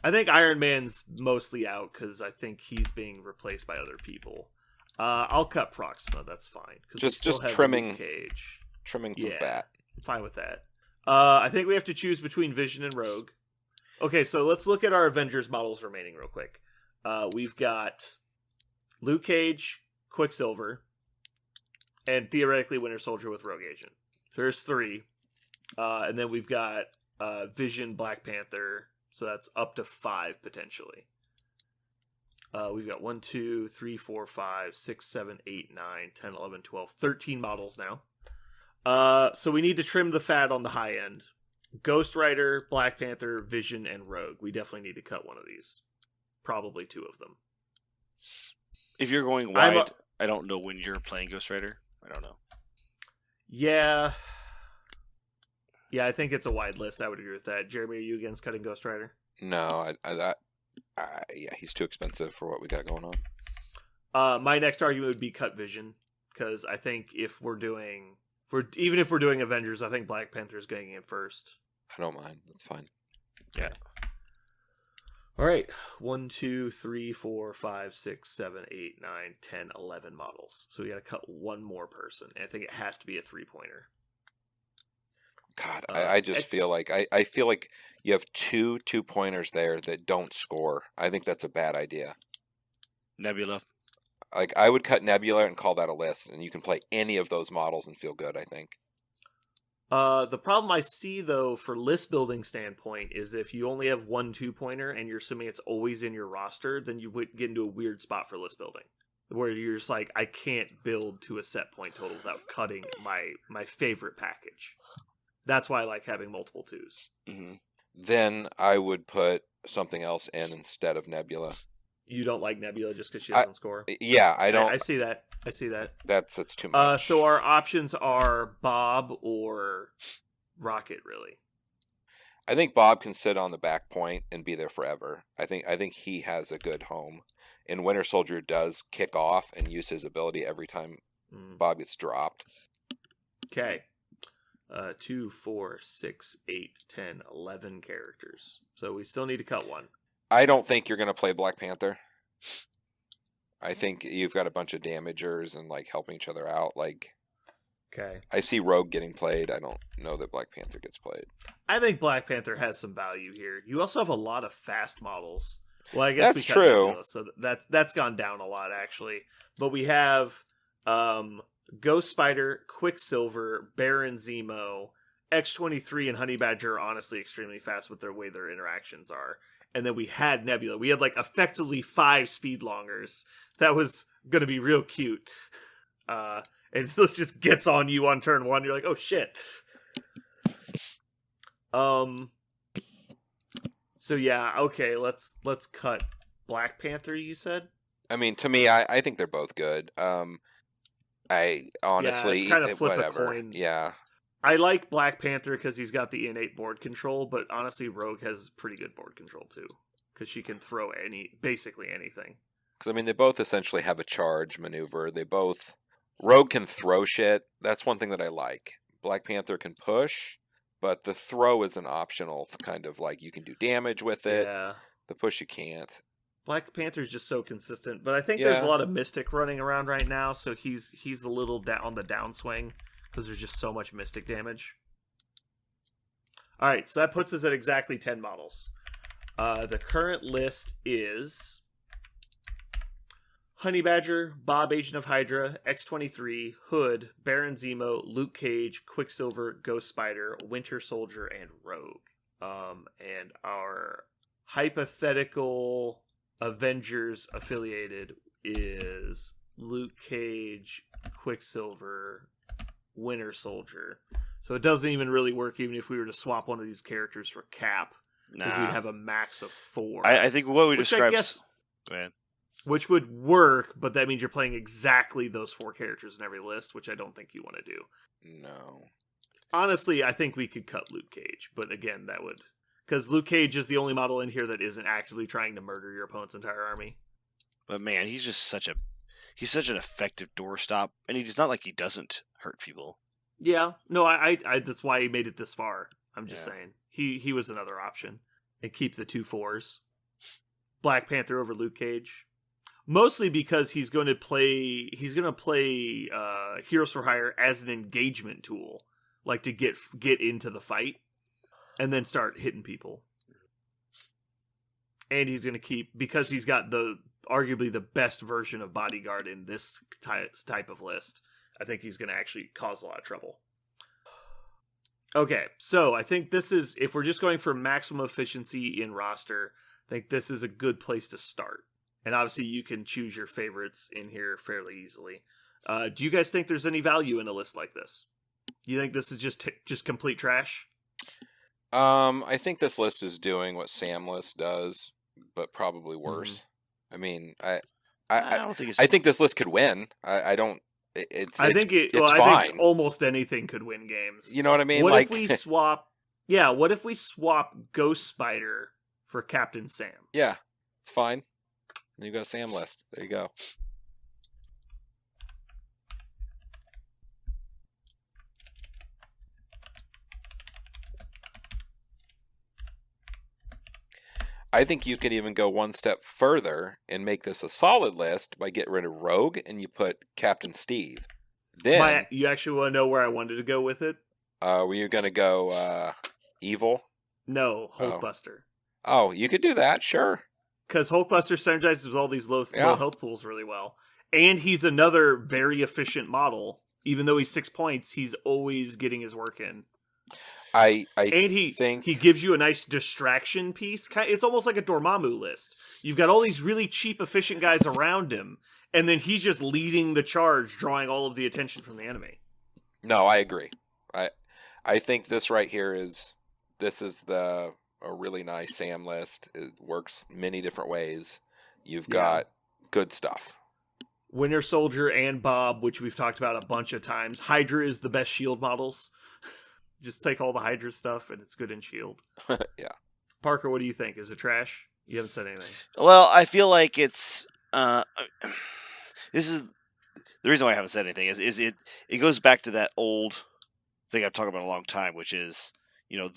I think Iron Man's mostly out because I think he's being replaced by other people. I'll cut Proxima. That's fine. 'Cause we Just still have trimming- Luke Cage. Trimming some Yeah. fat. I'm fine with that. I think we have to choose between Vision and Rogue. Okay, so let's look at our Avengers models remaining real quick. We've got Luke Cage, Quicksilver, and theoretically Winter Soldier with Rogue Agent. So there's 3. And then we've got Vision, Black Panther. So that's up to 5 potentially. We've got 1, 2, 3, 4, 5, 6, 7, 8, 9, 10, 11, 12, 13 models now. So we need to trim the fat on the high end. Ghost Rider, Black Panther, Vision, and Rogue. We definitely need to cut one of these. Probably 2 of them. If you're going I'm wide, I don't know when you're playing Ghost Rider. I don't know. Yeah. Yeah, I think it's a wide list. I would agree with that. Jeremy, are you against cutting Ghost Rider? No, yeah, he's too expensive for what we got going on. My next argument would be cut Vision, because I think even if we're doing Avengers, I think Black Panther's going in first. I don't mind. That's fine. All right. 1, 2, 3, 4, 5, 6, 7, 8, 9, 10, 11 models. So we got to cut one more person. And I think it has to be a 3-pointer. God, I just feel like I feel like you have 2-pointers there that don't score. I think that's a bad idea. Nebula. Like, I would cut Nebula and call that a list, and you can play any of those models and feel good, I think. The problem I see, though, for list building standpoint, is if you only have 1 2-pointer and you're assuming it's always in your roster, then you would get into a weird spot for list building, where you're just like, I can't build to a set point total without cutting my favorite package. That's why I like having multiple 2s. Mm-hmm. Then I would put something else in instead of Nebula. You don't like Nebula just because she doesn't score? Yeah, I don't. I see that. I see that. That's too much. So our options are Bob or Rocket, really. I think Bob can sit on the back point and be there forever. I think he has a good home. And Winter Soldier does kick off and use his ability every time Bob gets dropped. Okay. 2, 4, 6, 8, 10, 11 characters. So we still need to cut one. I don't think you're going to play Black Panther. I think you've got a bunch of damagers and like helping each other out. Like, okay. I see Rogue getting played. I don't know that Black Panther gets played. I think Black Panther has some value here. You also have a lot of fast models. Well, I guess that's true. Nebula, so that's gone down a lot actually. But we have Ghost Spider, Quicksilver, Baron Zemo, X-23, and Honey Badger are honestly extremely fast with their way their interactions are. And then we had Nebula. We had like effectively 5 speed longers. That was gonna be real cute. And this just gets on you on turn 1. You're like, oh shit. So yeah, okay, let's cut Black Panther, you said? I mean, to me, I think they're both good. I honestly, kind of flip whatever. a coin. Yeah. I like Black Panther because he's got the innate board control, but honestly, Rogue has pretty good board control too, because she can throw basically anything. Because I mean, they both essentially have a charge maneuver. Rogue can throw shit. That's one thing that I like. Black Panther can push, but the throw is an optional kind of like you can do damage with it. Yeah. The push you can't. Black Panther's just so consistent, but I think there's a lot of Mystic running around right now, so he's a little on the downswing because there's just so much Mystic damage. All right, so that puts us at exactly 10 models. The current list is Honey Badger, Bob Agent of Hydra, X-23, Hood, Baron Zemo, Luke Cage, Quicksilver, Ghost Spider, Winter Soldier, and Rogue. And our hypothetical Avengers affiliated is Luke Cage, Quicksilver, Winter Soldier. So it doesn't even really work even if we were to swap one of these characters for Cap. Because we'd have a max of 4. I think what we described... Go ahead. Which would work, but that means you're playing exactly those 4 characters in every list, which I don't think you want to do. No. Honestly, I think we could cut Luke Cage, but again, that would... Because Luke Cage is the only model in here that isn't actively trying to murder your opponent's entire army. But man, he's just such an effective doorstop, and he's not like he doesn't hurt people. Yeah, no, I that's why he made it this far. I'm just saying he was another option, and keep the 2 4s. Black Panther over Luke Cage, mostly because he's going to play Heroes for Hire as an engagement tool, like to get into the fight. And then start hitting people. And he's going to keep... Because he's got arguably the best version of Bodyguard in this type of list, I think he's going to actually cause a lot of trouble. Okay, so I think this is... If we're just going for maximum efficiency in roster, I think this is a good place to start. And obviously you can choose your favorites in here fairly easily. Do you guys think there's any value in a list like this? You think this is just complete trash? I think this list is doing what Sam list does, but probably worse. I mean, I don't think it's... I think this list could win. I don't. It's fine. I think almost anything could win games. You know what I mean? What if we swap? Yeah. What if we swap Ghost Spider for Captain Sam? Yeah, it's fine. You got a Sam list. There you go. I think you could even go one step further and make this a solid list by getting rid of Rogue and you put Captain Steve. Then you actually want to know where I wanted to go with it? Were you going to go evil? No, Hulkbuster. Oh, you could do that, sure. Because Hulkbuster synergizes with all these low health pools really well. And he's another very efficient model. Even though he's 6 points, he's always getting his work in. I think he gives you a nice distraction piece. It's almost like a Dormammu list. You've got all these really cheap, efficient guys around him, and then he's just leading the charge, drawing all of the attention from the enemy. No, I agree. I think this right here is a really nice Sam list. It works many different ways. You've got good stuff. Winter Soldier and Bob, which we've talked about a bunch of times. Hydra is the best Shield models. Just take all the Hydra stuff and it's good in Shield. Yeah. Parker, what do you think? Is it trash? You haven't said anything. Well, I feel like it's this is the reason why I haven't said anything is it goes back to that old thing I've talked about a long time, which is, you know,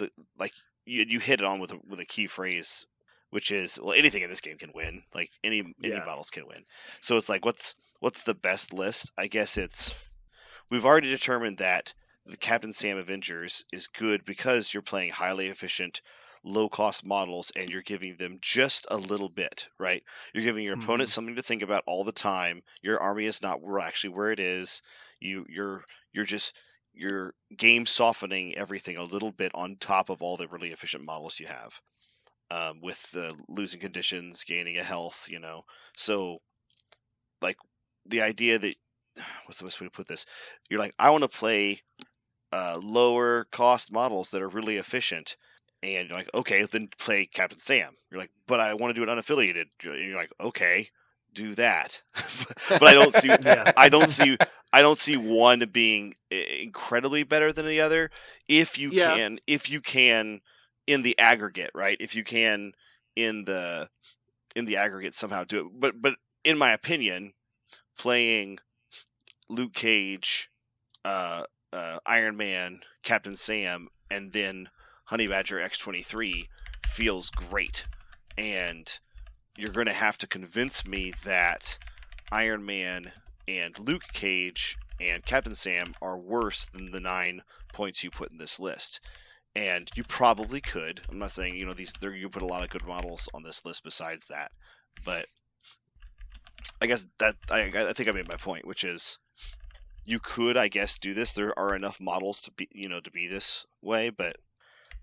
you hit it on with a key phrase, which is, well, anything in this game can win. Like any models can win. So it's like, what's the best list? I guess we've already determined that the Captain Sam Avengers is good because you're playing highly efficient, low-cost models, and you're giving them just a little bit, right? You're giving your opponent something to think about all the time. Your army is not actually where it is. You're game softening everything a little bit on top of all the really efficient models you have, with the losing conditions, gaining a health, you know. So, like, the idea that, what's the best way to put this? You're like, I want to play lower cost models that are really efficient. And you're like, okay, then play Captain Sam. You're like, but I want to do it unaffiliated. You're like, okay, do that. But I don't see, I don't see one being incredibly better than the other. If you can, in the aggregate, right? If you can, in the aggregate somehow do it. But in my opinion, playing Luke Cage, Iron Man, Captain Sam, and then Honey Badger X-23 feels great, and you're going to have to convince me that Iron Man and Luke Cage and Captain Sam are worse than the 9 points you put in this list. And you probably could. I'm not saying, you know, you put a lot of good models on this list besides that, but I guess that I think I made my point, which is you could, I guess, do this. There are enough models to be this way, but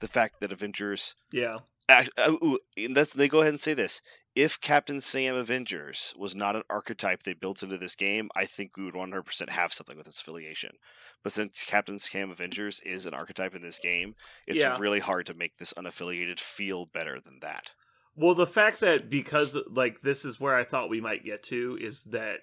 the fact that Avengers, they go ahead and say this: if Captain Sam Avengers was not an archetype they built into this game, I think we would 100% have something with its affiliation. But since Captain Sam Avengers is an archetype in this game, it's really hard to make this unaffiliated feel better than that. Well, the fact that, because, like, this is where I thought we might get to, is that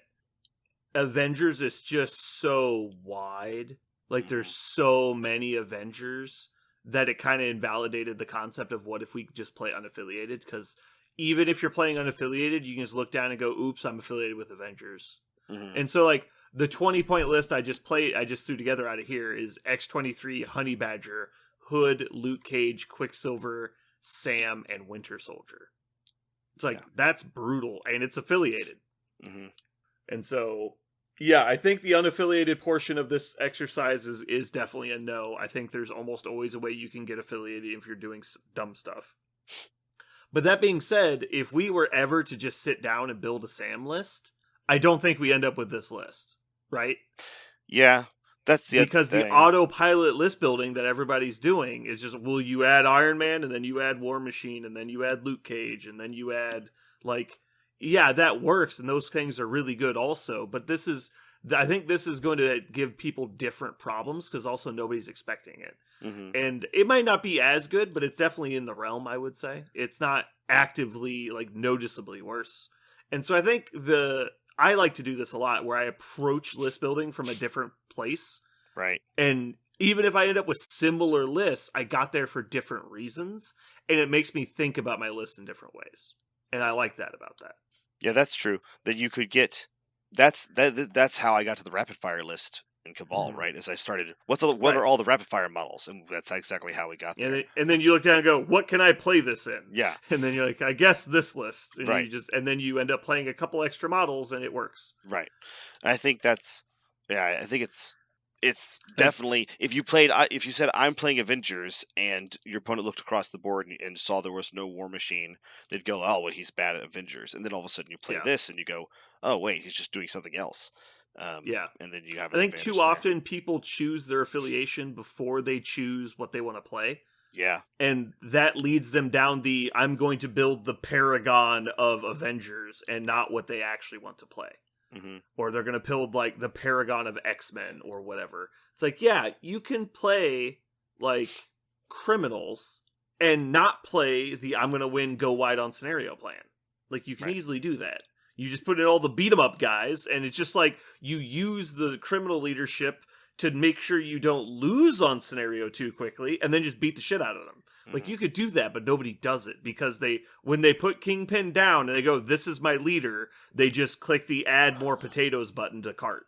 Avengers is just so wide. Like, there's so many Avengers that it kind of invalidated the concept of what if we just play unaffiliated, because even if you're playing unaffiliated, you can just look down and go, oops, I'm affiliated with Avengers. And so, like, the 20-point list I just threw together out of here is X-23, Honey Badger, Hood, Luke Cage, Quicksilver, Sam, and Winter Soldier. It's like, that's brutal, and it's affiliated. And so, yeah, I think the unaffiliated portion of this exercise is definitely a no. I think there's almost always a way you can get affiliated if you're doing dumb stuff. But that being said, if we were ever to just sit down and build a Sam list, I don't think we end up with this list, right? Yeah, that's the because the autopilot list building that everybody's doing is just, well, you add Iron Man, and then you add War Machine, and then you add Luke Cage, and then you add, like, yeah, that works, and those things are really good also, but I think this is going to give people different problems, because also nobody's expecting it. And it might not be as good, but it's definitely in the realm, I would say. It's not actively, like, noticeably worse. And so I think I like to do this a lot, where I approach list building from a different place. Right. And even if I end up with similar lists, I got there for different reasons, and it makes me think about my list in different ways. And I like that about that. Yeah, that's true. That you could get that's how I got to the rapid fire list in Cabal, right? As I started, what are all the rapid fire models, and that's exactly how we got there. And then you look down and go, what can I play this in? Yeah. And then you're like, I guess this list. And right. And then you end up playing a couple extra models, and it works. Right. And I think I think it's definitely, if you said I'm playing Avengers and your opponent looked across the board and saw there was no War Machine, they'd go, oh, well, he's bad at Avengers. And then all of a sudden you play this and you go, oh, wait, he's just doing something else. And then you have I think too often people choose their affiliation before they choose what they want to play. Yeah. And that leads them down I'm going to build the paragon of Avengers and not what they actually want to play. Or they're going to build, like, the paragon of X-Men or whatever. It's like, yeah, you can play, like, Criminals and not play the I'm going to win, go wide on scenario plan. Like, you can easily do that. You just put in all the beat 'em up guys, and it's just like you use the criminal leadership to make sure you don't lose on scenario too quickly, and then just beat the shit out of them. Like, you could do that, but nobody does it, because when they put Kingpin down and they go, "This is my leader," they just click the add more potatoes button to cart.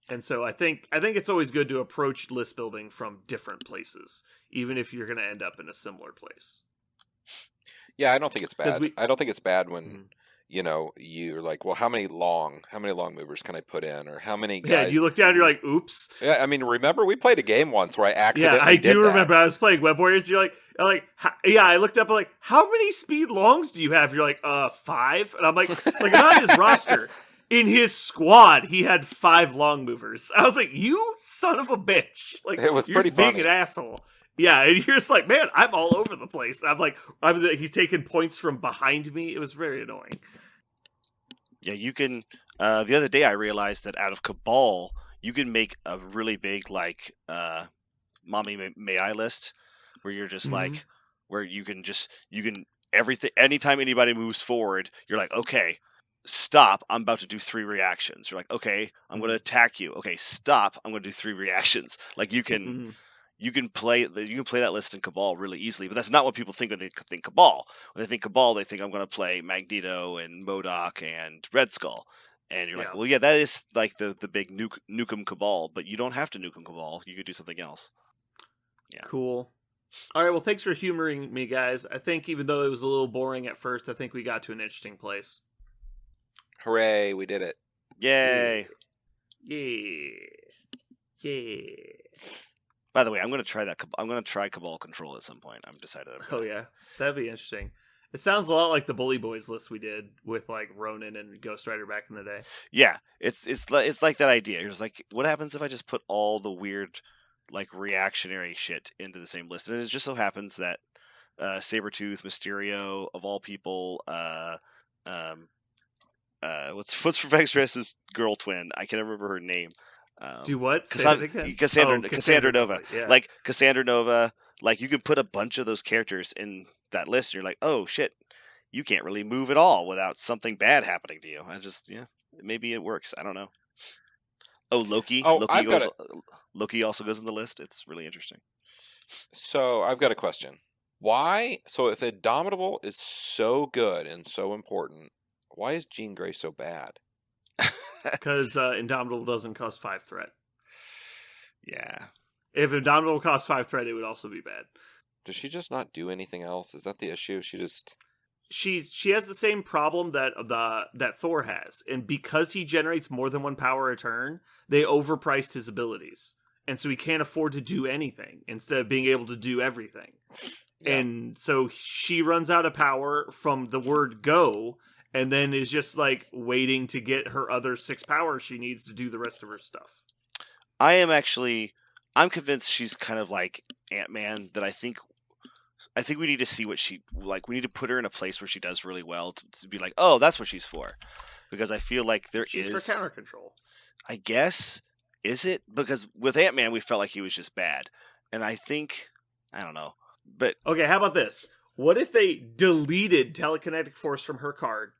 And so I think it's always good to approach list building from different places, even if you're going to end up in a similar place. Yeah, I don't think it's bad. we- I don't think it's bad when you're like, well, how many long movers can I put in, or how many guys? Yeah, you look down and you're like, oops. Yeah, I mean, remember we played a game once where I accidentally Yeah, I did do that. remember. I was playing Web Warriors. You're like, yeah. I looked up. I'm like, how many speed longs do you have? You're like, 5. And I'm like on his roster, in his squad, he had 5 long movers. I was like, you son of a bitch! Like, It was you're pretty just being funny. an asshole. Yeah, and you're just like, man, I'm all over the place. I'm like, he's taking points from behind me. It was very annoying. Yeah, you can. The other day, I realized that out of Cabal, you can make a really big mommy may I list, where you're just like, where you can everything. Anytime anybody moves forward, you're like, okay, stop. I'm about to do 3 reactions. You're like, okay, I'm going to attack you. Okay, stop. I'm going to do 3 reactions. Like you can. You can play that list in Cabal really easily, but that's not what people think when they think Cabal. When they think Cabal, they think I'm going to play Magneto and MODOK and Red Skull, and you're like, well, yeah, that is like the big nukem Cabal, but you don't have to nukem Cabal. You could do something else. Yeah. Cool. All right. Well, thanks for humoring me, guys. I think even though it was a little boring at first, I think we got to an interesting place. Hooray, we did it. Yay! Yeah. By the way, I'm going to try that. I'm going to try Cabal Control at some point. I'm decided. Oh yeah, that'd be interesting. It sounds a lot like the Bully Boys list we did with like Ronin and Ghost Rider back in the day. Yeah, it's like that idea. It's like, what happens if I just put all the weird, like reactionary shit into the same list? And it just so happens that Sabretooth, Mysterio, of all people, what's Professor's girl twin? I can never remember her name. Do what? Cassandra Nova. Yeah. Like Cassandra Nova. Like you can put a bunch of those characters in that list, and you're like, oh shit, you can't really move at all without something bad happening to you. Maybe it works. I don't know. Oh, Loki. Oh, Loki also goes in the list. It's really interesting. So I've got a question. Why? So if Indomitable is so good and so important, why is Jean Grey so bad? Because Indomitable doesn't cost 5 threat. Yeah. If Indomitable cost 5 threat, it would also be bad. Does she just not do anything else? Is that the issue? She has the same problem that Thor has, and because he generates more than 1 power a turn, they overpriced his abilities, and so he can't afford to do anything instead of being able to do everything. Yeah. And so she runs out of power from the word go, and then is just like waiting to get her other 6 power she needs to do the rest of her stuff. I'm convinced she's kind of like Ant-Man, that I think we need to see what she like. We need to put her in a place where she does really well to be like, oh, that's what she's for. Because I feel like she's for counter control. I guess. Is it? Because with Ant-Man, we felt like he was just bad. And I don't know. But okay, how about this? What if they deleted Telekinetic Force from her card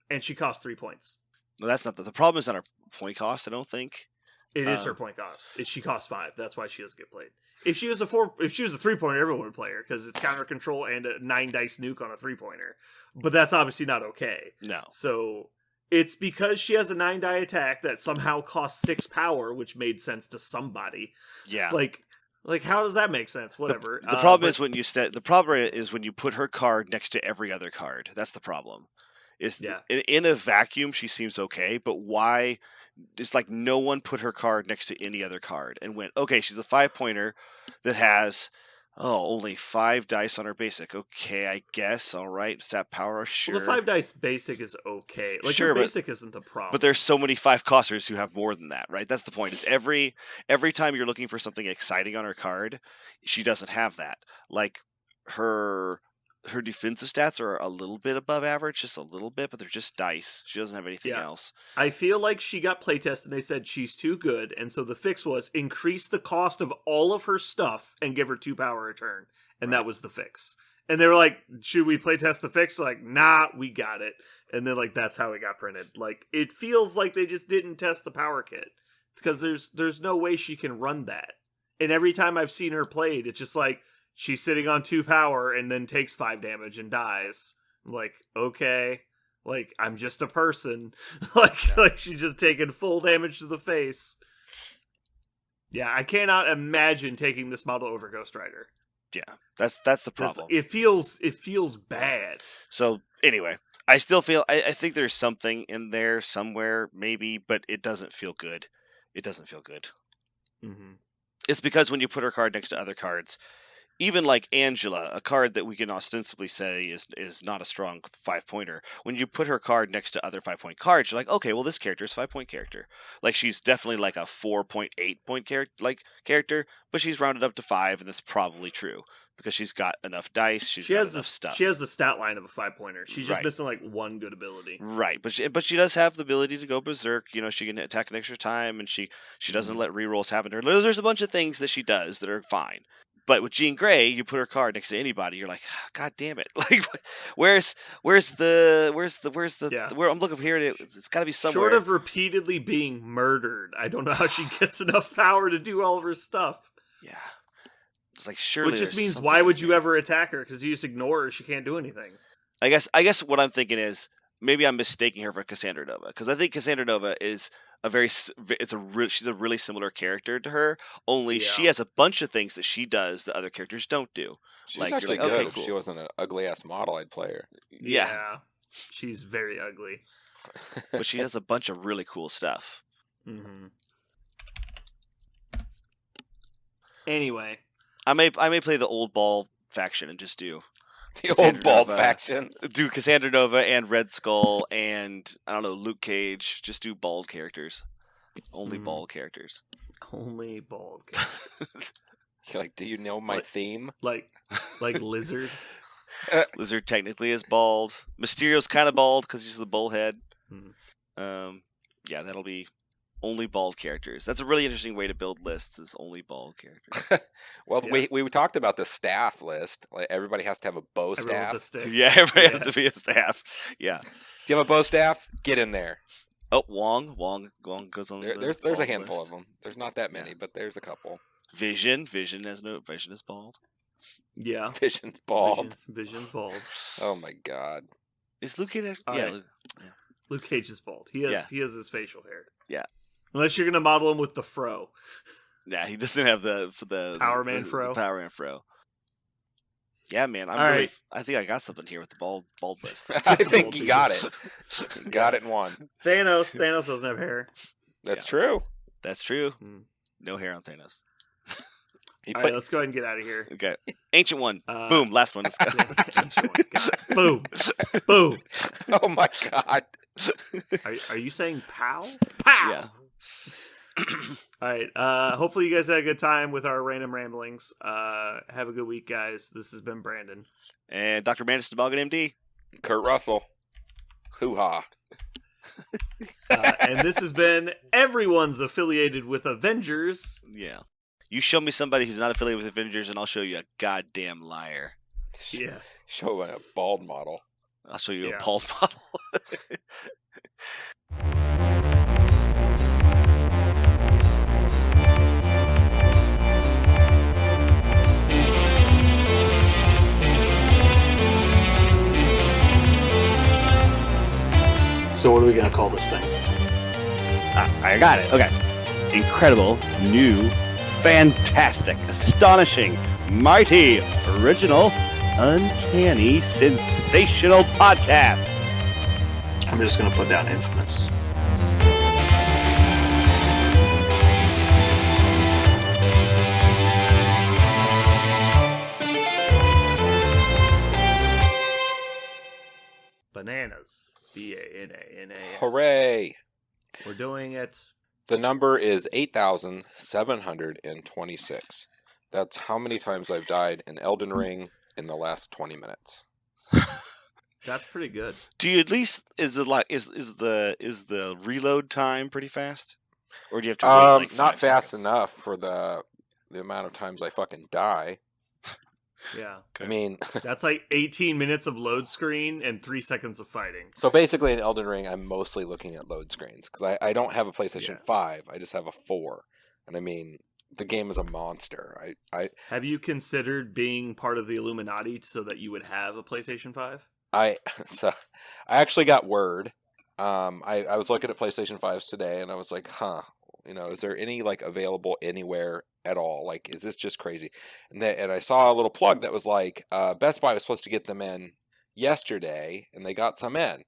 and she cost 3 points? No, that's not the problem. Is not her point cost, I don't think. It is her point cost. She costs 5. That's why she doesn't get played. If she was a 3-pointer, everyone would play her because it's counter control and a 9 dice nuke on a 3-pointer. But that's obviously not okay. No. So it's because she has a 9 die attack that somehow costs 6 power, which made sense to somebody. Yeah. Like how does that make sense? Whatever. The problem is when you put her card next to every other card. That's the problem. In a vacuum, she seems okay, but why? It's like no one put her card next to any other card and went, okay, she's a 5-pointer that has only 5 dice on her basic. Okay, I guess. All right, stat power, sure. Well, the 5 dice basic is okay. Like sure, her basic isn't the problem. But there's so many 5-costers who have more than that, right? That's the point. Is every time you're looking for something exciting on her card, she doesn't have that. Like her defensive stats are a little bit above average, just a little bit, but they're just dice. She doesn't have anything else. I feel like she got playtested and they said she's too good, and so the fix was increase the cost of all of her stuff and give her 2 power a turn, and that was the fix. And they were like, should we play test the fix? Like, nah, we got it. And then like that's how it got printed. Like it feels like they just didn't test the power kit. Because there's no way she can run that. And every time I've seen her played, it's just like she's sitting on 2 power and then takes 5 damage and dies. I'm like, okay. Like, I'm just a person. like she's just taking full damage to the face. Yeah, I cannot imagine taking this model over Ghost Rider. Yeah, that's the problem. It feels bad. So anyway, I still feel I think there's something in there somewhere maybe, but it doesn't feel good. It doesn't feel good. Mm-hmm. It's because when you put her card next to other cards, even like Angela, a card that we can ostensibly say is not a strong 5-pointer, when you put her card next to other 5-point cards, you're like, okay, well this character is a 5-point character. Like she's definitely like a 4.8 point character, but she's rounded up to 5, and that's probably true because she's got enough dice. She has enough stuff. She has the stat line of a 5-pointer. She's just Right. missing like one good ability. Right, but she does have the ability to go berserk. You know, she can attack an extra time, and she doesn't let rerolls happen to her. There's a bunch of things that she does that are fine. But with Jean Grey, you put her card next to anybody, you're like, God damn it! Like, where's the Yeah. where I'm looking here? It's got to be somewhere. Short of repeatedly being murdered, I don't know how she gets enough power to do all of her stuff. Yeah, it's like surely. Which just there's means something why in would here. you ever attack her? Because you just ignore her, she can't do anything. I guess what I'm thinking is maybe I'm mistaking her for Cassandra Nova, because I think Cassandra Nova is she's a really similar character to her. Only she Yeah. has a bunch of things that she does that other characters don't do. She's Like, you're actually like, good. okay, If cool. she wasn't an ugly ass model, I'd play her. Yeah, She's very ugly. but she does a bunch of really cool stuff. Mm-hmm. Anyway, I may play the old ball faction and just do The Cassandra old bald Nova. faction. do Cassandra Nova and Red Skull and I don't know, Luke Cage. Just do bald characters, only Mhm. bald characters. only bald. You're like, do you know my Like- theme? like Lizard. Lizard technically is bald. Mysterio's kind of bald because he's the bullhead. Mhm. Yeah, that'll be only bald characters. That's a really interesting way to build lists. Is only bald characters. Well, Yeah. we talked about the staff list. Like everybody has to have a bow Everyone staff. with the stick. Yeah, everybody Yeah. has to be a staff. Yeah. Do you have a bow staff? Get in there. Oh, Wong goes on. There's the a bald handful list. of them. There's not that many, Yeah. but there's a couple. Vision is bald. Yeah. Vision's bald. Vision's bald. Oh my god. Is Luke Cage? All Yeah. right. Luke Cage is bald. He has his facial hair. Yeah. Unless you're gonna model him with the fro. Yeah, he doesn't have the Power Man the fro. Power Man fro. Yeah, man. All right. I think I got something here with the bald list. I think you Bald got people. it. You got it in one. Thanos doesn't have hair. That's Yeah. true. That's true. Hmm. No hair on Thanos. He All played. right, let's go ahead and get out of here. Okay. Ancient one. Uh, Boom. Last one. Let's go. God. Boom. Boom. Oh my god. Are you saying pow? Pow. Yeah. All right. Hopefully you guys had a good time with our random ramblings. Have a good week, guys. This has been Brandon. And Dr. Mandis Toboggan MD. Kurt Russell. Hoo ha. And this has been everyone's affiliated with Avengers. Yeah. You show me somebody who's not affiliated with Avengers, and I'll show you a goddamn liar. Yeah. Show a bald model. I'll show you Yeah. a Paul's model. So what are we gonna call this thing? I got it. Okay. Incredible, new, fantastic, astonishing, mighty, original, uncanny, sensational podcast. I'm just gonna put down infamous. Bananas. BANANA. Hooray. We're doing it. The number is 8,726. That's how many times I've died in Elden Ring in the last 20 minutes. That's pretty good. Do you at least is the reload time pretty fast, or do you have to wait like Not 5 fast seconds? enough for the amount of times I fucking die. Yeah. I mean, That's like 18 minutes of load screen and 3 seconds of fighting. so basically in Elden Ring, I'm mostly looking at load screens because I don't have a PlayStation Yeah. 5. I just have a 4. And I mean, the game is a monster. Have you considered being part of the Illuminati so that you would have a PlayStation 5? So I actually got word. I was looking at PlayStation 5s today and I was like, is there any like available anywhere at all? Like, is this just crazy? And I saw a little plug that was like, Best Buy was supposed to get them in yesterday and they got some in.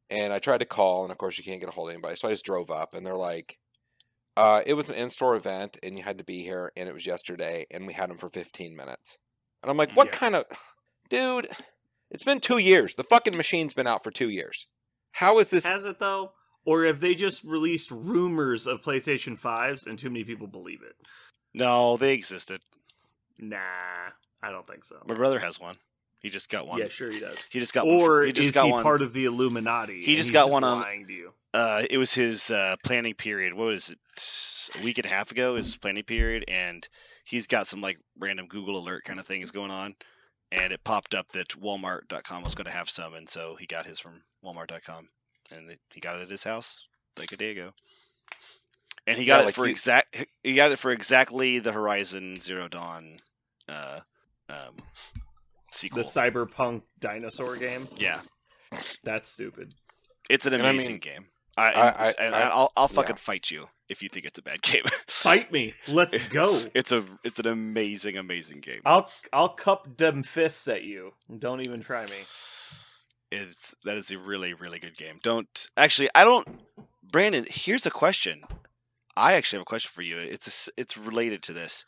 And I tried to call and of course you can't get a hold of anybody. So I just drove up and they're like, it was an in-store event and you had to be here and it was yesterday and we had them for 15 minutes. And I'm like, what kind of... Dude, it's been 2 years. The fucking machine's been out for 2 years. How is this... Has it, though? Or have they just released rumors of PlayStation 5s and too many people believe it? No, they existed. Nah, I don't think so. My brother has one. He just got one. Yeah, sure he does. He just got Or one. He just is got he one. part of the Illuminati? He and just he's got one on- lying to you. It was his planning period. What was it? A week and a half ago, his planning period, and he's got some like random Google alert kind of things going on, and it popped up that Walmart.com was going to have some, and so he got his from Walmart.com, and he got it at his house like a day ago, and he got it for exactly the Horizon Zero Dawn sequel. The cyberpunk dinosaur game? Yeah, That's stupid. it's an And I amazing mean, game. I- I'll fucking yeah. fight you if you think it's a bad game. Fight me. Let's go. It's an amazing game. I'll cup them fists at you. Don't even try me. That is a really, really good game. Brandon, here's a question. I actually have a question for you. It's related to this.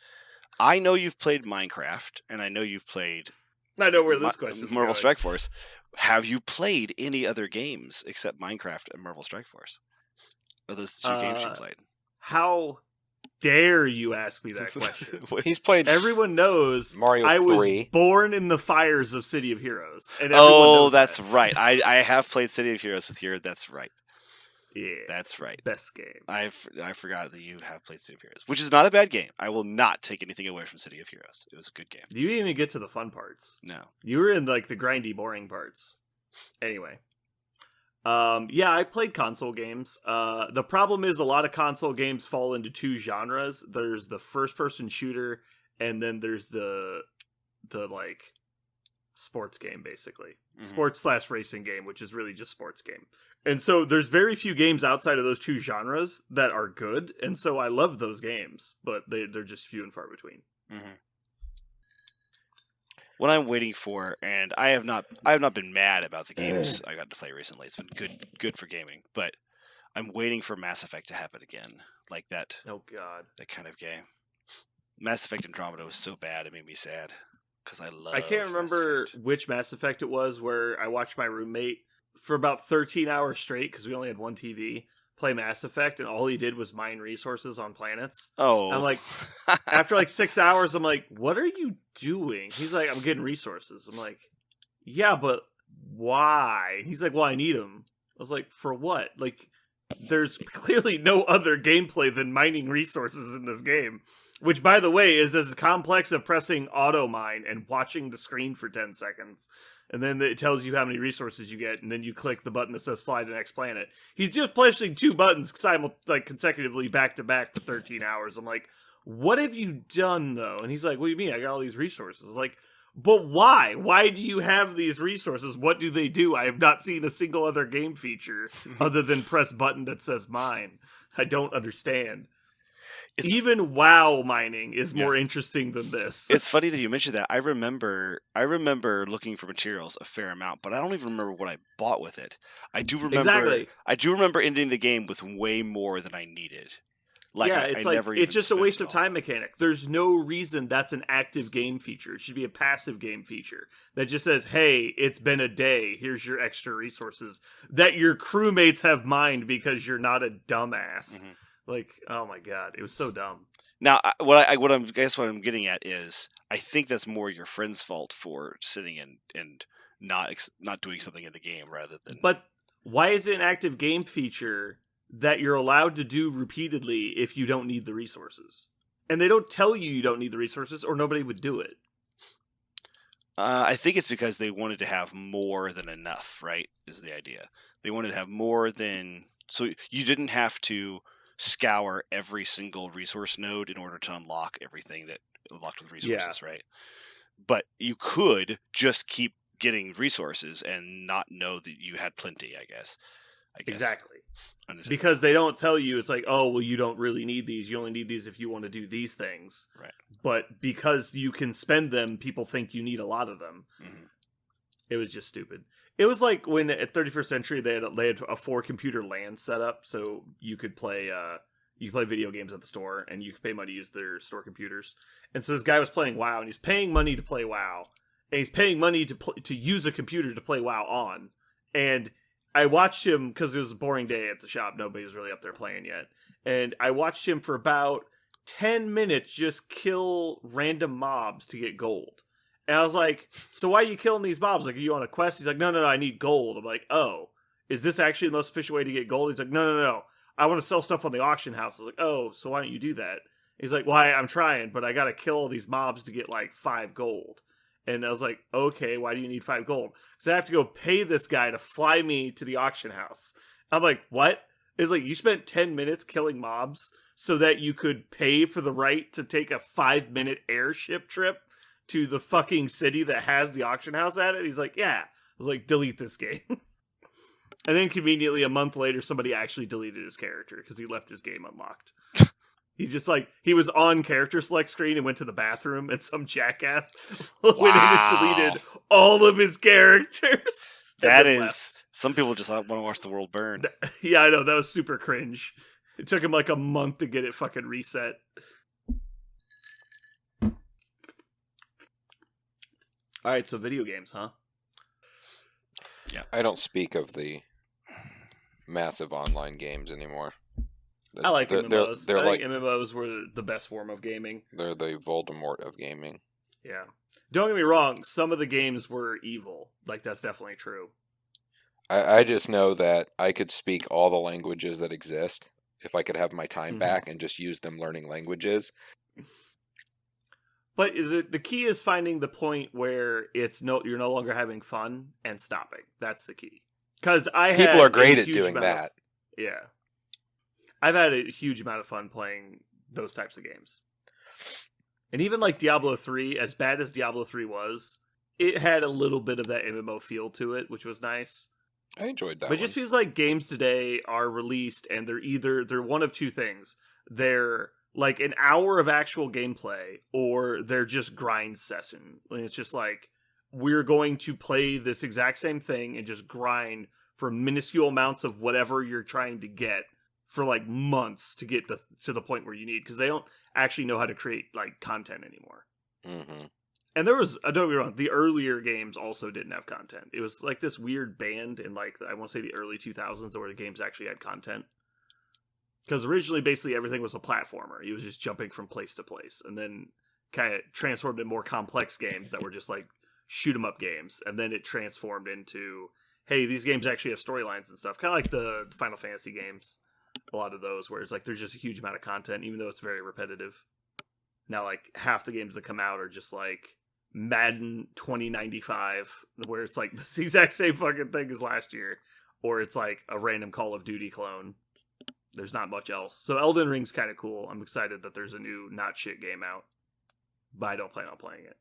I know you've played Minecraft, and I know you've played I know where this question is Marvel going. Strike Force. Have you played any other games except Minecraft and Marvel Strike Force? Are those two games you played? How dare you ask me that question? He's played Everyone knows Mario I was 3. born in the fires of City of Heroes. And everyone knows That's that. right. I have played City of Heroes with you. That's right. Yeah. That's right. Best game. I forgot that you have played City of Heroes, which is not a bad game. I will not take anything away from City of Heroes. It was a good game. You didn't even get to the fun parts. No. You were in like the grindy, boring parts. Anyway. Yeah, I played console games. The problem is a lot of console games fall into two genres. There's the first-person shooter, and then there's the like sports game, basically. Mhm. Sports/racing game, which is really just sports game. And so there's very few games outside of those two genres that are good, and so I love those games, but they're just few and far between. Mm-hmm. What I'm waiting for, and I have not been mad about the games I got to play recently. It's been good for gaming, but I'm waiting for Mass Effect to happen again, like that Oh god. kind of game. Mass Effect Andromeda was so bad it made me sad because I love. I can't Mass remember Effect. which Mass Effect it was where I watched my roommate for about 13 hours straight, because we only had one TV, play Mass Effect, and all he did was mine resources on planets. Oh, I'm like, after like 6 hours, I'm like, what are you doing? He's like, I'm getting resources. I'm like, yeah, but why? He's like, well, I need them. I was like, for what? Like, there's clearly no other gameplay than mining resources in this game. Which, by the way, is as complex as pressing auto mine and watching the screen for 10 seconds. And then it tells you how many resources you get, and then you click the button that says fly to the next planet. He's just pushing two buttons consecutively back to back for 13 hours. I'm like, what have you done, though? And he's like, what do you mean? I got all these resources. I'm like, but why? Why do you have these resources? What do they do? I have not seen a single other game feature other than press button that says mine. I don't understand. Even WoW mining is more interesting than this. It's funny that you mentioned that. I remember looking for materials a fair amount, but I don't even remember what I bought with it. I do remember ending the game with way more than I needed. It's just a waste of time mechanic. There's no reason that's an active game feature. It should be a passive game feature that just says, hey, it's been a day. Here's your extra resources that your crewmates have mined because you're not a dumbass. Mm-hmm. Like, oh my god, it was so dumb. Now, what I'm getting at is, I think that's more your friend's fault for sitting and not doing something in the game rather than. But why is it an active game feature that you're allowed to do repeatedly if you don't need the resources? And they don't tell you don't need the resources, or nobody would do it. I think it's because they wanted to have more than enough, right? Is the idea. They wanted to have more than... So you didn't have to scour every single resource node in order to unlock everything that unlocked with resources, right? But you could just keep getting resources and not know that you had plenty, I guess. Exactly. Because they don't tell you, it's like, oh, well, you don't really need these. You only need these if you want to do these things. Right. But because you can spend them, people think you need a lot of them. Mm-hmm. It was just stupid. It was like when at 31st Century they had a 4-computer LAN set up, so you could play video games at the store, and you could pay money to use their store computers. And so this guy was playing WoW, and he's paying money to play WoW, and he's paying money to use a computer to play WoW on. And I watched him, because it was a boring day at the shop, nobody was really up there playing yet, and I watched him for about 10 minutes just kill random mobs to get gold. And I was like, so why are you killing these mobs? Like, are you on a quest? He's like, no, I need gold. I'm like, oh, is this actually the most efficient way to get gold? He's like, no. I want to sell stuff on the auction house. I was like, oh, so why don't you do that? He's like, well, I'm trying, but I got to kill all these mobs to get like 5 gold. And I was like, okay, why do you need 5 gold? Because I have to go pay this guy to fly me to the auction house. I'm like, what? It's like, you spent 10 minutes killing mobs so that you could pay for the right to take a 5-minute airship trip to the fucking city that has the auction house at it? He's like, yeah. I was like, delete this game. And then conveniently a month later, somebody actually deleted his character because he left his game unlocked. He just he was on character select screen and went to the bathroom, and some jackass went in and deleted all of his characters. That is, left. Some people just want to watch the world burn. Yeah, I know, that was super cringe. It took him like a month to get it fucking reset. Alright, so video games, huh? Yeah. I don't speak of the massive online games anymore. I like MMOs. I think MMOs were the best form of gaming. They're the Voldemort of gaming. Yeah. Don't get me wrong, some of the games were evil. Like, that's definitely true. I just know that I could speak all the languages that exist if I could have my time back and just use them learning languages. But the key is finding the point where you're no longer having fun and stopping. That's the key. Because people are great at doing that. Yeah. I've had a huge amount of fun playing those types of games. And even like Diablo 3, as bad as Diablo 3 was, it had a little bit of that MMO feel to it, which was nice. I enjoyed that. But it just feels like games today are released and they're one of two things. They're like an hour of actual gameplay, or they're just grind session. And it's just like, we're going to play this exact same thing and just grind for minuscule amounts of whatever you're trying to get for like months to get to the point where you need, because they don't actually know how to create like content anymore. Mm-hmm. And there was, don't get me wrong, the earlier games also didn't have content. It was like this weird band in like, I want to say the early 2000s where the games actually had content. Because originally, basically, everything was a platformer. He was just jumping from place to place. And then kind of transformed into more complex games that were just like shoot-'em-up games. And then it transformed into, hey, these games actually have storylines and stuff. Kind of like the Final Fantasy games. A lot of those, where it's like there's just a huge amount of content, even though it's very repetitive. Now, like, half the games that come out are just like Madden 2095, where it's like the exact same fucking thing as last year. Or it's like a random Call of Duty clone. There's not much else. So Elden Ring's kind of cool. I'm excited that there's a new not shit game out. But I don't plan on playing it.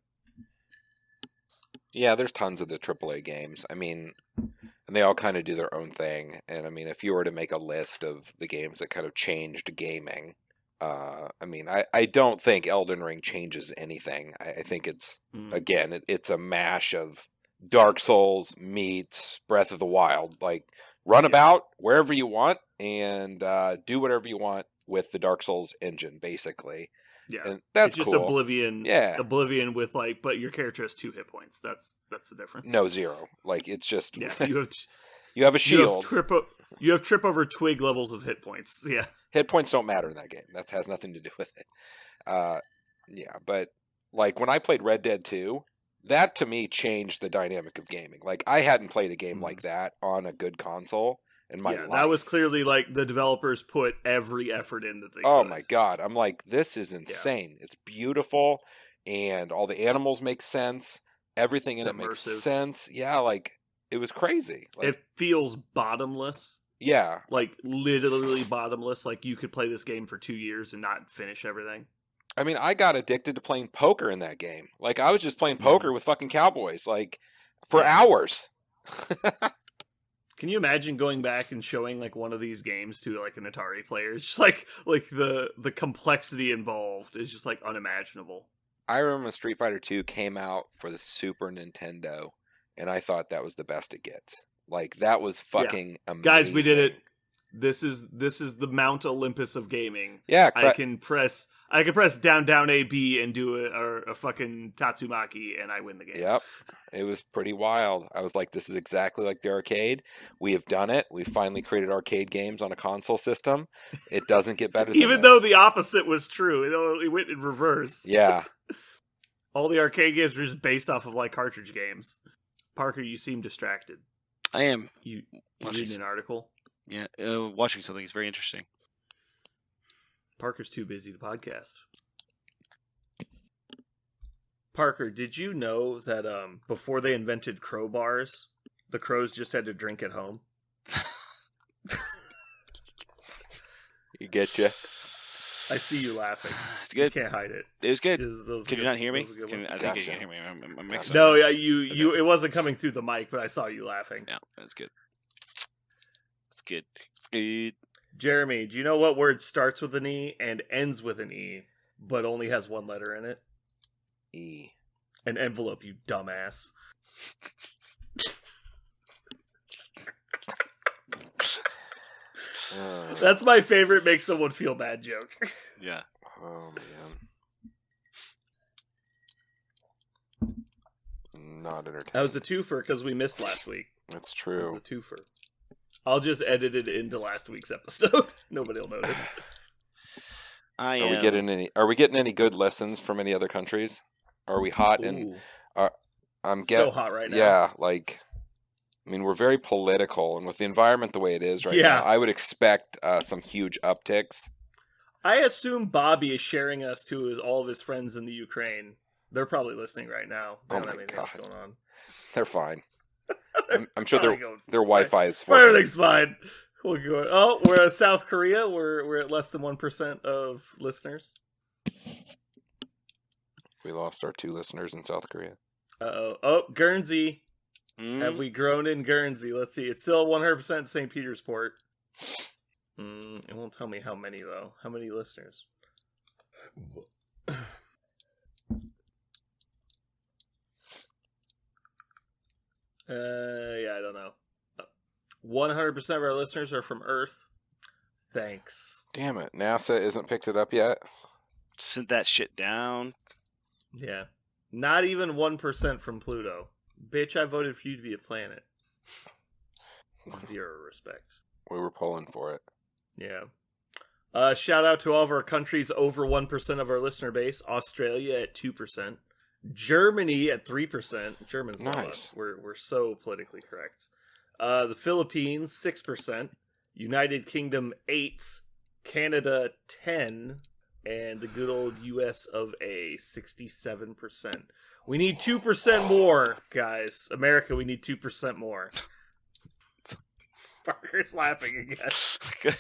Yeah, there's tons of the AAA games. I mean, and they all kind of do their own thing. And I mean, if you were to make a list of the games that kind of changed gaming, I mean, I don't think Elden Ring changes anything. I think it's, again, it's a mash of Dark Souls meets Breath of the Wild. Like, run about wherever you want and do whatever you want with the Dark Souls engine, basically. Yeah, and that's just cool. Oblivion. Yeah, Oblivion with like, but your character has 2 hit points. That's the difference. No, 0. Like, it's just you have a shield. You have trip over twig levels of hit points. Yeah, hit points don't matter in that game. That has nothing to do with it. Yeah, but like when I played Red Dead 2, that to me changed the dynamic of gaming. Like, I hadn't played a game like that on a good console in my life. That was clearly like the developers put every effort in that they could. My god, I'm like, this is insane. It's beautiful, and all the animals make sense. everything in It's it makes immersive. sense. Yeah, like it was crazy. Like, It feels bottomless. yeah, Like literally bottomless. Like you could play this game for 2 years and not finish everything. I mean, I got addicted to playing poker in that game. Like I was just playing poker with fucking cowboys, like for hours. Can you imagine going back and showing like one of these games to like an Atari player? It's just like the complexity involved is just like unimaginable. I remember when Street Fighter 2 came out for the Super Nintendo, and I thought that was the best it gets. Like that was fucking amazing. Guys, we did it. This is the Mount Olympus of gaming. Yeah, 'cause I can press down A B and do a fucking Tatsumaki and I win the game. Yep. It was pretty wild. I was like, this is exactly like the arcade. We have done it. We finally created arcade games on a console system. It doesn't get better than Even this. though the opposite was true. It only went in reverse. Yeah. All the arcade games were just based off of like cartridge games. Parker, you seem distracted. I am. You Watching reading an article? Yeah, watching something is very interesting. Parker's too busy to podcast. Parker, did you know that before they invented crowbars, the crows just had to drink at home? You get you. I see you laughing. It's You good. can't hide it. It was good. Those Can you good- not hear me? those are good I ones. think you Gotcha. can hear me. I'm mixing. No, yeah, you. It wasn't coming through the mic, but I saw you laughing. Yeah, that's good. It's good. It's good. Jeremy, do you know what word starts with an E and ends with an E, but only has one letter in it? E. An envelope, you dumbass. That's my favorite make someone feel bad joke. Yeah. Oh man. Not entertaining. That was a twofer because we missed last week. That's That true. was a twofer. I'll just edit it into last week's episode. Nobody will notice. I Are am. we getting any good lessons from any other countries? Are we hot in Ooh, I'm so getting hot right now. Yeah, like I mean, we're very political, and with the environment the way it is right Yeah. now, I would expect some huge upticks. I assume Bobby is sharing us to all of his friends in the Ukraine. They're probably listening right now. They Oh don't my have anything else God. going on. They're fine. I'm sure Probably their going Wi-Fi is fine. full. Everything's fine. We'll go. Oh, we're at South Korea. We're at less than 1% of listeners. We lost our 2 listeners in South Korea. Uh-oh. Oh, Guernsey. Hmm? Have we grown in Guernsey? Let's see. It's still 100% St. Petersport. It won't tell me how many, though. How many listeners? Yeah, I don't know. 100% of our listeners are from Earth. Thanks. Damn it, NASA isn't picked it up yet. Sent that shit down. Yeah. Not even 1% from Pluto. Bitch, I voted for you to be a planet. Zero respect. We were pulling for it. Yeah. Shout out to all of our countries over 1% of our listener base. Australia at 2%. Germany at 3%. Germans love Nice. us. We're so politically correct. The Philippines 6%. United Kingdom 8%. Canada 10%. And the good old US of A 67%. We need 2% more, guys. America, we need 2% more. Parker's laughing again.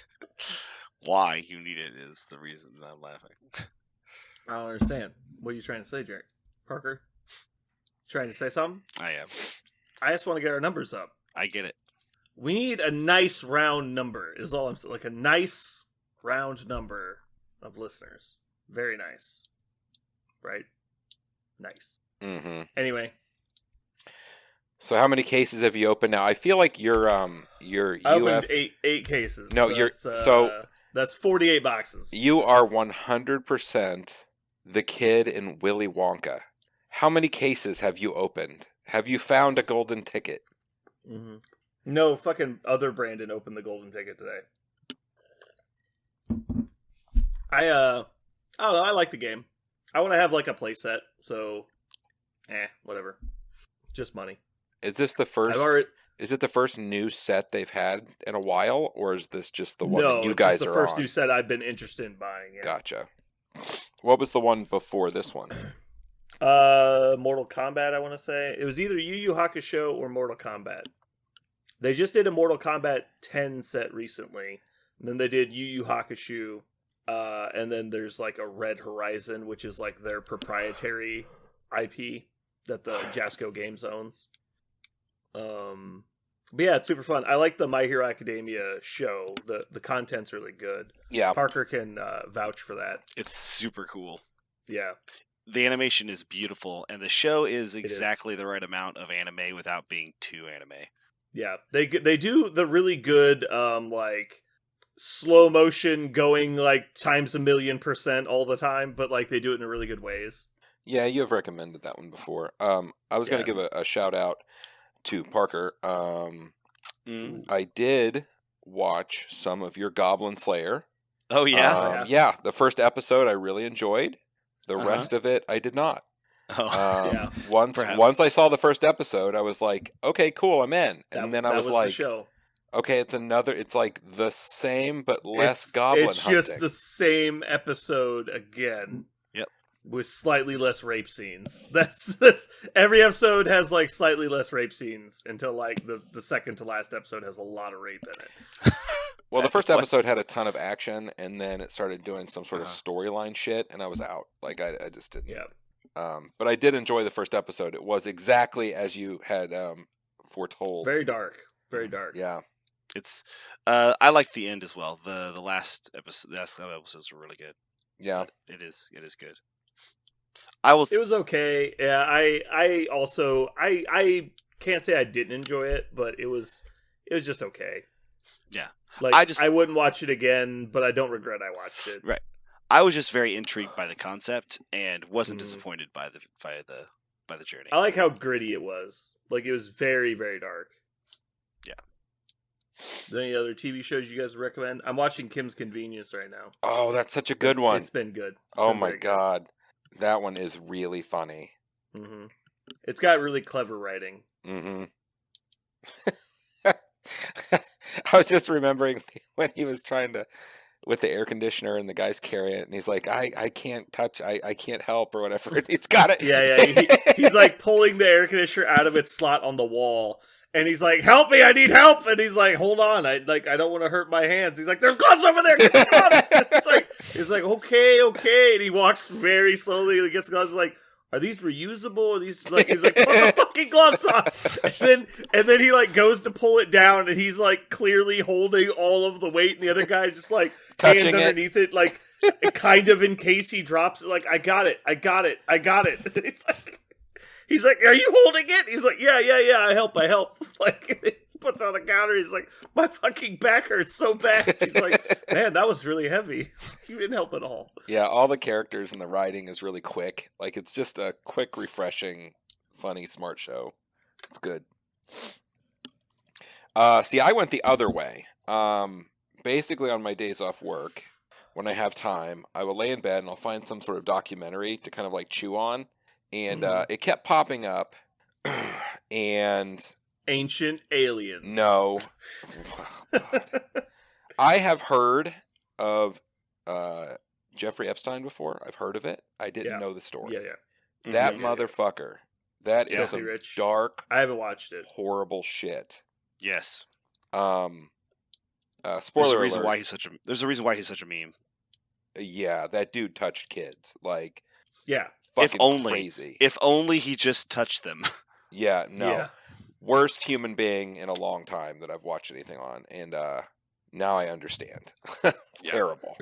Why you need it is the reason I'm laughing. I don't understand. What are you trying to say, Jared? Parker? Trying to say something? I am. I just want to get our numbers up. I get it. We need a nice round number, is all I'm saying. Like a nice round number of listeners. Very nice. Right? Nice. Mm-hmm. Anyway, So how many cases have you opened now? I feel like your I opened UF eight cases. No, so you're- that's, so- that's 48 boxes. you are 100% the kid in Willy Wonka. How many cases have you opened? Have you found a golden ticket? Mm-hmm. No, fucking other Brandon opened the golden ticket today. I don't know. I like the game. I want to have like a playset, so whatever. Just money. Is this the first? I've already Is it the first new set they've had in a while, or is this just the one no, that you it's guys just the are first on? new set I've been interested in buying. Yeah. Gotcha. What was the one before this one? Mortal Kombat, I want to say. It was either Yu Yu Hakusho or Mortal Kombat. They just did a Mortal Kombat 10 set recently. And then they did Yu Yu Hakusho. And then there's like a Red Horizon, which is like their proprietary IP that the Jasco Games owns. But yeah, it's super fun. I like the My Hero Academia show. The content's really good. Yeah. Parker can vouch for that. It's super cool. Yeah. The animation is beautiful, and the show is exactly the right amount of anime without being too anime. Yeah, they do the really good like slow motion going like times 1,000,000% all the time, but like they do it in really good ways. Yeah, you have recommended that one before. I was going to give a shout out to Parker. I did watch some of your Goblin Slayer. Oh yeah, yeah. The first episode I really enjoyed. The rest of it I did not. Oh. Once I saw the first episode, I was like, okay, cool, I'm in. And then I was like, the show. Okay, it's like the same but less goblin It's hunting. just the same episode again. Yep. With slightly less rape scenes. That's every episode has like slightly less rape scenes until like the second to last episode has a lot of rape in it. Well, the first episode had a ton of action, and then it started doing some sort of storyline shit, and I was out. Like, I just didn't. Yeah. But I did enjoy the first episode. It was exactly as you had foretold. Very dark. Very dark. Yeah. It's I liked the end as well. The last episode, the last couple episodes were really good. Yeah. It is good. It was okay. Yeah, I also I can't say I didn't enjoy it, but it was just okay. Yeah. Like I wouldn't watch it again, but I don't regret I watched it. Right. I was just very intrigued by the concept and wasn't disappointed by the journey. I like how gritty it was. Like it was very, very dark. Yeah. Is there any other TV shows you guys recommend? I'm watching Kim's Convenience right now. Oh, that's such a good one. It's been good. Oh my god. That one is really funny. Mm-hmm. It's got really clever writing. Mm-hmm. I was just remembering when he was trying to, with the air conditioner and the guy's carrying it, and he's like, I can't touch, I can't help or whatever. And he's got it. Yeah. He's like pulling the air conditioner out of its slot on the wall. And he's like, help me, I need help. And he's like, hold on, I don't want to hurt my hands. He's like, there's gloves over there. Get gloves. It's like, okay. And he walks very slowly and gets gloves. He's like, are these reusable? Are these like? He's like, put the fucking gloves on. And then he like goes to pull it down, and he's like clearly holding all of the weight, and the other guy's just like touching hands underneath it, like kind of in case he drops it. Like, I got it. He's like, are you holding it? He's like, yeah, I help. Like, he puts it on the counter. He's like, my fucking back hurts so bad. He's like, man, that was really heavy. You didn't help at all. Yeah, all the characters and the writing is really quick. Like, it's just a quick, refreshing, funny, smart show. It's good. See, I went the other way. Basically, on my days off work, when I have time, I will lay in bed and I'll find some sort of documentary to kind of like chew on. And it kept popping up, and Ancient Aliens. No, I have heard of Jeffrey Epstein before. I've heard of it. I didn't know the story. Yeah. That motherfucker. That is some dark. I haven't watched it. Horrible shit. Yes. Spoiler There's a reason alert. why there's a reason why he's such a meme. Yeah, that dude touched kids. Like. Yeah. Fucking crazy. If only he just touched them. Yeah, no. Yeah. Worst human being in a long time that I've watched anything on. And now I understand. It's terrible.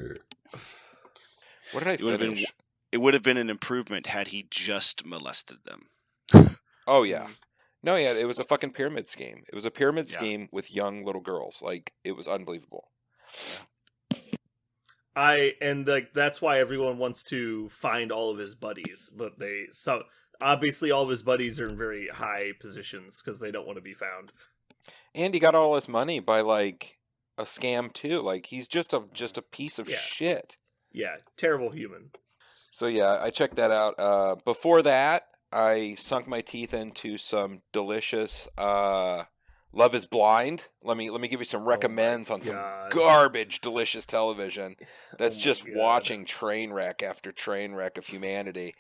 What did I finish? It would have been an improvement had he just molested them. Oh, yeah. No, yeah, it was a fucking pyramid scheme. It was a pyramid scheme with young little girls. Like, it was unbelievable. That's why everyone wants to find all of his buddies, but obviously all of his buddies are in very high positions because they don't want to be found. And he got all his money by like a scam too. Like he's just a piece of shit. Yeah, terrible human. So yeah, I checked that out. Before that, I sunk my teeth into some delicious Love is Blind. Let me give you some recommends on some garbage, delicious television. That's just watching train wreck after train wreck of humanity.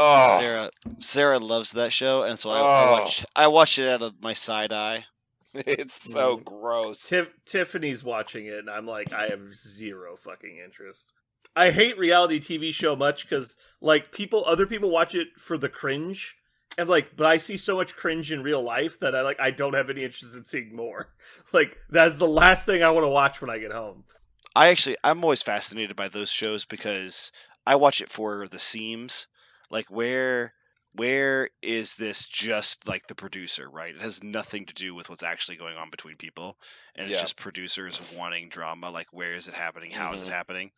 Oh, Sarah loves that show, and so Oh. I watched it out of my side eye. it's so gross. Tiffany's watching it, and I'm like, I have zero fucking interest. I hate reality TV show much because like other people watch it for the cringe, and like, but I see so much cringe in real life that I don't have any interest in seeing more. Like that's the last thing I want to watch when I get home. I'm always fascinated by those shows because I watch it for the seams, like where is this just like the producer, right? It has nothing to do with what's actually going on between people, and it's Yeah. just producers wanting drama. Like, where is it happening? How is it Mhm. happening?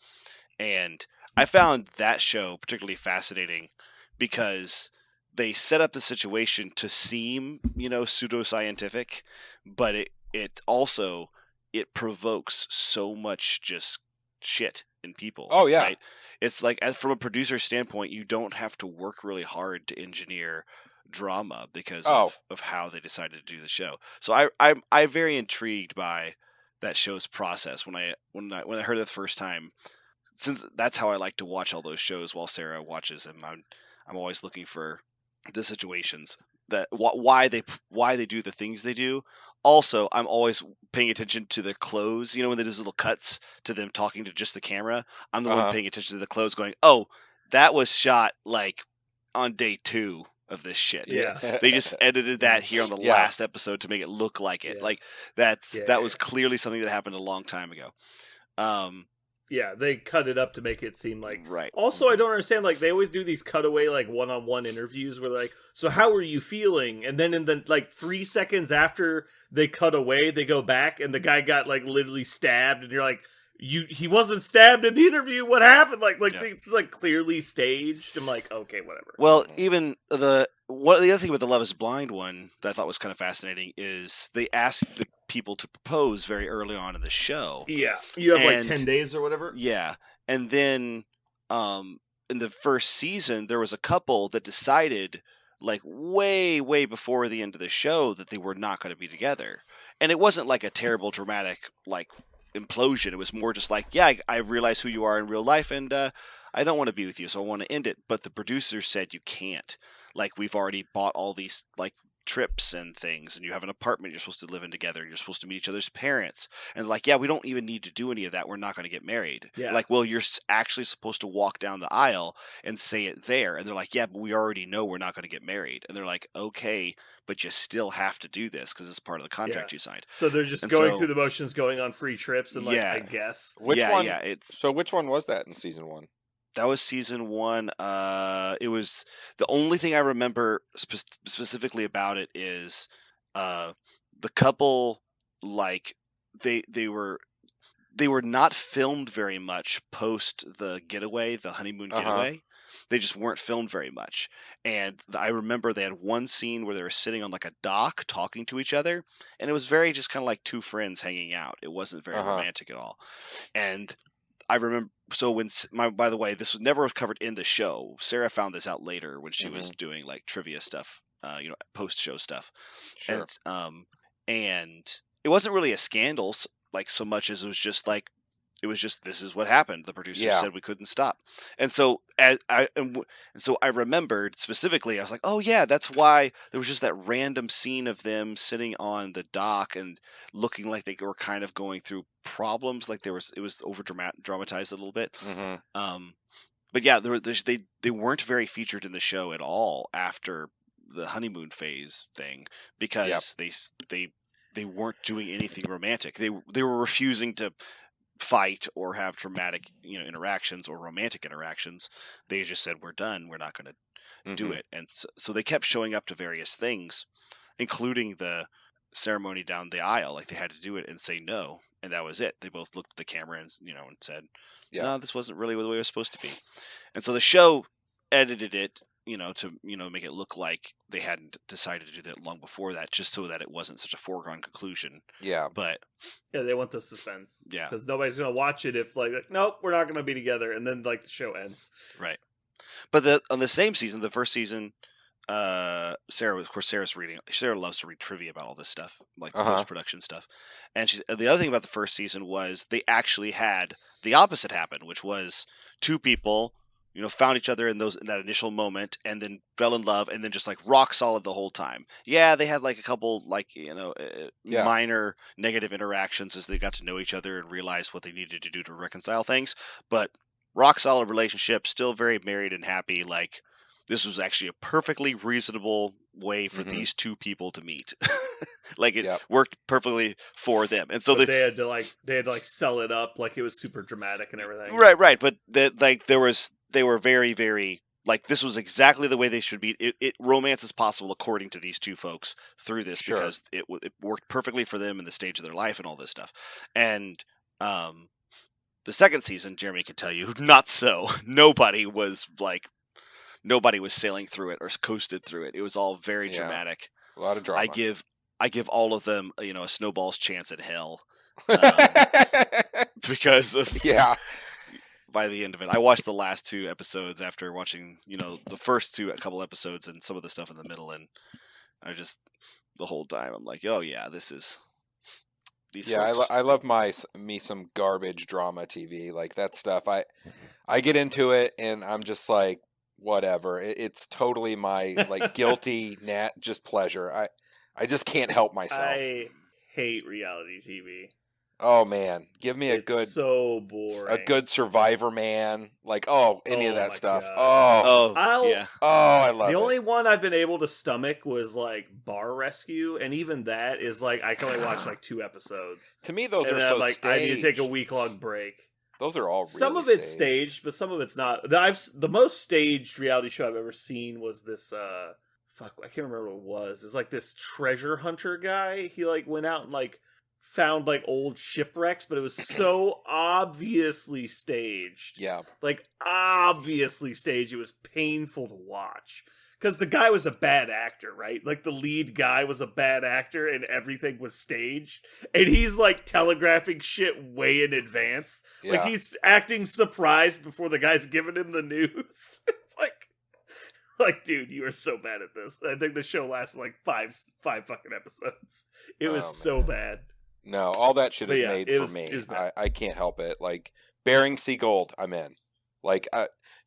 And I found that show particularly fascinating because they set up the situation to seem, pseudoscientific, but it also it provokes so much just shit in people. Oh, yeah. Right? It's like, from a producer standpoint, you don't have to work really hard to engineer drama because of how they decided to do the show. So I'm very intrigued by that show's process. When I heard it the first time, since that's how I like to watch all those shows while Sarah watches them, I'm always looking for the situations that why they do the things they do. Also, I'm always paying attention to the clothes. When they do those little cuts to them talking to just the camera, I'm the one paying attention to the clothes, going, "Oh, that was shot like on day 2 of this shit." Yeah. They just edited that here on the Yeah. last episode to make it look like it. Yeah. Like that Yeah. was clearly something that happened a long time ago. Yeah, they cut it up to make it seem like. Right. Also, I don't understand. Like, they always do these cutaway, like, one-on-one interviews where they're like, "So how are you feeling?" And then in the like 3 seconds after they cut away, they go back, and the guy got like literally stabbed, and you're like, he wasn't stabbed in the interview. What happened? Like Yeah. it's like clearly staged. I'm like, okay, whatever. Well, even the other thing with the Love Is Blind one that I thought was kind of fascinating is they asked the people to propose very early on in the show. Yeah, you have like And- 10 days or whatever. Yeah, and then in the first season there was a couple that decided like way before the end of the show that they were not going to be together, and it wasn't like a terrible dramatic like implosion. It was more just like, yeah, I realize who you are in real life, and I don't want to be with you, so I want to end it. But the producers said you can't. Like, we've already bought all these like trips and things, and you have an apartment you're supposed to live in together. You're supposed to meet each other's parents, and like, yeah, we don't even need to do any of that. We're not going to get married. Yeah. Like, well, you're actually supposed to walk down the aisle and say it there, and they're like, yeah, but we already know we're not going to get married. And they're like, okay, but you still have to do this because it's part of the contract you signed. So they're just And going so- through the motions, going on free trips, and like, Yeah. I guess. Which yeah, one? Yeah, it's So which one was that in season 1? that was season 1. It was the only thing I remember specifically about it is the couple, like they were not filmed very much post the getaway, the honeymoon getaway. They just weren't filmed very much. And I remember they had one scene where they were sitting on like a dock talking to each other, and it was very just kind of like two friends hanging out. It wasn't very romantic at all. And I remember, so by the way, this was never covered in the show. Sarah found this out later when she was doing like trivia stuff, post show stuff. Sure. And it wasn't really a scandal like so much as it was just this is what happened. The producer said we couldn't stop. And so I remembered specifically, I was like, oh yeah, that's why there was just that random scene of them sitting on the dock and looking like they were kind of going through problems. Like it was over dramatized a little bit. Mm-hmm. But yeah, they weren't very featured in the show at all after the honeymoon phase thing because they weren't doing anything romantic. They were refusing to fight or have dramatic interactions or romantic interactions. They just said, we're done, we're not going to do it. And so they kept showing up to various things, including the ceremony down the aisle. Like, they had to do it and say no, and that was it. They both looked at the camera and and said, no, this wasn't really the way it was supposed to be. And so the show edited it to make it look like they hadn't decided to do that long before that, just so that it wasn't such a foregone conclusion. Yeah. But yeah, they want the suspense. Yeah, because nobody's gonna watch it if like nope, we're not gonna be together, and then like the show ends. Right. But on the same season, the first season, Sarah loves to read trivia about all this stuff, like post-production stuff. And the other thing about the first season was they actually had the opposite happen, which was two people found each other in that initial moment, and then fell in love, and then just like rock solid the whole time. Yeah, they had like a couple Yeah. minor negative interactions as they got to know each other and realized what they needed to do to reconcile things, but rock solid relationship, still very married and happy. Like, this was actually a perfectly reasonable way for Mhm. these two people to meet. Like, it Yep. worked perfectly for them, and so But they had to sell it up like it was super dramatic and everything. right. But they were very, very, like, this was exactly the way they should be. Romance is possible according to these two folks through this, Sure. because it worked perfectly for them in the stage of their life and all this stuff. And the second season, Jeremy can tell you, not so. Nobody was sailing through it or coasted through it. It was all very Yeah. dramatic. A lot of drama. I give all of them, a snowball's chance at hell, because of, Yeah. by the end of it, I watched the last 2 episodes after watching, the first a couple episodes and some of the stuff in the middle, and I just, the whole time, I'm like, oh yeah, these Yeah, folks. I love me some garbage drama TV, like that stuff. I get into it and I'm just like, whatever. It's totally my like guilty just pleasure. I just can't help myself. I hate reality TV. Oh man, give me It's so boring. a good Survivor, man. Like any of Oh that my stuff. God. Oh, I'll- Yeah. I love The it. only one I've been able to stomach was like Bar Rescue, and even that is like I can only watch like 2 episodes. To me, those and are then so I'm like, staged. I need to take a week-long break. Those are all really Some of it's staged, but some of it's not. The most staged reality show I've ever seen was this. I can't remember what it was. It's like this treasure hunter guy. He like went out and like found like old shipwrecks, but it was so obviously staged. Yeah, Like obviously staged. It was painful to watch. Because the guy was a bad actor, right? Like the lead guy was a bad actor and everything was staged. And he's like telegraphing shit way in advance. yeah. Like he's acting surprised before the guy's giving him the news. It's like, dude, you are so bad at this. I think the show lasted like five fucking episodes. It was Oh, so man. bad. No, all that shit But is yeah, made it for was- me. it was bad. I can't help it. Like Bering Sea Gold, I'm in. Like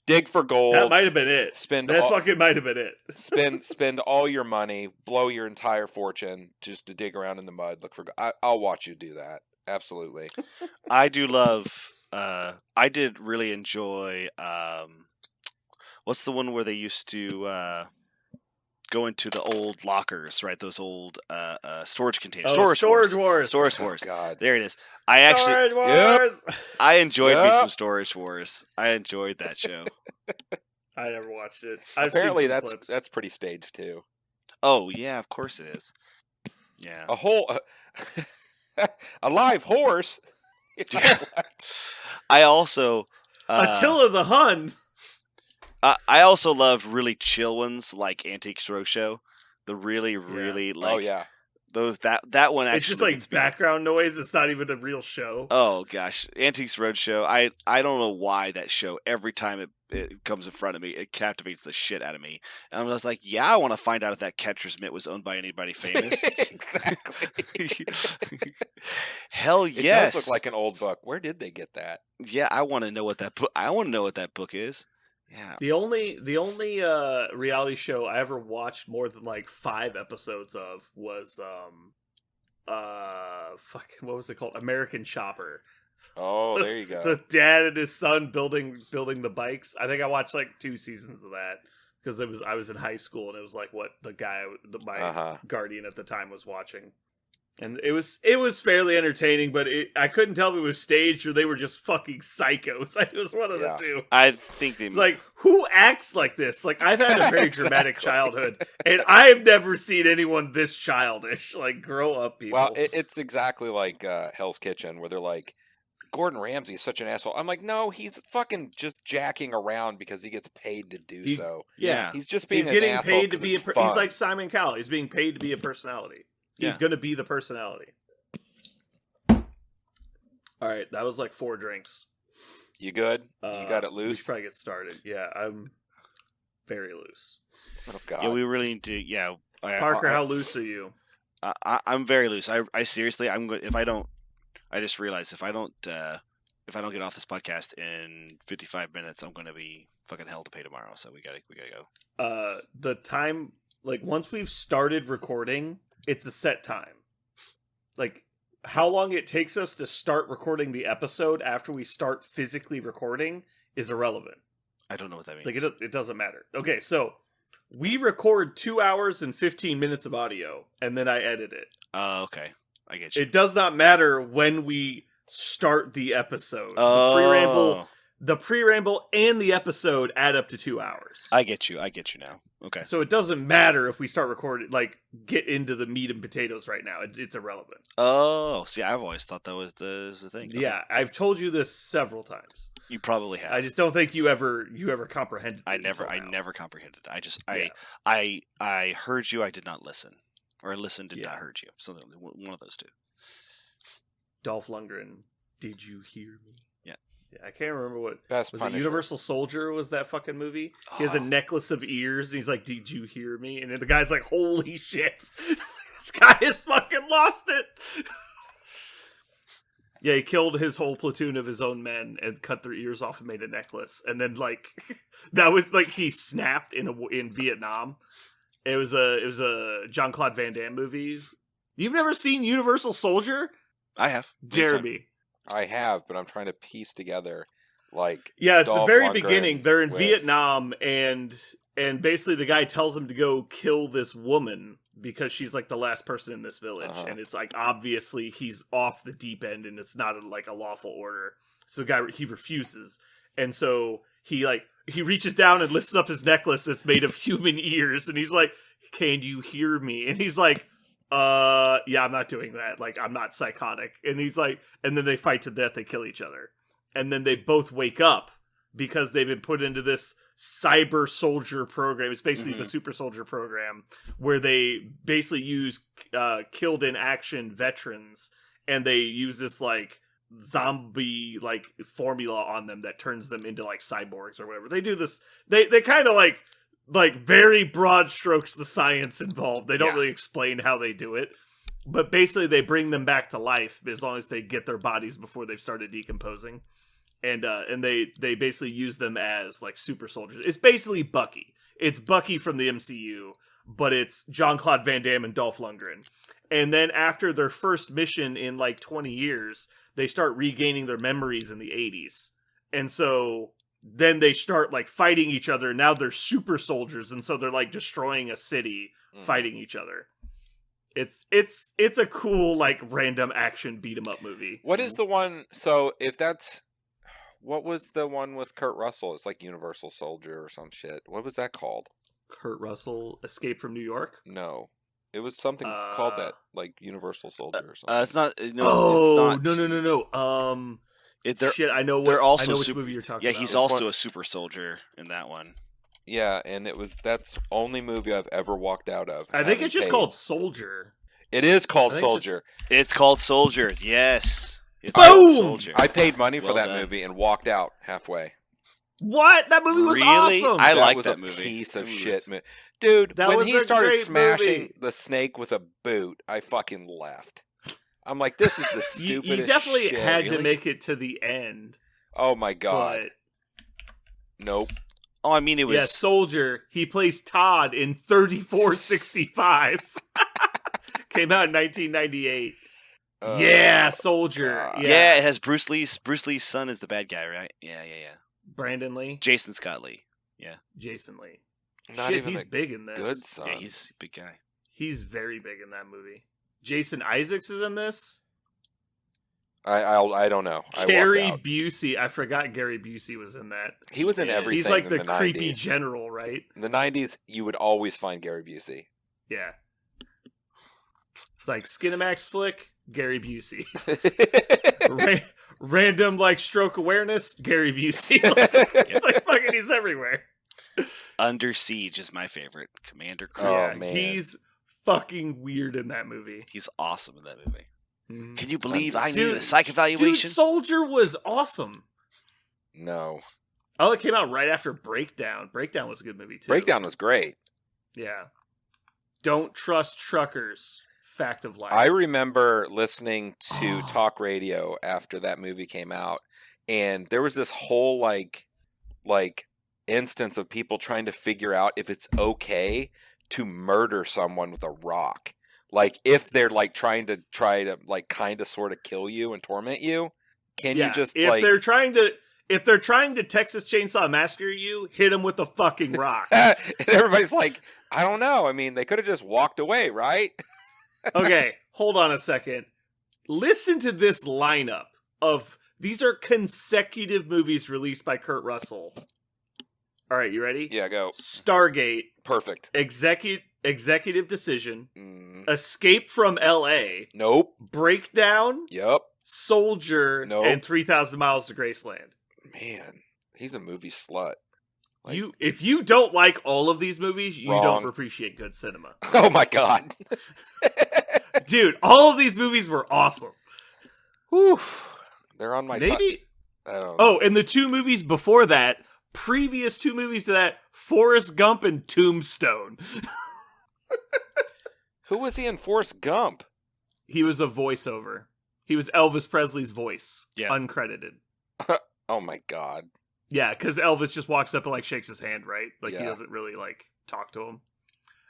dig for gold. That might have been it. Spend That all, fucking might have been it. spend all your money, blow your entire fortune just to dig around in the mud. Look for. I'll watch you do that. Absolutely. I do love. I did really enjoy. What's the one where they used to go into the old lockers, right? Those old storage containers. Storage Wars. Storage Oh, Wars. God. There it is. I actually, Storage Yep. Wars. I enjoyed me Yep. some Storage Wars. I enjoyed that show. I never watched it. I've seen Apparently, some clips. that's pretty staged too. Oh yeah, of course it is. Yeah. A whole a live horse. I also. Attila the Hun. I also love really chill ones like Antiques Roadshow. The really, really like Oh yeah. those that one actually It's just like gets me. background noise. It's not even a real show. Oh gosh, Antiques Roadshow. I don't know why that show every time it comes in front of me, it captivates the shit out of me. And I'm just like, yeah, I want to find out if that catcher's mitt was owned by anybody famous. Exactly. Hell It yes. does look like an old book. Where did they get that? Yeah, I want to know what that book. I want to know what that book is. Yeah. The only reality show I ever watched more than like 5 episodes of was what was it called? American Chopper. Oh, there you go. The dad and his son building the bikes. I think I watched like 2 seasons of that because I was in high school and it was like what my Uh-huh. guardian at the time was watching. And it was fairly entertaining, but I couldn't tell if it was staged or they were just fucking psychos. It was one of Yeah. the two. I think they It's like, who acts like this? Like, I've had a very dramatic Exactly. childhood, and I've never seen anyone this childish. Like, grow up, people. Well, it's exactly like Hell's Kitchen, where they're like, Gordon Ramsay is such an asshole. I'm like, no, he's fucking just jacking around because he gets paid to do He- so. yeah. He's just being He's an getting asshole paid to 'cause be it's he's fun. like Simon Cowell. He's being paid to be a personality. He's Yeah. going to be the personality. All right, that was like 4 drinks. You good? You got it We loose? should probably get started. Yeah, I'm very loose. Oh, God. yeah, we really need to. Yeah, Parker, how loose are you? I'm very loose. I seriously, I'm going. If I don't, I just realized if I don't if I don't get off this podcast in 55 minutes, I'm going to be fucking hell to pay tomorrow. So we gotta go. The time, like, once we've started recording, it's a set time. Like, how long it takes us to start recording the episode after we start physically recording is irrelevant. I don't know what that means. Like, it doesn't matter. Okay, so we record 2 hours and 15 minutes of audio, and then I edit it. Oh, okay. I get you. It does not matter when we start the episode. Oh. The pre-ramble and the episode add up to 2 hours. I get you now. Okay. So it doesn't matter if we start recording, like, get into the meat and potatoes right now. It's irrelevant. Oh, see, I've always thought that was the thing. Okay. Yeah, I've told you this several times. You probably have. I just don't think you ever comprehended. I never comprehended. I heard you. I did not listen, or I listened and not heard you. Something, one of those two. Dolph Lundgren, did you hear me? Yeah. I can't remember what. Best was Punisher. it Universal Soldier? Was that fucking movie? He has a necklace of ears, and he's like, "Did you hear me?" And then the guy's like, "Holy shit, this guy has fucking lost it." Yeah, he killed his whole platoon of his own men and cut their ears off and made a necklace. And then, like, that was like he snapped in Vietnam. It was a Jean-Claude Van Damme movie. You've never seen Universal Soldier? I have. Jeremy. I have, but I'm trying to piece together, like, yeah, it's Dolph the very Lundgren beginning. They're in with- Vietnam, and basically the guy tells him to go kill this woman because she's like the last person in this village, and it's like obviously he's off the deep end, and it's not like a lawful order. So the guy, he refuses, and so he reaches down and lifts up his necklace that's made of human ears, and he's like, "Can you hear me?" And he's like, yeah, I'm not doing that. Like, I'm not psychotic. And he's like, and then they fight to death. They kill each other. And then they both wake up because they've been put into this cyber soldier program. It's basically the super soldier program where they basically use killed in action veterans, and they use this like zombie like formula on them that turns them into like cyborgs or whatever. They do this. They kind of like very broad strokes the science involved. They don't really explain how they do it, but basically they bring them back to life as long as they get their bodies before they've started decomposing, and they basically use them as like super soldiers. It's basically Bucky. It's Bucky from the MCU, but it's Jean-Claude Van Damme and Dolph Lundgren. And then after their first mission in like 20 years, they start regaining their memories in the 80s, and so then they start like fighting each other. Now they're super soldiers, and so they're like destroying a city, fighting each other. It's a cool like random action beat 'em up movie. What is the one? So if that's, what was the one with Kurt Russell? It's like Universal Soldier or some shit. What was that called? Kurt Russell, Escape from New York? No, it was something called that, like Universal Soldier or something. It's not. No, it's not. no. They're, Shit, I know. they're also I know which super, movie you're talking yeah, about. he's also a super soldier in that one. Yeah, and that's the only movie I've ever walked out of. I think it's just paid. called Soldier. It is called I think it's Soldier. It's called Soldier. Yes. It's Boom! called Soldier. I paid money for Well that done. movie and walked out halfway. What? That movie was Really? awesome. I That like was that a movie. piece of That shit, was- dude. That when was he a started great smashing movie. the snake with a boot, I fucking left. I'm like, this is the stupidest. You definitely shit. had to Really? make it to the end. Oh my god. But Nope. Oh, I mean, it was. yeah, Soldier. He plays Todd in 3465. Came out in 1998. Yeah, Soldier. God. Yeah, it has Bruce Lee's. Bruce Lee's son is the bad guy, right? Yeah. Brandon Lee. Jason Scott Lee. Jason Lee. Not Shit, even he's a big in this. good son. Yeah, he's a big guy. He's very big in that movie. Jason Isaacs is in this. I don't know. I Gary walked out. Busey. I forgot Gary Busey was in that. He was in Yeah. everything. He's like in the the creepy 90s. general, right? In the 90s, you would always find Gary Busey. Yeah. It's like Skinamax flick, Gary Busey. Random like stroke awareness, Gary Busey. It's like fucking he's everywhere. Under Siege is my favorite. Commander Crew. Oh, yeah, man. he's fucking weird in that movie. He's awesome in that movie. Mhm. Can you believe I Dude, needed a psych Dude, evaluation? Soldier was awesome. No. Oh, it came out right after Breakdown. Breakdown was a good movie too. Breakdown was great. Yeah. Don't trust truckers. Fact of life. I remember listening to talk radio after that movie came out, and there was this whole like instance of people trying to figure out if it's okay to murder someone with a rock. Like if they're like try to like kind of sort of kill you and torment you, can you just if like they're trying to Texas Chainsaw Massacre you, hit them with a fucking rock. and everybody's like, I don't know. I mean, they could have just walked away, right? Okay, hold on a second. Listen to this lineup of these are consecutive movies released by Kurt Russell. All right, you ready? Yeah, go. Stargate, Perfect. Executive Decision, Escape from L.A., Nope. Breakdown, Yep. Soldier, Nope. and 3,000 Miles to Graceland. Man, he's a movie slut. Like, If you don't like all of these movies, you Wrong. don't appreciate good cinema. oh my god. Dude, all of these movies were awesome. Whew. They're on my Maybe. I don't know. Oh, and the two movies before that, previous two movies to that, Forrest Gump and Tombstone. Who was he in Forrest Gump? He was a voiceover. He was Elvis Presley's voice, Yeah. uncredited. Oh my god. Yeah, because Elvis just walks up and like shakes his hand, right? Like he Yeah. doesn't really like talk to him.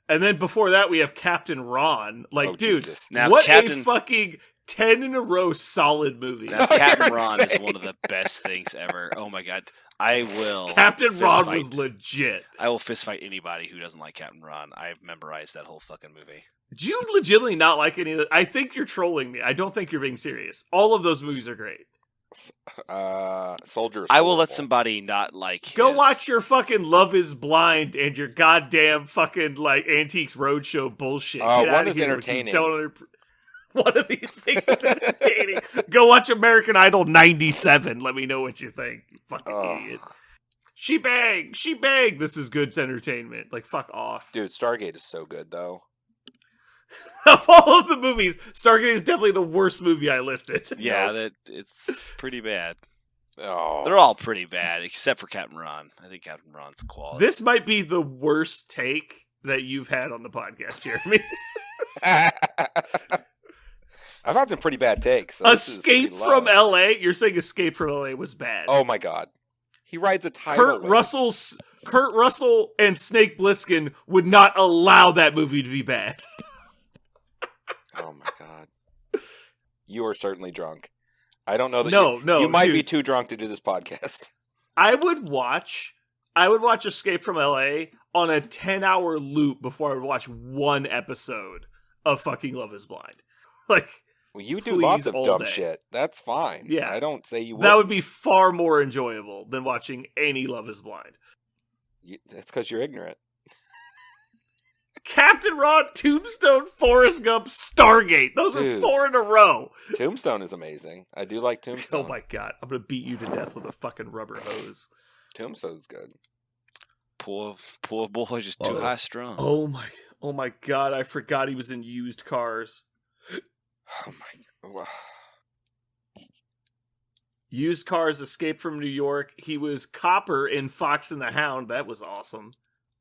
And then before that, we have Captain Ron. Like, Oh, dude, Jesus. Now, what Captain- a fucking 10 in a row solid movie. Now, Oh, Captain you're Ron is insane. one of the best things ever. Oh my god, I will. Captain fist Ron fight- was legit. I will fist fight anybody who doesn't like Captain Ron. I've memorized that whole fucking movie. Do you legitimately not like any of it? I think you're trolling me. I don't think you're being serious. All of those movies are great. Soldier. I will let somebody not like. Go his- watch your fucking Love is Blind and your goddamn fucking like Antiques Roadshow bullshit. Get one outta is here. You entertaining. One of these things is entertaining. Go watch American Idol 97. Let me know what you think. You fucking Oh. idiot. She bang. This is good entertainment. Like, fuck off. Dude, Stargate is so good though. Of all of the movies, Stargate is definitely the worst movie I listed. Yeah, that it's pretty bad. Oh. They're all pretty bad except for Captain Ron. I think Captain Ron's quality. This might be the worst take that you've had on the podcast, Jeremy. I've had some pretty bad takes. So this is Escape pretty from low. LA? You're saying Escape from LA was bad. Oh my god. He rides a tidal wave. Kurt Russell and Snake Plissken would not allow that movie to be bad. Oh my god. You are certainly drunk. I don't know that No, you might be dude. too drunk to do this podcast. I would watch Escape from LA on a 10-hour loop before I would watch one episode of fucking Love is Blind. Like, Well, you do Please, lots of all dumb day. shit. That's fine. Yeah. I don't say you that would wouldn't. be far more enjoyable than watching any Love is Blind. That's because you're ignorant. Captain Ron, Tombstone, Forrest Gump, Stargate. Those Dude. are 4 in a row. Tombstone is amazing. I do like Tombstone. Oh my god, I'm gonna beat you to death with a fucking rubber hose. Tombstone's good. Poor boy, just too Oh. high strung. Oh my god, I forgot he was in Used Cars. Oh my. Wow. Used Cars, Escape from New York. He was Copper in Fox and the Hound. That was awesome.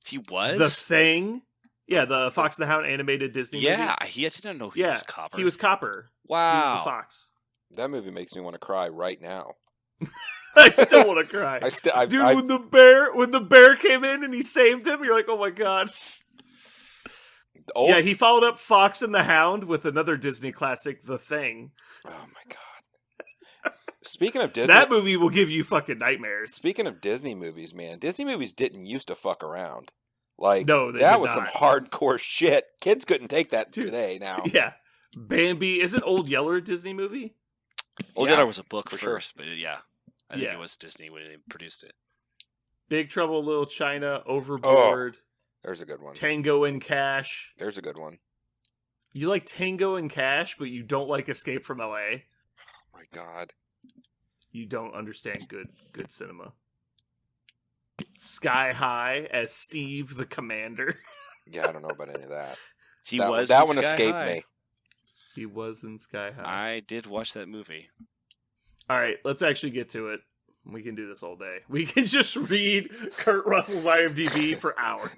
He was. The Thing. Yeah, the Fox and the Hound animated Disney movie. Yeah, I didn't know he Yeah, was Copper. he was Copper. He was Wow. the Fox. That movie makes me want to cry right now. I still want to cry. Dude, when the bear came in and he saved him, you're like, oh my god. old, Yeah, he followed up Fox and the Hound with another Disney classic, The Thing. Oh my god. Speaking of Disney, That movie will give you fucking nightmares. speaking of Disney movies, man, Disney movies didn't used to fuck around. Like No, they that did was not. some hardcore shit. Kids couldn't take that Dude. today now. Yeah. Bambi. Is it Old Yeller a Disney movie? Old Yeah, Yeller was a book for sure. first, but yeah, I think Yeah. it was Disney when they produced it. Big Trouble in Little China, Overboard, There's a good one. Tango and Cash. There's a good one. You like Tango and Cash, but you don't like Escape from LA. Oh my god. You don't understand good cinema. Sky High as Steve the Commander. Yeah, I don't know about any of that. He that was that in one Sky escaped High. me. He was in Sky High. I did watch that movie. All right, let's actually get to it. We can do this all day. We can just read Kurt Russell's IMDb for hours.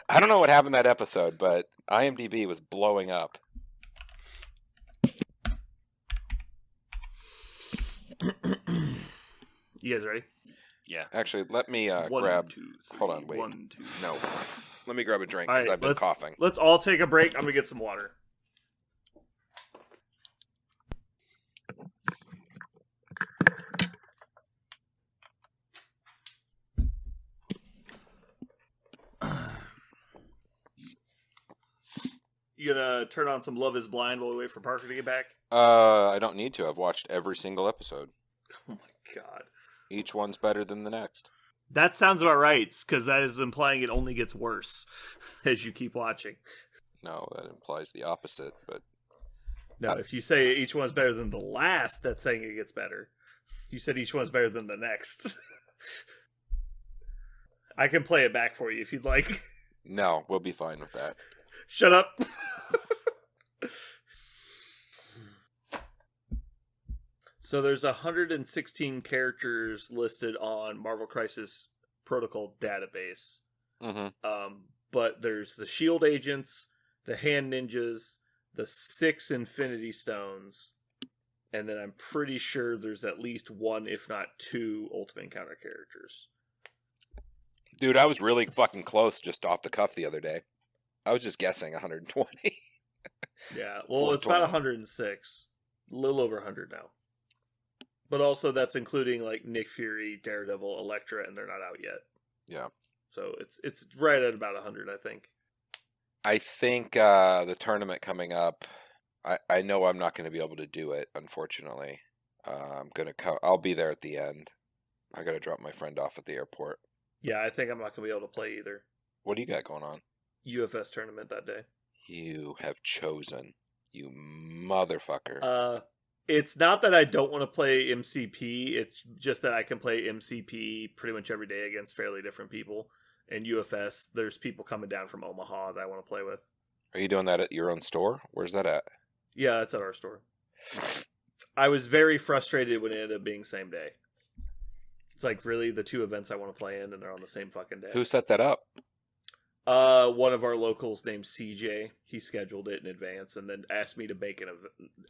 I don't know what happened that episode, but IMDb was blowing up. You guys ready? Yeah. Actually, let me One, grab. 2, 3, Hold on, wait. 1, 2. No. Let me grab a drink All because right, I've been coughing. Let's all take a break. I'm gonna get some water. You gonna turn on some Love Is Blind while we wait for Parker to get back? I don't need to. I've watched every single episode. Oh my god. Each one's better than the next. That sounds about right, because that is implying it only gets worse as you keep watching. No, that implies the opposite, but No, if you say each one's better than the last, that's saying it gets better. You said each one's better than the next. I can play it back for you if you'd like. no, we'll be fine with that. Shut up. So there's 116 characters listed on Marvel Crisis Protocol database. Mm-hmm. But there's the Shield agents, the Hand Ninjas, the 6 Infinity Stones, and then I'm pretty sure there's at least 1, if not 2, Ultimate Encounter characters. Dude, I was really fucking close just off the cuff the other day. I was just guessing 120. Yeah, well, it's about 106. A little over 100 now. But also that's including like Nick Fury, Daredevil, Elektra, and they're not out yet. Yeah. So it's right at about 100, I think. I think the tournament coming up, I know I'm not going to be able to do it, unfortunately. I'll be there at the end. I got to drop my friend off at the airport. Yeah, I think I'm not going to be able to play either. What do you got going on? UFS tournament that day. You have chosen, you motherfucker. It's not that I don't want to play MCP. It's just that I can play MCP pretty much every day against fairly different people. And UFS, there's people coming down from Omaha that I want to play with. Are you doing that at your own store? Where's that at? Yeah, it's at our store. I was very frustrated when it ended up being same day. It's like really the 2 events I want to play in, and they're on the same fucking day. Who set that up? One of our locals named CJ. He scheduled it in advance and then asked me to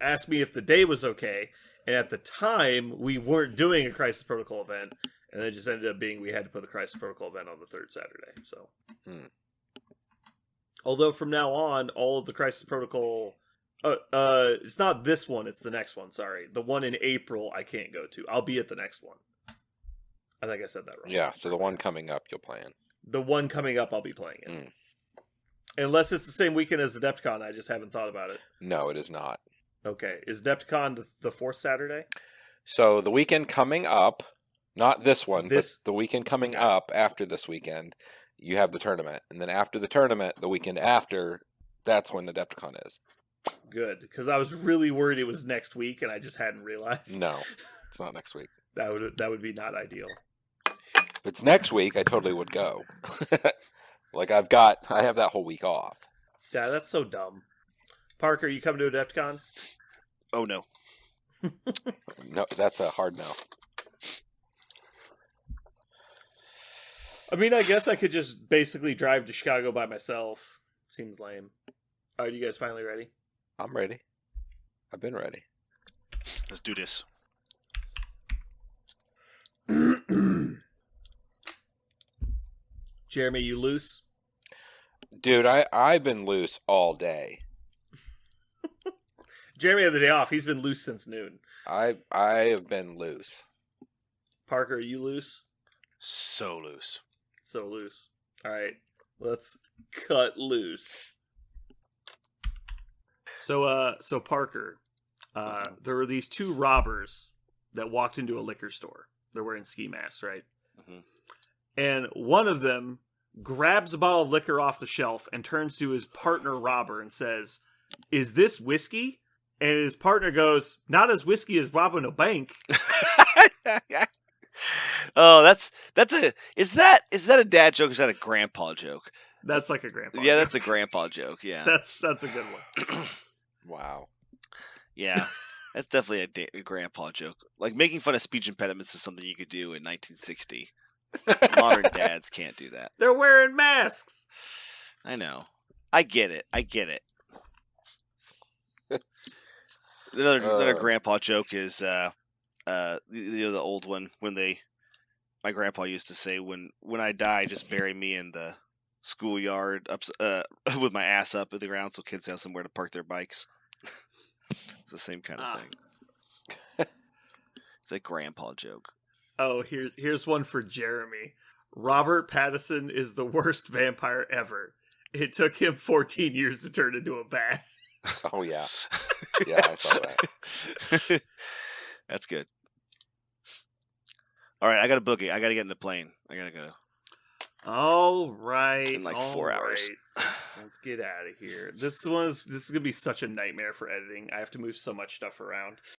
asked me if the day was okay. And at the time, we weren't doing a Crisis Protocol event, and it just ended up being we had to put the Crisis Protocol event on the 3rd Saturday. So, Although from now on, all of the Crisis Protocol, it's not this one; it's the next one. Sorry, the one in April I can't go to. I'll be at the next one. I think I said that wrong. Yeah, so the one coming up you'll play in. The one coming up, I'll be playing it. Unless it's the same weekend as Adepticon, I just haven't thought about it. No, it is not. Okay, is Adepticon the 4th Saturday? So the weekend coming up, not this one, but This- the weekend coming up after this weekend, you have the tournament. And then after the tournament, the weekend after, that's when Adepticon is. Good, because I was really worried it was next week, and I just hadn't realized. No, it's not next week. That would be not ideal. If it's next week, I totally would go. Like I have that whole week off. Yeah, that's so dumb. Parker, you coming to Adepticon? Oh no. No, that's a hard no. I mean, I guess I could just basically drive to Chicago by myself. Seems lame. All right, you guys finally ready? I'm ready. I've been ready. Let's do this. Jeremy, you loose? Dude, I've been loose all day. Jeremy had the day off. He's been loose since noon. I have been loose. Parker, are you loose? So loose. So loose. All right, let's cut loose. So Parker, there were these 2 robbers that walked into a liquor store. They're wearing ski masks, right? Mhm. And one of them grabs a bottle of liquor off the shelf and turns to his partner robber and says, "Is this whiskey?" And his partner goes, "Not as whiskey as robbing a bank." Oh, is that a dad joke or is that a grandpa joke? That's like a grandpa. Yeah, joke. that's a grandpa joke, yeah. That's a good one. Wow. Yeah. That's definitely a grandpa joke. Like making fun of speech impediments is something you could do in 1960. Modern dads can't do that. They're wearing masks. I know. I get it. Another grandpa joke is the old one when my grandpa used to say, when I die, just bury me in the schoolyard with my ass up in the ground so kids have somewhere to park their bikes. It's the same kind of thing. It's a grandpa joke. Oh, here's one for Jeremy. Robert Pattinson is the worst vampire ever. It took him 14 years to turn into a bat. Oh yeah, yeah, I saw that. That's good. All right, I got a boogie. I got to get in the plane. I gotta go. All right, In like 4 hours. right. Let's get out of here. This is gonna be such a nightmare for editing. I have to move so much stuff around.